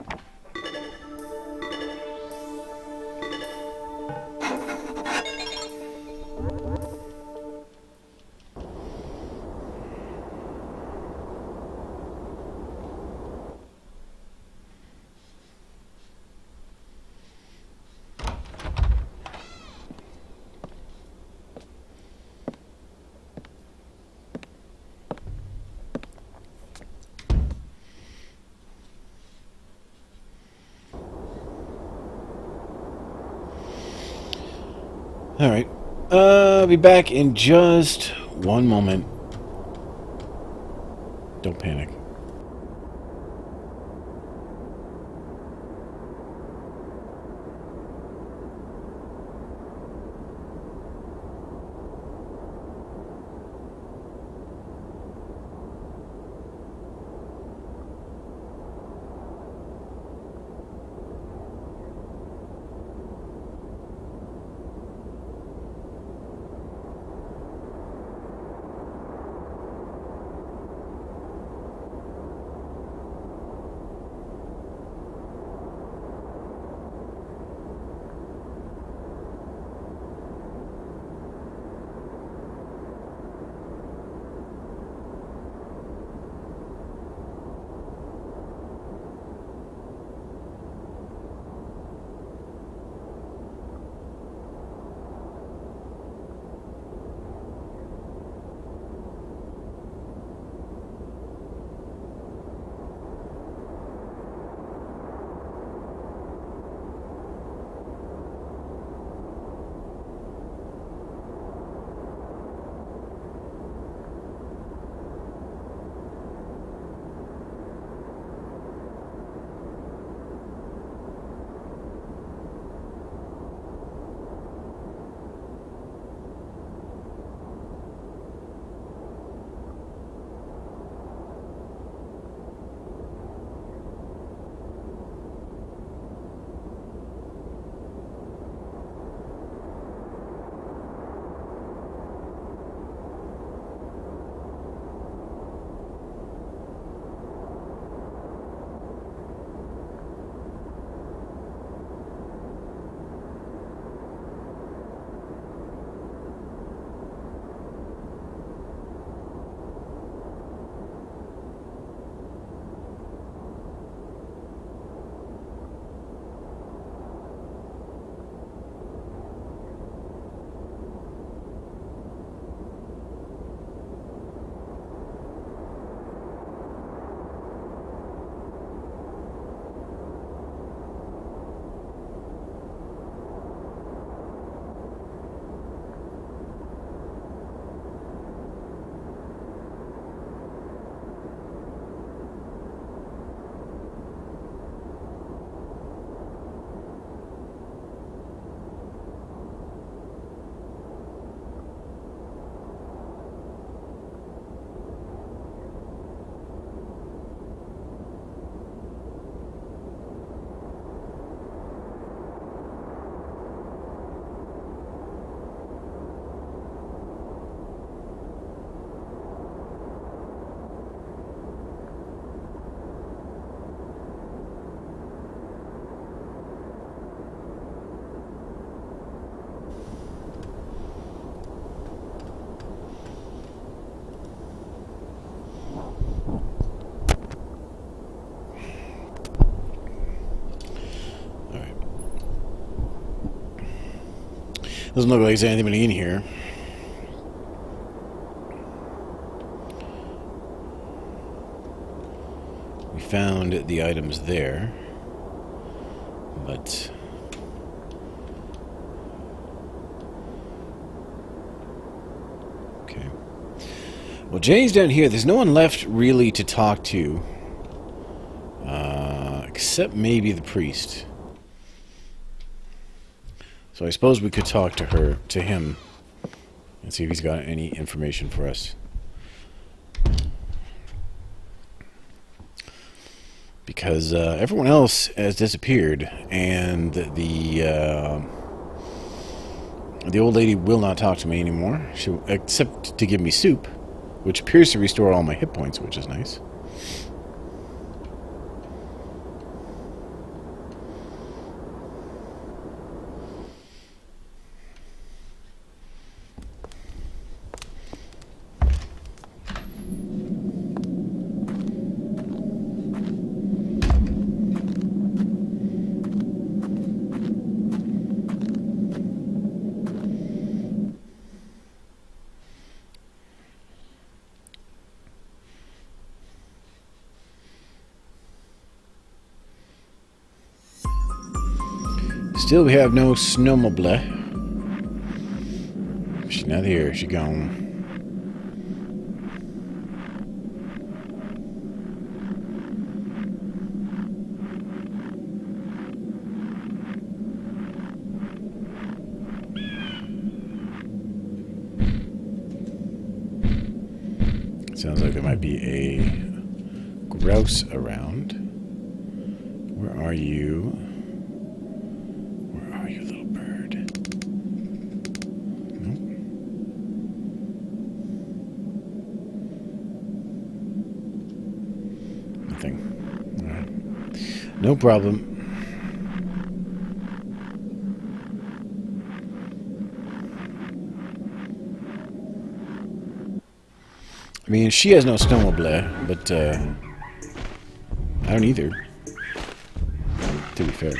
Alright. I'll be back in just one moment. Don't panic. Doesn't look like there's anybody in here. We found the items there, but okay. Well, Jenny's down here. There's no one left really to talk to, except maybe the priest. So I suppose we could talk to him, and see if he's got any information for us. Because everyone else has disappeared, and the old lady will not talk to me anymore, except to give me soup, which appears to restore all my hit points, which is nice. Still, we have no snowmobile. She's not here. She's gone. Sounds like there might be a grouse around. Where are you? No problem. I mean, she has no snowmobile, but I don't either, to be fair.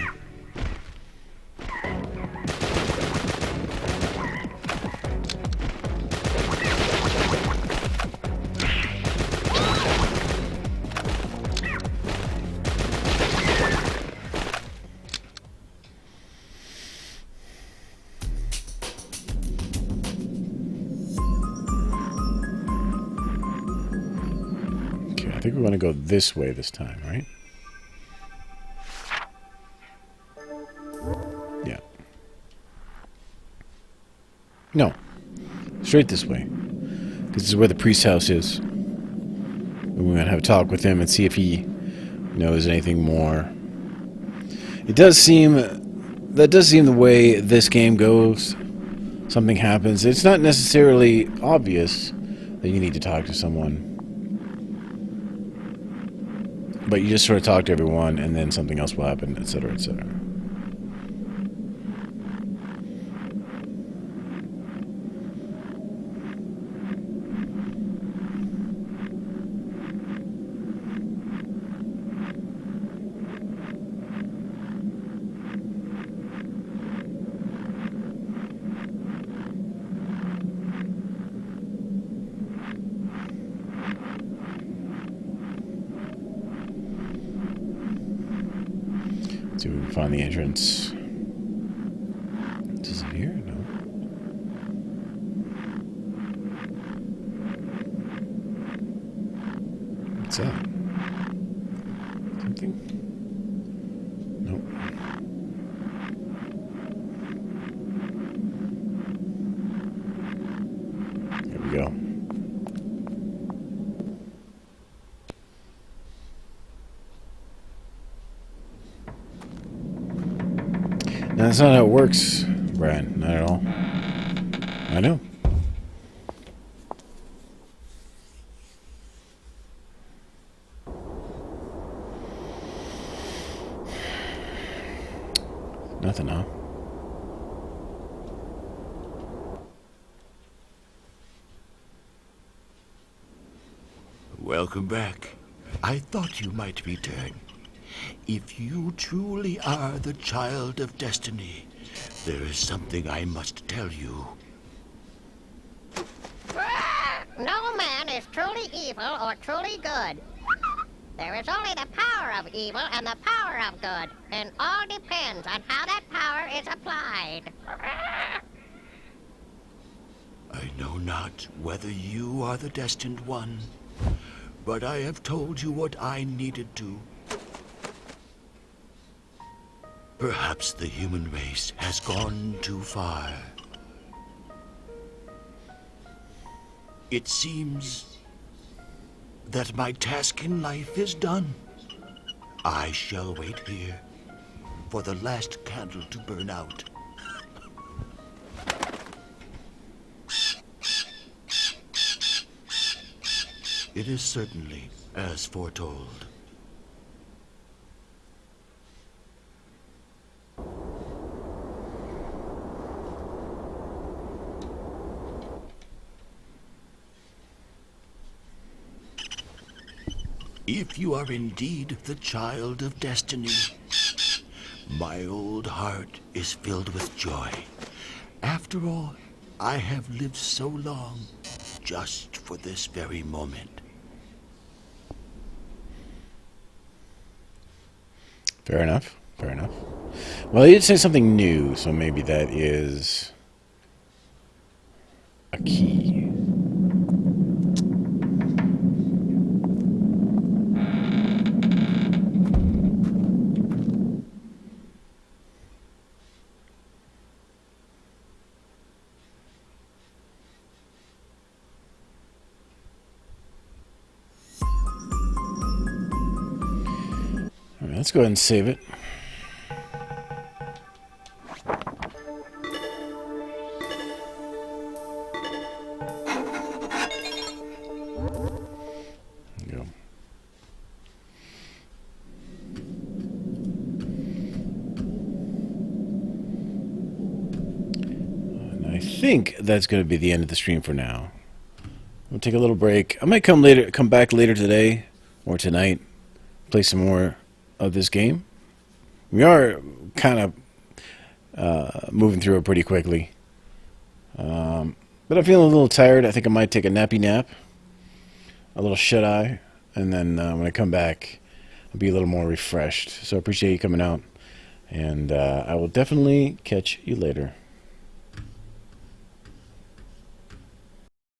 I think we want to go this way this time, right? Yeah. No. Straight this way. This is where the priest's house is. We're going to have a talk with him and see if he knows anything more. It does seem... That does seem the way this game goes. Something happens. It's not necessarily obvious that you need to talk to someone. But you just sort of talk to everyone, and then something else will happen, etc., etc. See if we can find the entrance. Is it here? No. What's that? Something? Nope. There we go. No, that's not how it works, Brian. Not at all. I know. Nothing, huh? Welcome back. I thought you might return. If you truly are the child of destiny, There is something I must tell you. No man is truly evil or truly good. There is only the power of evil and the power of good, and all depends on how that power is applied. I know not whether you are the destined one, but I have told you what I needed to. Perhaps the human race has gone too far. It seems that my task in life is done. I shall wait here for the last candle to burn out. It is certainly as foretold. If you are indeed the child of destiny, my old heart is filled with joy. After all, I have lived so long just for this very moment. Fair enough. Fair enough. Well, he did say something new, so maybe that is a key. All right, let's go ahead and save it. There we go. And I think that's going to be the end of the stream for now. We'll take a little break. I might come back later today or tonight, play some more of this game. We are kind of moving through it pretty quickly. But I'm feeling a little tired. I think I might take a nappy nap, a little shut-eye, and then when I come back, I'll be a little more refreshed. So I appreciate you coming out, and I will definitely catch you later.